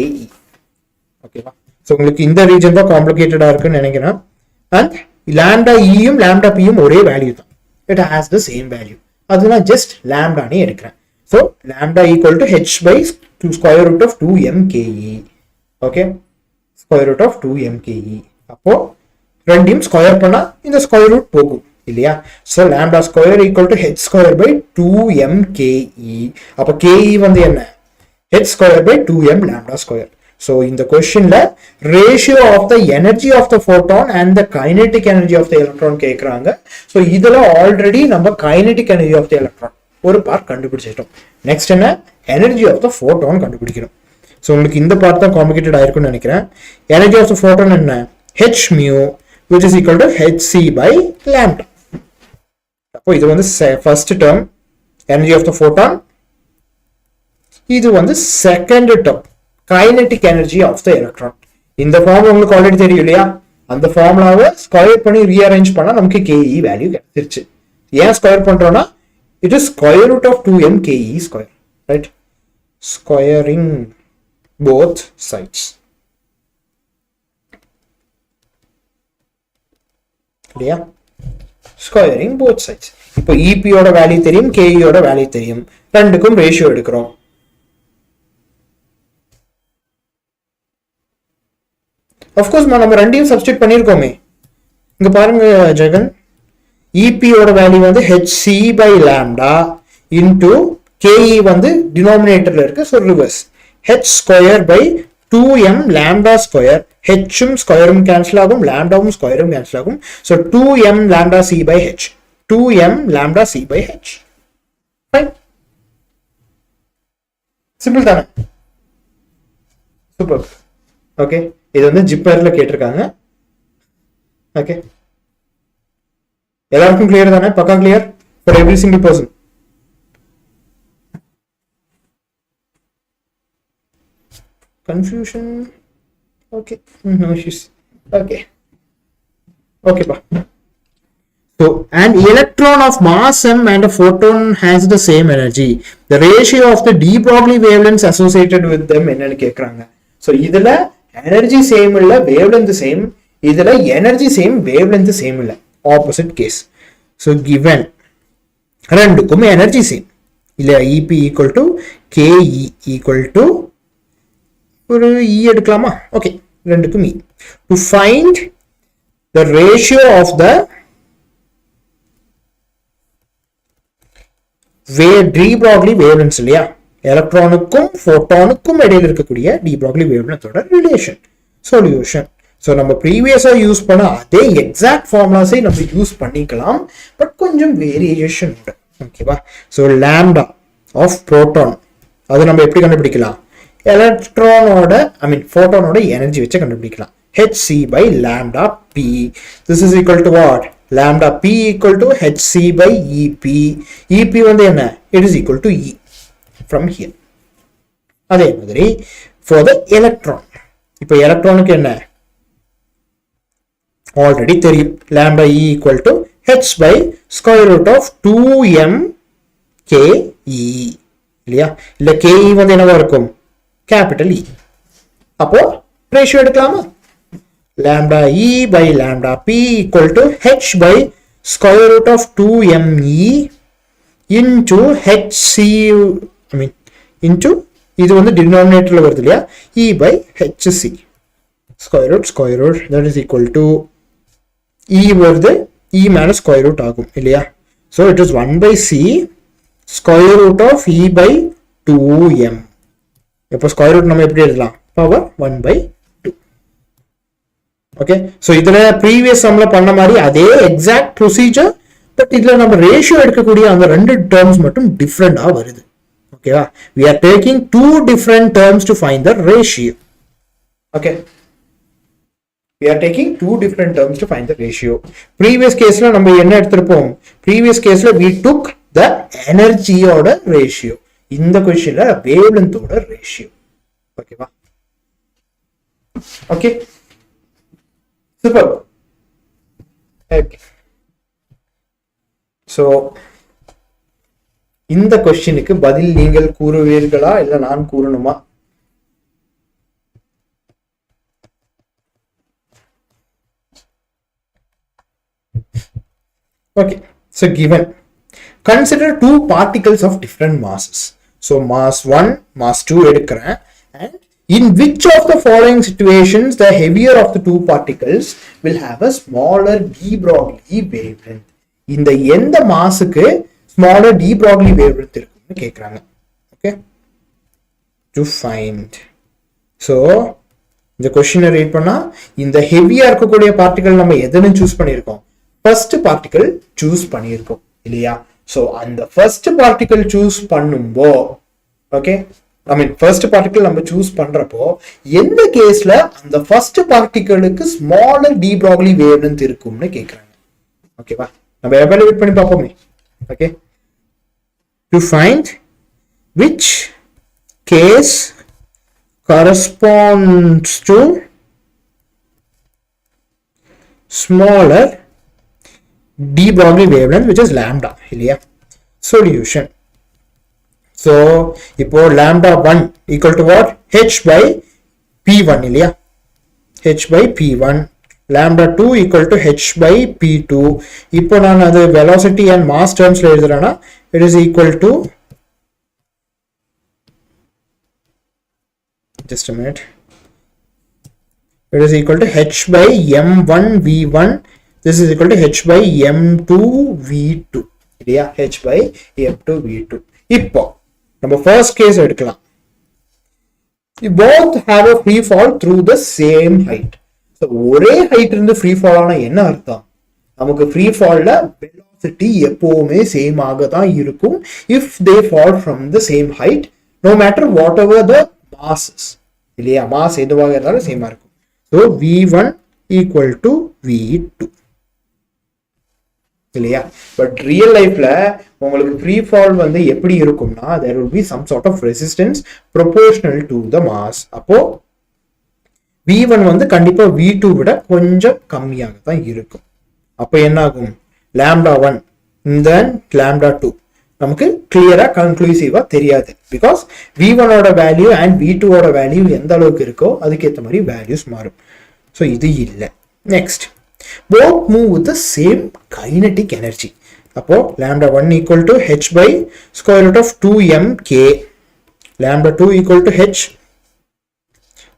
ஓகேவா? சோ உங்களுக்கு இந்த ரீஜன் தான் காம்ப்ளிகேட்டடா இருக்குன்னு நினைக்கிறேன். அண்ட் lambda e யும் lambda p யும் ஒரே வேல்யூ தான், it has the same value. அது நான் ஜஸ்ட் lambda-னே எடுக்கிறேன். so lambda equal to h by square root of 2mke. okay, square root of 2mke. அப்போ ரெண்டையும் ஸ்கொயர் பண்ணா இந்த ஸ்கொயர் ரூட் போகும் இல்லையா? so lambda square equal to h square by 2mke. அப்போ ke வந்து என்ன? h square by 2m lambda square. so இந்த கொஸ்டின்ல ratio of the energy of the photon and the kinetic energy of the electron கேட்கறாங்க. So இதுல already நம்ம kinetic energy of the electron ஒரு part கண்டுபிடிச்சிட்டோம். நெக்ஸ்ட் என்ன? எனர்ஜி ஆஃப் த ஃபோட்டான் கண்டுபிடிக்கணும். So உங்களுக்கு இந்த பார்ட் தான் காம்ப்ளிகேட்டட் ஆயிருக்கும்னு நினைக்கிறேன். எனர்ஜி ஆஃப் த ஃபோட்டான் என்ன? h mu which is equal to hc by lambda. அப்போ இது வந்து first term energy of the photon இது வந்து second term kinetic energy of the electron. இந்த ஃபார்ம் உங்களுக்கு ஆல்ரெடி தெரியும் இல்லையா? அந்த ஃபார்முலாவை ஸ்கொயர் பண்ணி ரீஅரேஞ்ச் பண்ணா நமக்கு KE வேல்யூ கிடைச்சிருச்சு. ஏன் ஸ்கொயர் பண்றோம்னா it is square root of 2m KE square, right? Squaring both sides. இல்லையா? Squaring both sides. இப்போ EP ஓட வேல்யூ தெரியும், KE ஓட வேல்யூ தெரியும், ரெண்டுக்கும் ரேஷியோ எடுக்கிறோம். அஃப்கோர்ஸ் நம்ம ரெண்டையும் சப்ஸ்டிட் பண்ணியிருக்கோமே. இங்க பாருங்க ஜெகன், EP ஓட வேல்யூ வந்து hc by lambda into KE வந்து டினாமினேட்டர்ல இருக்கு, so reverse h square by 2m lambda square. ஹெச்சும் ஸ்கொயரும் கேன்சல் ஆகும், லாம்டாவும் ஸ்கொயரும் கேன்சல் ஆகும். So 2m lambda c by h, 2m lambda c by h. Simple தானே? சூப்பர். ஓகே, இது வந்து ஜிப்பர்ல கேட்டிருக்காங்க. ஓகே, எல்லாருக்கும் கிளியர் தானே? பக்கா clear for every single person. confusion? Okay, no issues. Okay, okay pa. So an electron of mass m and a photon has the same energy. The ratio of the de Broglie wavelengths associated with them என்னன்னு கேக்குறாங்க. So இதுல energy same இல்ல, wavelength same. இதுல energy same, wavelength same இல்ல, opposite case. So given ரெண்டுக்கும் energy same இல்ல, EP equal to KE equal to ஒரு E எடுக்கலாமா? ஓகே, ரெண்டுக்கும் E. To find the ratio of the de Broglie wavelengths இல்லையா, எலக்ட்ரானுக்கும் போட்டானுக்கும் இடையில இருக்கக்கூடிய de Broglie wavelengthோட ரிலேஷன் சொல்யூஷன். ஸோ நம்ம ப்ரீவியஸா யூஸ் பண்ண அதே எக்ஸாக்ட் ஃபார்முலாஸை நம்ம யூஸ் பண்ணிக்கலாம், பட் கொஞ்சம் வேரியேஷன் உண்டு. ஓகேவா? ஸோ லாம்டா ஆஃப் புரோட்டான் அது நம்ம எப்படி கண்டுபிடிக்கலாம்? எலக்ட்ரானோட போட்டானோட எனர்ஜி வச்சு கண்டுபிடிக்கலாம். hc by lambda p. This is equal to what? Lambda p equal to hc by ep. ep வந்து என்ன? It is equal to E from here. அதே மாதிரி for the electron, இப்போ எலக்ட்ரானுக்கு என்ன ஆல்ரெடி தெரியும், lambda E equal to h by square root of 2m ke இல்லையா? இல்ல ke வந்து என்னவா இருக்கும்? Capital E. அப்போ ரேஷியோ எடுக்கலாமா? lambda E by lambda P equal to h by square root of 2me into hc, into இது வந்து டினாமினேட்டர்ல வருது இல்லையா, E by hc square root that is equal to E வருது, E மேல ஸ்கொயர் ரூட் ஆகும் இல்லையா? so it is 1 by c square root of E by 2m. இப்போ square root நம்ம எப்படி எழுதலாம்? Power 1 by 2. ஓகே, ஸோ இதுல ப்ரீவியஸ் சம்ல பண்ண மாதிரி அதே எக்ஸாக்ட் ப்ரொசீஜர், பட் இதுல நம்ம ரேஷியோ எடுக்கக்கூடிய அந்த ரெண்டு டேர்ம்ஸ் மட்டும் டிஃப்ரெண்டா வருது. ஓகேவா? we are taking two different terms to find the ratio. okay, we are taking two different terms to find the ratio. previous caseல நம்ம என்ன எடுத்திருப்போம்? previous caseல we took the energy ஓட ratio. இந்த क्वेश्चनல wavelength ஓட ratio. ஓகேவா? Okay, super. ஓகே, சோ இந்த क्वेश्चनக்கு பதில் நீங்கள் கூறுவீர்களா இல்ல நான் கூறணுமா? Okay, so given, consider two particles of different masses. So mass 1, mass 2 எடுக்கிறேன், and in which of the following situations the heavier of the two particles will have a smaller de Broglie wavelength? இந்த எந்த மாஸுக்கு smaller de Broglie wavelength இருக்குன்னு கேக்குறாங்க. Okay, to find. So இந்த क्वेश्चனை read பண்ணா இந்த ஹெவியா இருக்கக்கூடிய பார்ட்டிகல் நம்ம எதனை சூஸ் பண்ணியிருக்கோம்? ஃபர்ஸ்ட் பார்ட்டிகல் சூஸ் பண்ணியிருக்கோம் இல்லையா? ஸோ அந்த ஃபர்ஸ்ட் பார்ட்டிகல் சூஸ் பண்ணும்போ, ஓகே, ஃபர்ஸ்ட் பார்ட்டிகல் நம்ம சூஸ் பண்றப்போ எந்த கேஸ்ல அந்த ஃபர்ஸ்ட் பார்ட்டிகலுக்கு ஸ்மாலர் de Broglie wavelength இருக்கும்னு கேக்குறாங்க. ஓகேவா? நம்ம எவாலுவேட் பண்ணி பார்ப்போமே. Okay, to find which case corresponds to smaller de Broglie wavelength which is lambda இல்லையா. Solution. So இப்போ lambda 1 equal to what? H by P1 இல்லையா. H by P1. Lambda 2 equal to H by P2. இப்போ நான் அது velocity and mass terms எழுதுறேன்னா it is equal to, just a minute, it is equal to H by M1 V1. This is equal to H by M2 V2 இல்லையா. H by M2 V2. இப்போ நம்ம first case எடுக்கலாம். You both have a free fall through the same height. So ஒரே height இருந்து free fall ஆனா என்ன அர்த்தம்? நமக்கு free fallல velocity எப்பவுமே சேம் ஆக தான் இருக்கும் if they fall from the same height, no matter whatever the mass is இல்லையா. mass எதுவாக இருந்தாலும் சேமா இருக்கும். So V1 equal to V2 இல்லையா. பட் ரியல் லைஃப்ல உங்களுக்கு ஃப்ரீ ஃபால் வந்து எப்படி இருக்கும்னா there will be some sort of resistance proportional to the mass. அப்போ V1 வந்து கண்டிப்பா V2 விட கொஞ்சம் கம்மியாக தான் இருக்கும். அப்போ என்ன ஆகும்? lambda 1 and then lambda 2 நமக்கு கிளியரா கன்க்ளூசிவா தெரியாது. பிகாஸ் V1 ஓட வேல்யூ அண்ட் V2 ஓட வேல்யூ எந்த அளவுக்கு இருக்கோ அதுக்கேற்ற மாதிரி வேல்யூஸ் மாறும். ஸோ இது இல்லை. Next, both move with the same kinetic energy. அப்போ lambda 1 equal to H by square root of 2mk, lambda 2 equal to H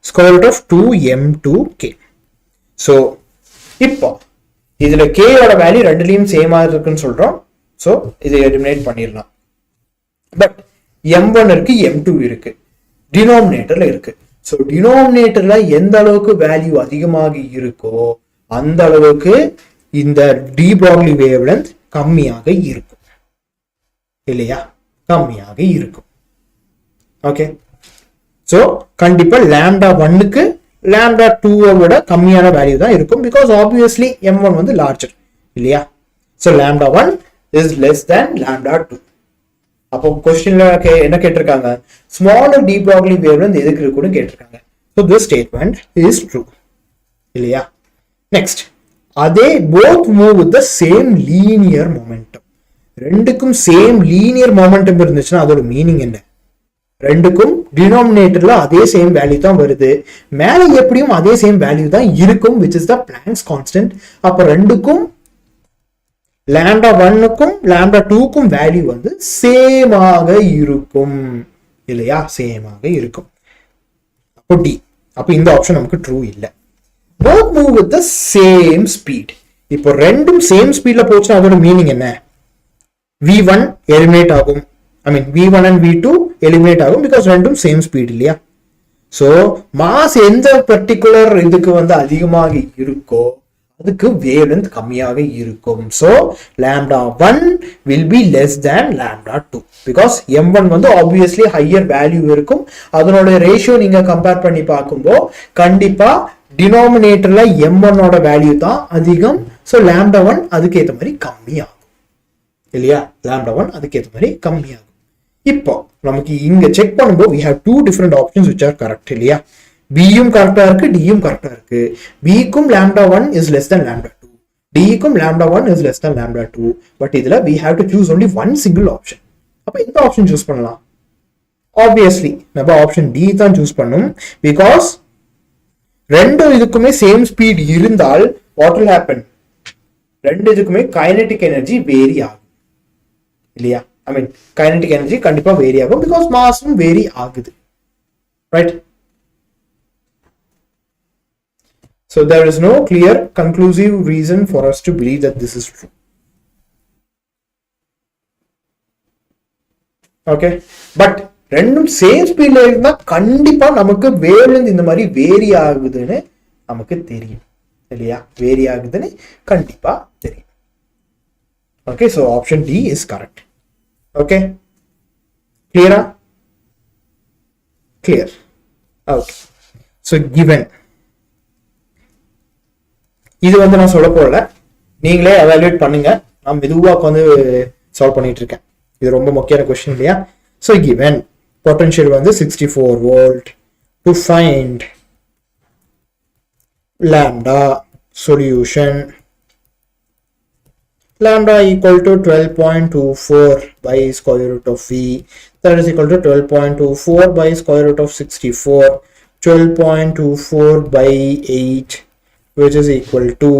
square root of 2m2k. So இப்போ இதுல k ஓட வேல்யூ ரெண்டுலயும் சேமா இருக்குன்னு சொல்றோம். ஸோ இதை எலிமினேட் பண்ணிடலாம். பட் m1 இருக்கு, m2 இருக்கு, டினாமினேட்டர்ல இருக்கு. ஸோ டினாமினேட்டர்ல எந்த அளவுக்கு வேல்யூ அதிகமாக இருக்கோ அந்த அளவுக்கு இந்த de Broglie wavelength கம்மியாக இருக்கும் இல்லையா. கம்மியாக இருக்கும். ஓகே. ஸோ கண்டிப்பா lambda 1க்கு lambda 2 விட கம்மியான வேல்யூ தான் இருக்கும். பிகாஸ் ஆப்வியஸ்லி m1 வந்து லார்ஜர் இல்லையா. So lambda 1 is less than lambda 2. அப்போ கொஸ்டின்ல என்ன கேட்டிருக்காங்க? ஸ்மாலர் de Broglie wavelength எதுக்கு இருக்குன்னு கேட்டிருக்காங்க. So this statement is true இல்லையா. நெக்ஸ்ட், அதே both move with the same linear momentum. ரெண்டுக்கும் சேம் லீனியர் மொமெண்டம் இருந்துச்சுன்னா அதோட மீனிங் என்ன? ரெண்டுக்கும் டினாமினேட்டர்ல அதே சேம் வேல்யூ தான் வருது, மேல எப்படியும் அதே சேம் வேல்யூ தான் இருக்கும், which is the Planck's constant. அப்ப ரெண்டுக்கும் lambda 1க்கும் lambda 2க்கும் வேல்யூ வந்து சேமாக இருக்கும் இல்லையா. சேமாக இருக்கும். அப்போ டி. அப்போ இந்த ஆப்ஷன் நமக்கு ட்ரூ இல்லை. both move with the same speed. இப்போ ரெண்டும் சேம் ஸ்பீட்ல போச்சுன்னா அதோட மீனிங் என்ன? V1 எலிமினேட் ஆகும். I mean V1 and V2 eliminate ஆகும் பிகாஸ் ரெண்டும் சேம் ஸ்பீட் இல்லையா. ஸோ மாஸ் எந்த பர்டிகுலர் இதுக்கு வந்து அதிகமாக இருக்கோ அதுக்கு வேவ்லென்த் கம்மியாக இருக்கும். So lambda 1 will be less than lambda 2 because m1 வந்து ஆப்வியஸ்லி ஹையர் வேல்யூ இருக்கும். அதனோட ரேஷியோ நீங்க கம்பேர் பண்ணி பார்க்கும்போது கண்டிப்பா டினாமினேட்டர்ல m1 ஓட வேல்யூ தான் அதிகம். ஸோ lambda 1 அதுக்கு ஏற்ற மாதிரி கம்மியாகும் இல்லையா. lambda 1 அதுக்கு ஏற்ற மாதிரி கம்மியாகும். இப்போ நமக்கு இங்க செக் பண்ணும்போது we have two different options which are correct இல்லையா. B-யும் கரெக்டா இருக்கு, D-யும் கரெக்டா இருக்கு. B-க்கும் lambda 1 is less than lambda 2, D-க்கும் lambda 1 is less than lambda 2. But இதுல we have to choose only one single option. அப்ப இந்த ஆப்ஷன் சூஸ் பண்ணலாம். ஆப்வியஸ்லி நம்ம ஆப்ஷன் D தான் சூஸ் பண்ணும். பிகாஸ் ரெண்டு இதுக்குமே சேம் ஸ்பீட் இருந்தால் வாட் will happen? ரெண்டு இதுக்குமே கைனெட்டிக் எனர்ஜி வேரி ஆகும் இல்லையா. ஐ மீன் கைனெட்டிக் எனர்ஜி கண்டிப்பா வேரி ஆகும் பிகாஸ் மாஸும் வேரி ஆகுது, right? So there is no clear conclusive reason for us to believe that this is true. Okay, but ரெண்டும் same ஸ்பீட்ல இருந்தா கண்டிப்பா நமக்கு வேவ்லென்த் இந்த மாதிரி வேரி ஆகுதுன்னு நமக்கு தெரியும் இல்லையா. வேரி ஆகுதுன்னு கண்டிப்பா தெரியும். Okay, so option D is correct. Okay, clear? Clear. Okay, so given இது வந்து நான் சொல்ல போகல, நீங்களே எவாலுவேட் பண்ணுங்க. நான் மெதுவாக வந்து சால்வ் பண்ணிட்டு இருக்கேன். இது ரொம்ப முக்கியமான கொஸ்டின் இல்லையா. ஸோ given potential வந்து 64 volt. To find lambda solution, lambda equal to 12.24 by square root of v, that is equal to 12.24 by square root of 64, 12.24 by 8, which is equal to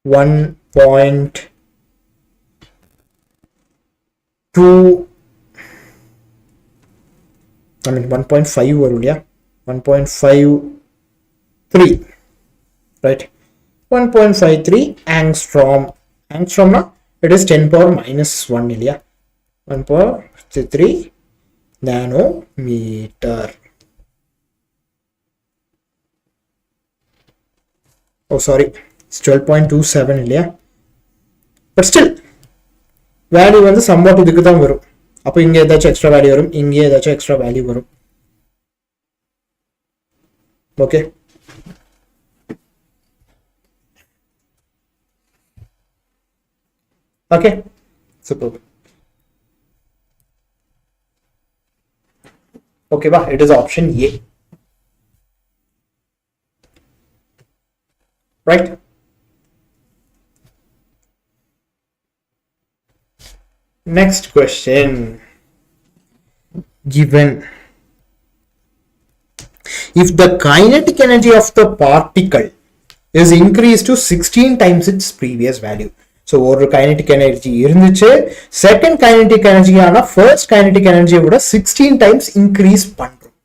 1.2, I mean 1.5 வரும் இல்லையா, 1.53, right? 1.53 angstrom. Angstrom na it is 10 power minus 1 இல்லையா, 1.53 nanometer. Oh sorry, it's 12.27 இல்லையா, but still value வந்து somewhat இதுக்கு தான் வரும். அப்போ இங்க ஏதாச்சும் எக்ஸ்ட்ரா வேல்யூ வரும், இங்கே ஏதாச்சும் எக்ஸ்ட்ரா வேல்யூ வரும். Okay, okay, super. Okay ba, it is option A, right? Next question. Given if the kinetic energy of the particle is increased to 16 times its previous value. So ஒரு kinetic energy இருந்துச்சு, second kinetic energy ஆனா first kinetic energy விட 16 times increase பண்றோம்.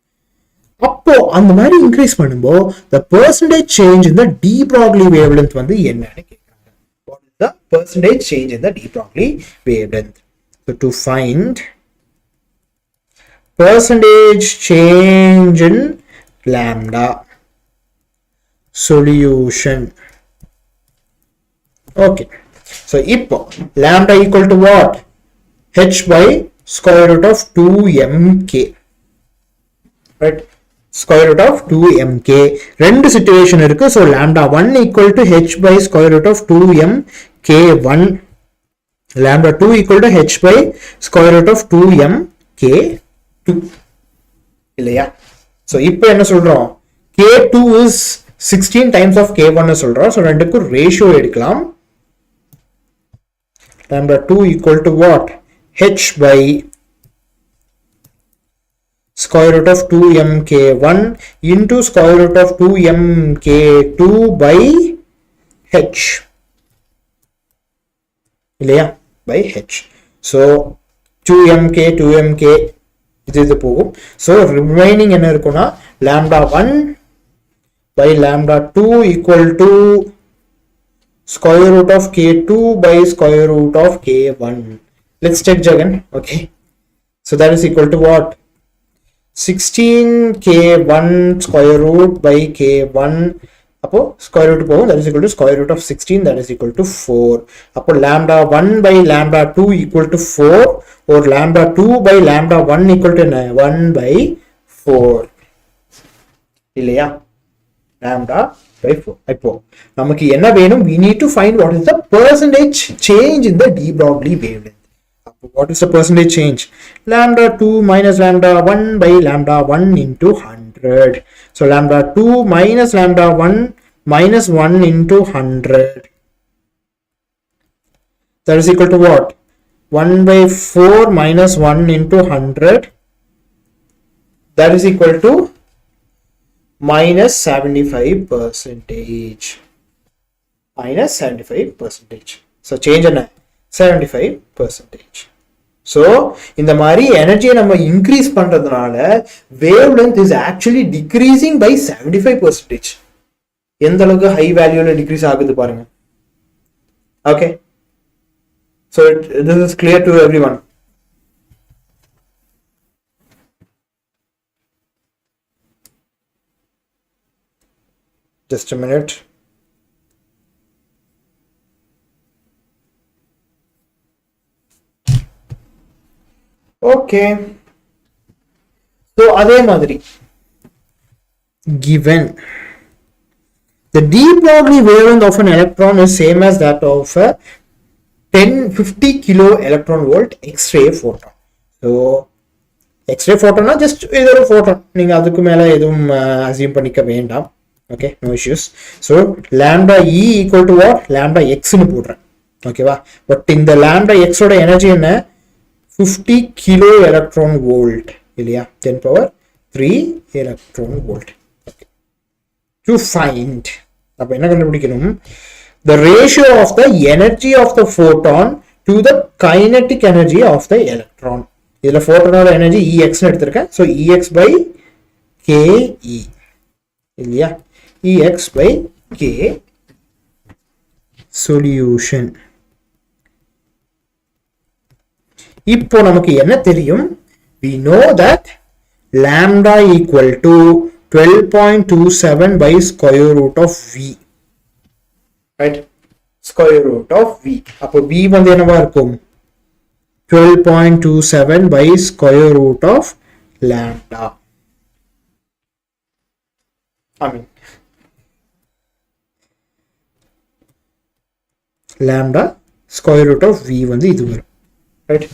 அப்போ அந்த மாதிரி increase பண்ணும்போது the percentage change in the de Broglie wavelength வந்து என்னன்னு கேக்குறாங்க. What is the percentage change in the de Broglie wavelength? So to find percentage change in lambda solution. Okay, so இப்போ lambda equal to what? H by square root of 2mk, right? Square root of 2mk. ரெண்டு situation இருக்கு. So lambda 1 equal to h by square root of 2mk1, lambda 2 equal to h by square root of 2mk2 இல்லையா? So இப்போ என்ன சொல்றோம், k2 is 16 times of k1 சொல்றோம். So ரெண்டுக்கு ratio எடுக்கலாம். Lambda 2 equal to what? H by square root of 2mk1 into square root of 2mk2 by h இல்லையா, by h. So 2mk இது போகும். So remaining என்ன இருக்கும்னா lambda 1 by lambda 2 equal to square root of k2 by square root of k1. Let's check again. Okay, so that is equal to what? 16k1 square root by k1. அப்போ square root போகும், that is equal to square root of 16, that is equal to 4. அப்போ lambda 1 by lambda 2 equal to 4 or lambda 2 by lambda 1 equal to 1 by 4 இல்லையா, lambda by 4. இப்போ நமக்கு என்ன வேணும், we need to find what is the percentage change in the de Broglie wavelength. What is the percentage change? Lambda 2 minus lambda 1 by lambda 1 into 100. So lambda 2 minus lambda 1 minus 1 into 100. That is equal to what? 1 by 4 minus 1 into 100. That is equal to minus 75%. Minus 75%. So change என்ன? 75%. So இந்த மாதிரி எனர்ஜியை நம்ம increase பண்றதுனால wavelength is actually decreasing by 75%. எந்த அளவுக்கு high வேல்யூல degrees ஆகுது பாருங்க. Okay, so this is clear to everyone. Just a minute. Okay, so அதே மாதிரி given the de Broglie wavelength of an electron is same as that of a 50 kilo electron volt X-ray photon. So X-ray ஃபோட்டோனா just இது ஒரு photo, நீங்கள் அதுக்கு மேலே எதுவும் assume பண்ணிக்க வேண்டாம். Okay, no issues. So lambda e equal to what, lambda எக்ஸ்னு போடுறேன். ஓகேவா? பட் இந்த லேம்டா எக்ஸோட எனர்ஜி என்ன, 50 கிலோ எலக்ட்ரான் வோல்ட் இல்லையா, 10⁻³ எலக்ட்ரான் வோல்ட். டு ஃபைண்ட், அப்போ என்ன கண்டுபிடிக்கணும், the ratio of the energy of the photon to the kinetic energy of the electron. இதுல ஃபோட்டானோட எனர்ஜி EX னு எடுத்திருக்கேன். ஸோ EX by KE இல்லையா, EX by K சொல்யூஷன். இப்போ நமக்கு என்ன தெரியும், we know that lambda equal to 12.27 by square root of V, right? Square root of V. அப்போ V வந்து என்னவா இருக்கும், 12.27 by square root of lambda. I mean lambda square root of V வந்து இது வரும், right?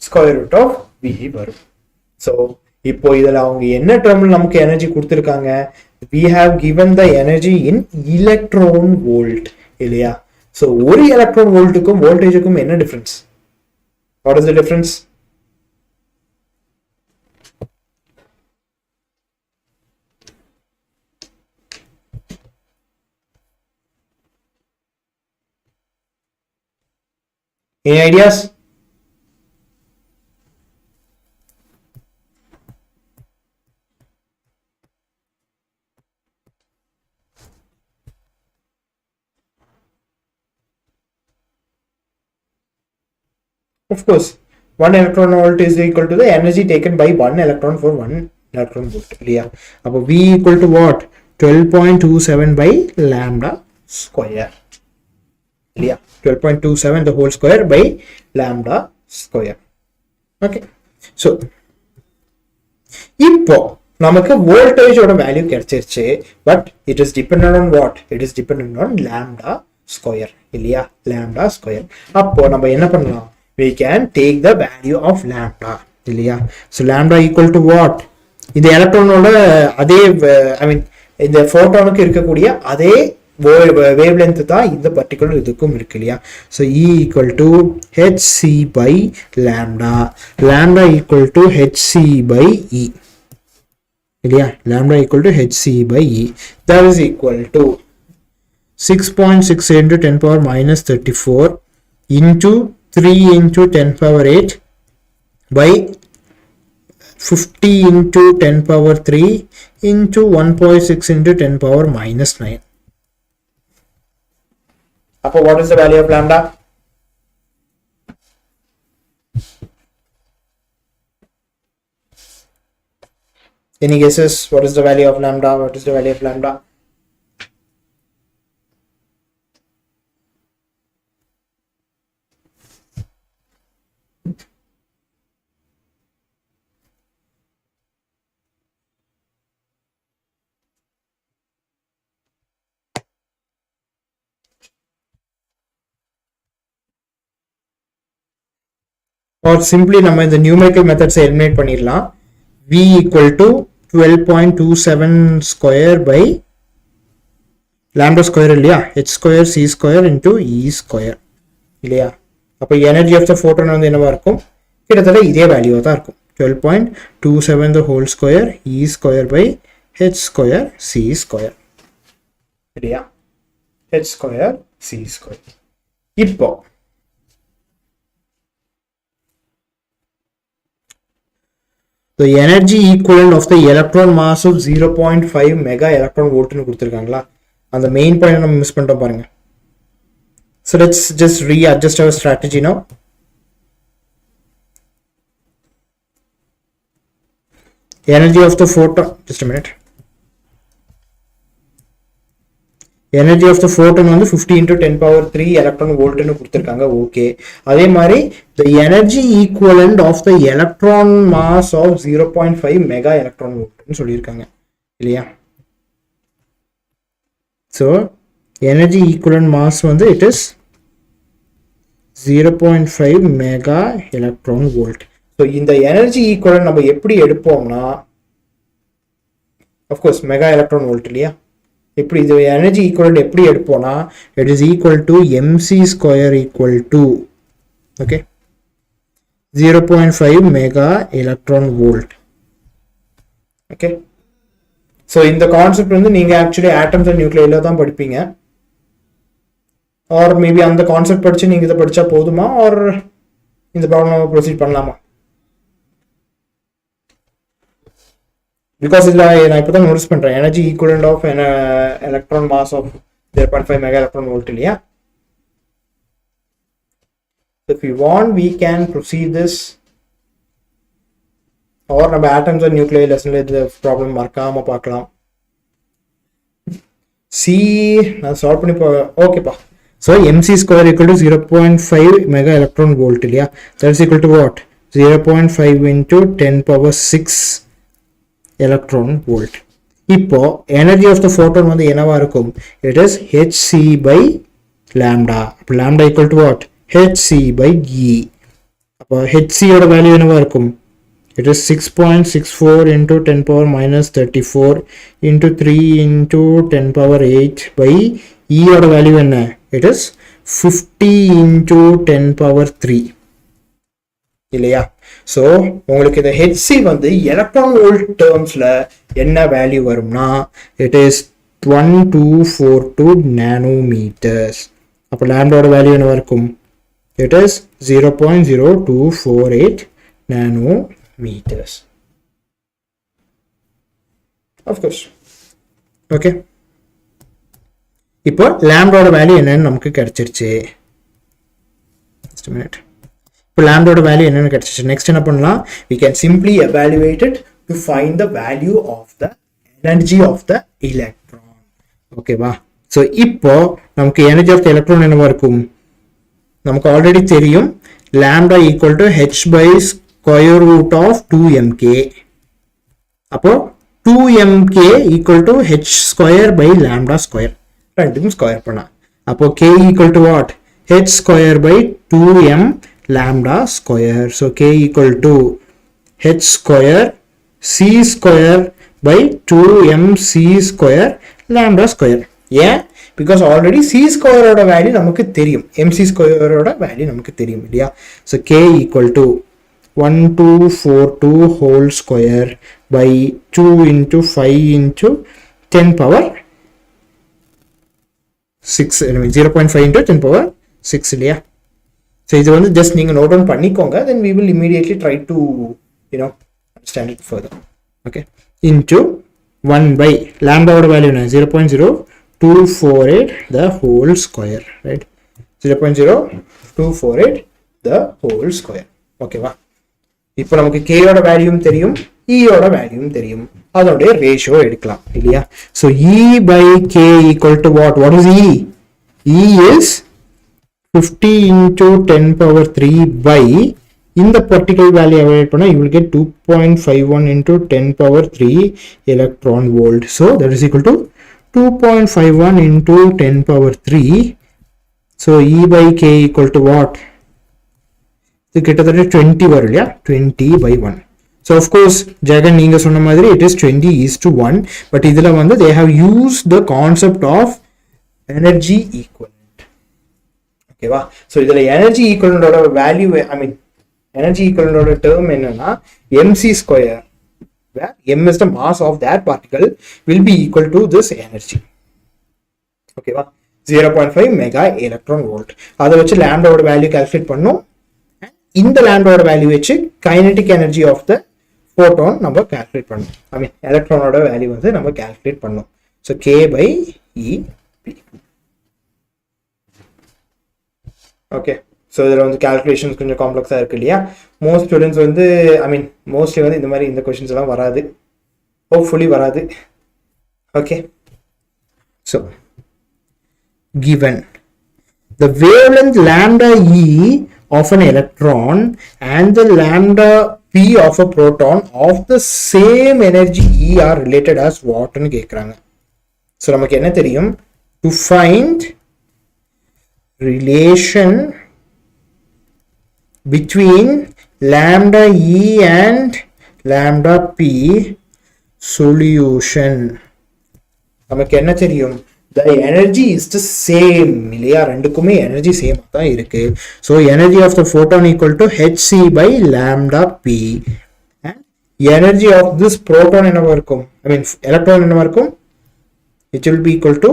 Square root of V வரும். So இப்போ இதில் அவங்க என்ன டேர்மில் நமக்கு எனர்ஜி கொடுத்துருக்காங்க, we have given the energy in electron volt இல்லையா. ஸோ ஒரு எலக்ட்ரான் வோல்ட்டுக்கும் வோல்டேஜுக்கும் என்ன difference, what is the difference? Any ideas? Of course, 1 electron volt is equal to the energy taken by 1 electron for 1 electron volt இல்லையா. அப்போ V equal to what, 12.27 by lambda square இல்லையா, 12.27 the whole square by lambda square. Okay, so இப்போ நமக்கு வோல்டேஜோட value கிடைச்சிருச்சு. But it is dependent on what, it is dependent on lambda square இல்லையா, lambda square. அப்போ நம்ம என்ன பண்ணலாம், we can take the value of lambda இல்லையா. so lambda equal to what, இந்த எலக்ட்ரானோட அதே ஐ மீன் இந்த ஃபோட்டானுக்கு இருக்கக்கூடிய அதே வேவ் லென்த் தான் இந்த பர்டிகுலர் இதுக்கும் இருக்கு இல்லையா. So E equal to hc by lambda, lambda equal to hc by E இல்லையா, lambda equal to hc by E, that is equal to 6.6 into 10 power minus 34 into 3 into 10 power 8 by 50 into 10 power 3 into 1.6 into 10 power minus 9. Appo what is the value of lambda? Any guesses? What is the value of lambda? What is the value of lambda? Or simply நம்ம இந்த numerical methods eliminate பண்ணிடலாம். V equal to 12.27 square by lambda square இல்லையா, h square c square into E square இல்லையா. அப்போ energy of the photon வந்து என்னவா இருக்கும், கிட்டத்தட்ட இதே வேல்யூ தான் இருக்கும், 12.27 the whole square E square by h square c square இல்லையா, h square c square. இப்போ the energy equivalent of the electron mass of 0.5 mega electron volt னு கொடுத்திருக்காங்களா, அந்த மெயின் பாயிண்ட் நம்ம மிஸ் பண்ணிட்டோம் பாருங்க. So let's just readjust our strategy now. Energy of the photon, just a minute. Energy of the photon வந்து 50 into 10 power 3 electron volt னு கொடுத்திருக்காங்க. Okay, அதே மாதிரி the energy equivalent of the electron mass of 0.5 mega electron volt னு சொல்லியிருக்காங்க இல்லையா. so energy equivalent mass வந்து it is 0.5 mega electron volt. So இந்த எனர்ஜி ஈக்குவலன்ட் நம்ம எப்படி எடுப்போம்னா, அஃப்கோர்ஸ் மெகா எலக்ட்ரான் வோல்ட் இல்லையா, எப்படி இது எனர்ஜி ஈக்குவலன்ட் எப்படி எடுப்போம்னா, it is equal to MC square equal to okay 0.5 mega electron volt. Okay, so இந்த கான்செப்ட் வந்து நீங்கள் ஆக்சுவலி ஆட்டம்ஸ் அண்ட் நியூக்ளியரில் தான் படிப்பீங்க. ஆர் மேபி அந்த கான்செப்ட் படித்து நீங்கள் இதை படித்தா போதுமா, ஆர் இந்த ப்ராப்ளம் ப்ரொசீட் பண்ணலாமா? பிகாஸ் இதில் நான் இப்போ தான் நோட்டீஸ் பண்ணுறேன், energy equivalent of electron mass of 0.5 mega electron volt இல்லையா. If we want, we can proceed this. Or நம்ம atoms and nuclei lessonல இந்த ப்ராப்ளம் மறக்காம பார்க்கலாம். C நான் சால்வ் பண்ணி ஓகேப்பா. So mc square equal to 0.5 mega electron volt இல்லையா, that's equal to what, 0.5 into 10 power 6 electron volt. இப்போ energy of the photon வந்து என்னவா இருக்கும், it is hc by lambda. அப்போ lambda equal to what, hc by e. அப்போ hc ஓட value என்னவா இருக்கும், it is 6.64 into 10 power minus 34 into 3 into 10 power 8 by e ஓட வேல்யூ என்ன, it is 50 into 10 power 3 இல்லையா. ஸோ உங்களுக்கு இந்த hc வந்து எலக்ட்ரான் வோல்ட் டேர்ம்ஸ்ல என்ன வேல்யூ வரும்னா, it is 1242 நானோமீட்டர்ஸ். அப்போ லாம்டாவோட வேல்யூ என்னவா இருக்கும், it is 0.0248 nanometers. Of course. Okay. இப்போ லாம்டாவோட வேல்யூ என்னன்னு நமக்கு கிடைச்சிருச்சு. Just a minute. இப்போ லாம்டாவோட வேல்யூ என்னன்னு கிடைச்சிருச்சு. நெக்ஸ்ட் என்ன பண்ணலாம், we can simply evaluate it to find the value of the energy of the electron. ஓகேவா. ஸோ இப்போ நமக்கு எனர்ஜி ஆஃப் த எலக்ட்ரான் என்னவா இருக்கும், நமக்கு ஆல்ரெடி தெரியும் lambda equal to h by square root of 2mk. அப்போ 2mk equal to h square by lambda square, ரெண்டுக்கும் square பண்ணா அப்போ k equal to what, h square by 2m lambda square. So k equal to h square c square by 2mc square lambda square. ஏன், because already c square ஓட value நமக்கு தெரியும், mc square ஓட value நமக்கு தெரியும் இல்லையா. so k equal to 1242 whole square by 2 into 5 into 10 power 6, 0.5 into 10 power 6 இல்லையா. so இது வந்து just நீங்க நோட் டவுன் பண்ணிக்கோங்க, then we will immediately try to understand it further. okay, into 1 by lambda ஓட வேல்யூ என்ன, 0.0248 the whole square, right, 0.0248 the whole square. ஓகேவா. இப்போ நமக்கு k ஓட வேல்யூம் தெரியும், e ஓட வேல்யூம் தெரியும், அதோட ரேஷியோ எடுக்கலாம் இல்லையா. so e by k equal to what is e, e is 50 into 10 power 3 by இந்த particular value evaluate பண்ணா you will get 2.51 into 10 power 3 electron volt. so that is equal to 2.51 into 10 power 3. so e by k equal to what, இது கிட்டத்தட்ட 20 வரும் இல்லையா, 20 by 1. so of course Jagan நீங்க சொன்ன மாதிரி it is 20:1, but இதுல வந்து they have used the concept of energy equivalent. ஓகேவா. so இதுல energy equivalent ஓட value, I mean energy equivalent ஓட term என்னன்னா mc square, where m is the mass of that particle, will be equal to this energy. ஓகேவா. 0.5 mega electron volt. அதை வச்சு லாம்டாவோட value calculate பண்ணோம். இந்த லாம்டாவோட வேல்யூ வச்சு kinetic energy of the photon நம்ம கால்குலேட் பண்ணோம், ஐ மீன் எலக்ட்ரானோட வேல்யூ வந்து நம்ம கால்குலேட் பண்ணோம். So K by EP. Okay. So இதில் வந்து கால்குலேஷன்ஸ் கொஞ்சம் காம்ப்ளெக்ஸாக இருக்குது இல்லையா. மோஸ்ட் ஸ்டூடெண்ட்ஸ் வந்து ஐ மீன் மோஸ்ட்லி வந்து இந்த மாதிரி இந்த கொஷின்ஸ் எல்லாம் வராது, ஹோப்ஃபுல்லி வராது. Okay. So given the wavelength lambda e of an electron and the lambda p of a proton of the same energy e are related as what னு கேக்குறாங்க. so நமக்கு என்ன தெரியும், to find relation between lambda E and lambda P solution. நமக்கு என்ன தெரியும்? The energy is the same இல்லையா? ரெண்டுக்குமே எனர்ஜி சேம் தான் இருக்கு. So energy of the photon equal to hc by lambda p and energy of this proton என்னவா இருக்கும்? I mean electron என்னவா இருக்கும்? It will be equal to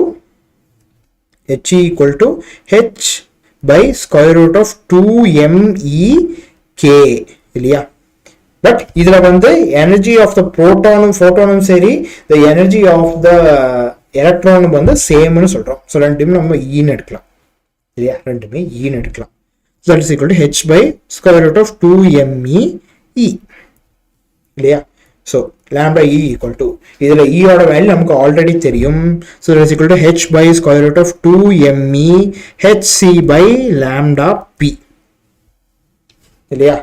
h equal to h by square root of 2 MEK இல்லையா? But இதுல வந்து energy of த புரோட்டானும் ஃபோட்டானும் சரி, த energy of த எலக்ட்ரானும் வந்து சேம்னு சொல்றோம். ஸோ ரெண்டுமே நம்ம ஈன்னு எடுக்கலாம் இல்லையா? ரெண்டுமே ஈன்னு எடுக்கலாம். So that is equal to H by square root of 2 MEE இல்லையா? So lambda E equal to இதுல ஈயோட வேல்யூ நமக்கு ஆல்ரெடி தெரியும். So that is equal to H by square root of 2 MEHC by lambda P இல்லையா?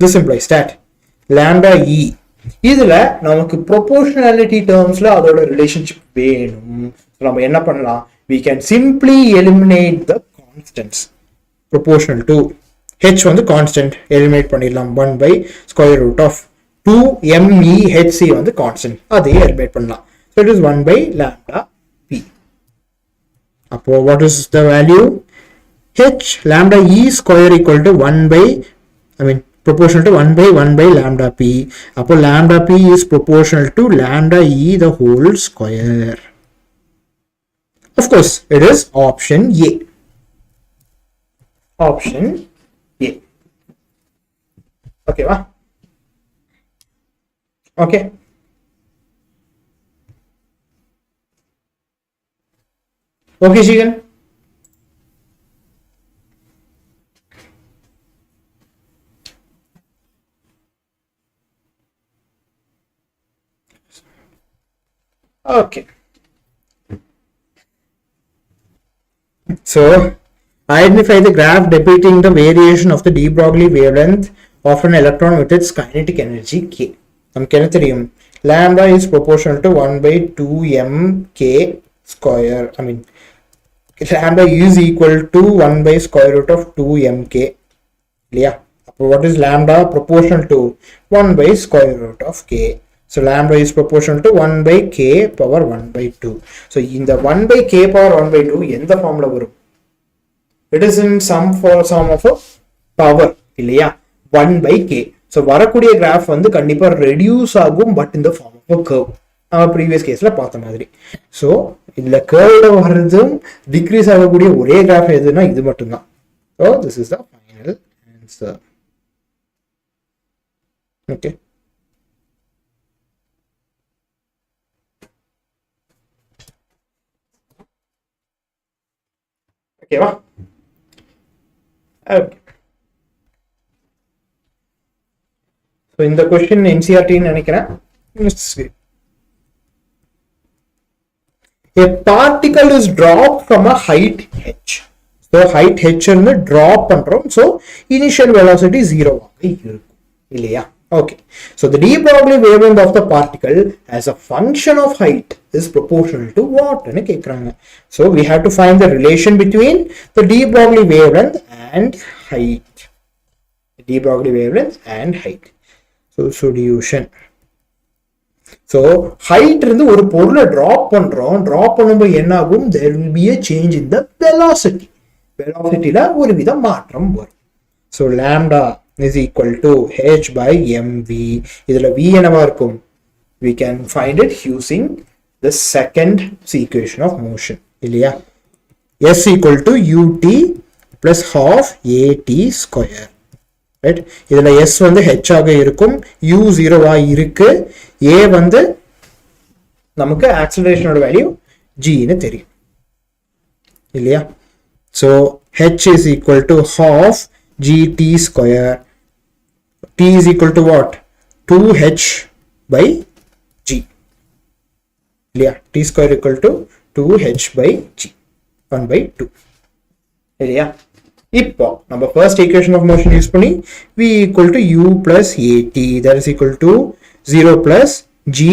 This implies that lambda e இதுல நமக்கு proportionality termsல அதோட relationship வேணும். நம்ம என்ன பண்ணலாம்? we can simply eliminate the constants proportional to h வந்து constant eliminate பண்ணிடலாம். 1 by square root of 2 MEHC வந்து constant, அதே eliminate பண்ணலாம். So it is 1 by lambda p. அப்போ what is the value? h lambda e square equal to 1 by proportional to 1 by lambda p. Appo lambda p is proportional to lambda e the whole square. Of course, it is option A. Option A. Okay, va? Okay. Okay, Shigan. Okay. So, identify the graph depicting the variation of the de Broglie wavelength of an electron with its kinetic energy K. நமக்கு என்ன தெரியும்? Lambda is proportional to 1 by 2 MK square. Lambda is equal to 1 by square root of 2 MK. இல்லையா? அப்போ what is lambda proportional to? 1 by square root of K. So lambda is proportional to 1 by k power 1 by 2. So in the 1 by k power 1 by 2 எந்த ஃபார்ம்ல வரும்? It is in some form of a power இல்லையா? 1 by k. So வரக்கூடிய graph வந்து கண்டிப்பா reduce ஆகும், but இந்த form of a curve. நம்ம ப்ரீவியஸ் கேஸ்ல பார்த்த மாதிரி. ஸோ இதுல கர்வ்ல வர்றதும் டிக்ரீஸ் ஆகக்கூடிய ஒரே கிராஃப் எதுனா இது மட்டும்தான். So this is the final answer. Okay. ஓகேவா? ஓகே. ஸோ இந்த கொஸ்டின் என்சிஆர்டின்னு நினைக்கிறேன். A particle is dropped from a height h. So height h இருந்து drop பண்றோம். So initial velocity 0 இருக்கும் இல்லையா? Okay. So the de Broglie wavelength of the particle as a function of height is proportional to what? So we have to find the relation between the de Broglie wavelength and height. De Broglie wavelength and height. So solution. So height இருந்து ஒரு பொருளை drop பண்றோம். drop பண்ணும்போது என்ன ஆகும்? There will be a change in the velocity. velocityல ஒரு வித மாற்றம் வரும். So lambda is equal to h by mv. இதுல v என்னவா இருக்கும்? We can find it using the second equation of motion இல்லையா? s equal to ut plus half at square. Right? இதுல s வந்து h ஆக இருக்கும், u 0 ஆ இருக்கு, a வந்து நமக்கு ஆக்சலரேஷனோட வேல்யூ g ன்னு தெரியும் இல்லையா? So h is equal to half gt square. T is equal to what? 2h by g. Yeah, t square equal to 2h by g. 1 by 2. Yeah. இப்போ நம்ம first equation of motion use பண்ணி v equal to u plus at, that is equal to 0 plus g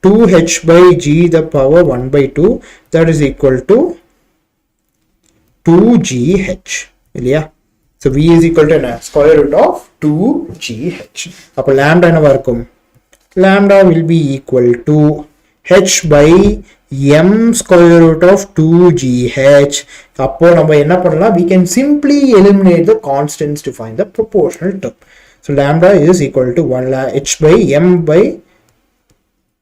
2h by g the power 1 by 2, that is equal to 2gh இல்லையா? So V is equal to என்ன square root of 2gh. அப்போ lambda என்னவா இருக்கும்? Lambda will be equal to h by m square root of 2gh. அப்போ நம்ம என்ன பண்ணலாம்? We can simply eliminate the constants to find the proportional term. So lambda is equal to 1 h by m by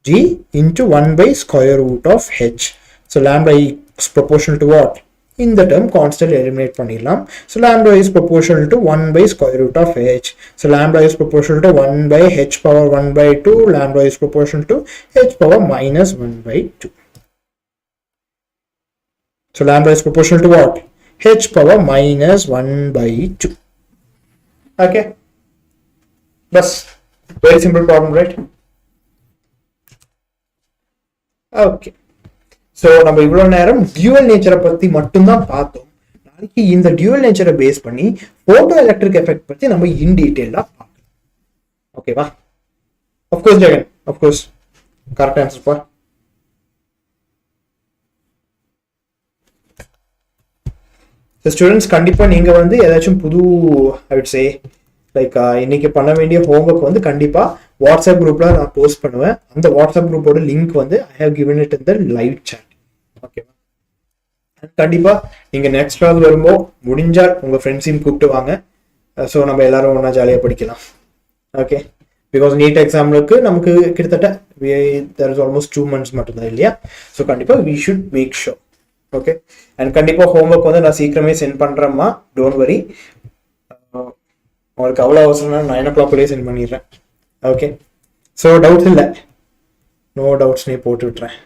g into 1 by square root of h. So lambda is proportional to what? In the term constant eliminate பண்ணிடலாம். So lambda is proportional to 1 by square root of h. So lambda is proportional to 1 by h power 1 by 2. Lambda is proportional to h power minus 1 by 2. So lambda is proportional to what? H power minus 1 by 2. Okay. That's very simple problem, right? Okay. So நம்ம இவ்வளோ நேரம் dual நேச்சரை பற்றி மட்டும்தான் பார்த்தோம். நாளைக்கு இந்த dual நேச்சரை பேஸ் பண்ணி ஃபோட்டோ எலக்ட்ரிக் எஃபெக்ட் பற்றி நம்ம இன் டீட்டெயிலாக பார்க்கலாம். ஓகேவா? அஃப்கோர்ஸ் ஜெகன், அஃப்கோர்ஸ் கரெக்ட் ஆன்சர்ப்பா. ஸ்டூடெண்ட்ஸ் கண்டிப்பாக நீங்கள் வந்து ஏதாச்சும் புது ஐ வுட் சே லைக் இன்னைக்கு பண்ண வேண்டிய ஹோம்ஒர்க் வந்து கண்டிப்பாக வாட்ஸ்அப் குரூப்ல நான் போஸ்ட் பண்ணுவேன். அந்த வாட்ஸ்அப் குரூப்போட லிங்க் வந்து I have given it in the live chat. ஓகேவா? கண்டிப்பா நீங்க நெக்ஸ்ட் கிளாஸ் வரும்போது முடிஞ்சால் உங்க ஃப்ரெண்ட்ஸையும் கூப்பிட்டு வாங்க. ஸோ நம்ம எல்லாரும் ஒன்றா ஜாலியாக படிக்கலாம். ஓகே, பிகாஸ் நீட் எக்ஸாம்லுக்கு நமக்கு கிட்டத்தட்ட தேர் இஸ் ஆல்மோஸ்ட் 2 months மட்டும்தான் இல்லையா? ஸோ கண்டிப்பாக we should make sure. Okay, and கண்டிப்பாக ஹோம்ஒர்க் வந்து நான் சீக்கிரமே சென்ட் பண்ணுறேம்மா, டோன்ட் வரி. உங்களுக்கு அவ்வளோ அவசரம்னா 9 o'clock சென்ட் பண்ணிடுறேன். ஓகே, ஸோ டவுட்ஸ் இல்லை, நோ டவுட்ஸ் நீ போட்டு விட்டுறேன்.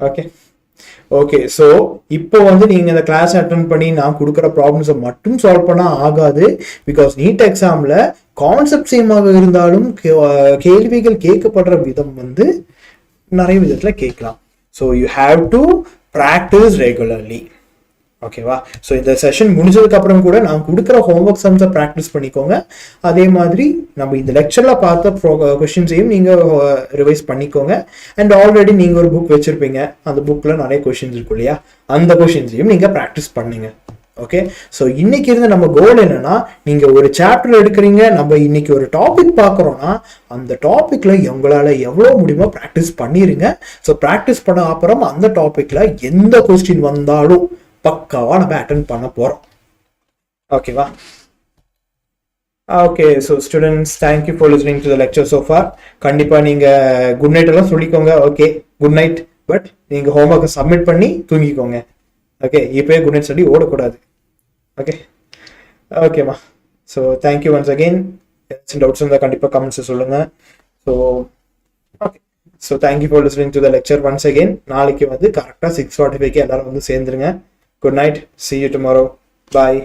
ஓகே ஓகே ஸோ இப்போ வந்து நீங்கள் இந்த கிளாஸ் அட்டன் பண்ணி நான் கொடுக்குற ப்ராப்ளம்ஸை மட்டும் சால்வ் பண்ணால் ஆகாது. பிகாஸ் நீட் எக்ஸாமில் கான்செப்ட் சேமாக இருந்தாலும் கேள்விகள் கேட்கப்படுற விதம் வந்து நிறைய விதத்தில் கேட்கலாம். So you have to practice regularly. ஓகேவா? ஸோ இந்த செஷன் முடிஞ்சதுக்கு அப்புறம் கூட நான் கொடுக்குற ஹோம்ஒர்க் சம்ஸை ப்ராக்டிஸ் பண்ணிக்கோங்க. அதே மாதிரி நம்ம இந்த லெக்சர்ல பார்த்த கொஸ்டின்ஸையும் நீங்கள் ரிவைஸ் பண்ணிக்கோங்க. அண்ட் ஆல்ரெடி நீங்கள் ஒரு புக் வச்சிருப்பீங்க, அந்த புக்கில் நிறைய கொஸ்டின்ஸ் இருக்கும் இல்லையா? அந்த கொஸ்டின்ஸையும் நீங்கள் ப்ராக்டிஸ் பண்ணுங்க. ஓகே, ஸோ இன்னைக்கு இருந்த நம்ம கோல் என்னன்னா, நீங்கள் ஒரு சாப்டர் எடுக்கிறீங்க, நம்ம இன்னைக்கு ஒரு டாபிக் பார்க்குறோன்னா அந்த டாப்பிக்ல உங்களால் எவ்வளோ முடியுமோ ப்ராக்டிஸ் பண்ணிடுங்க. ஸோ ப்ராக்டிஸ் பண்ண அப்புறம் அந்த டாப்பிக்ல எந்த கொஸ்டின் வந்தாலும் பக்காவா நம்ம அட்டெண்ட் பண்ண போறோம். ஓகேவா? Okay, so students thank you for listening to the lecture so for. கண்டிப்பா நீங்க குட் நைட் எல்லாம் சொல்லிக்கோங்க. Okay, good night. பட் நீங்க ஹோம்ஒர்க்கை சப்மிட் பண்ணி தூங்கிக்கோங்க. ஓகே, இப்போயே குட் நைட் சொல்லி ஓடக்கூடாது. ஓகே ஓகேம்மா. So thank you once again. ஏதாச்சும் டவுட்ஸ் இருந்தால் கண்டிப்பாக கமெண்ட்ஸ் சொல்லுங்க. So okay, so thank you for listening to the lecture once again. நாளைக்கு வந்து கரெக்டாக 6:45 எல்லாரும் வந்து சேர்ந்துருங்க. Good night. See you tomorrow. Bye.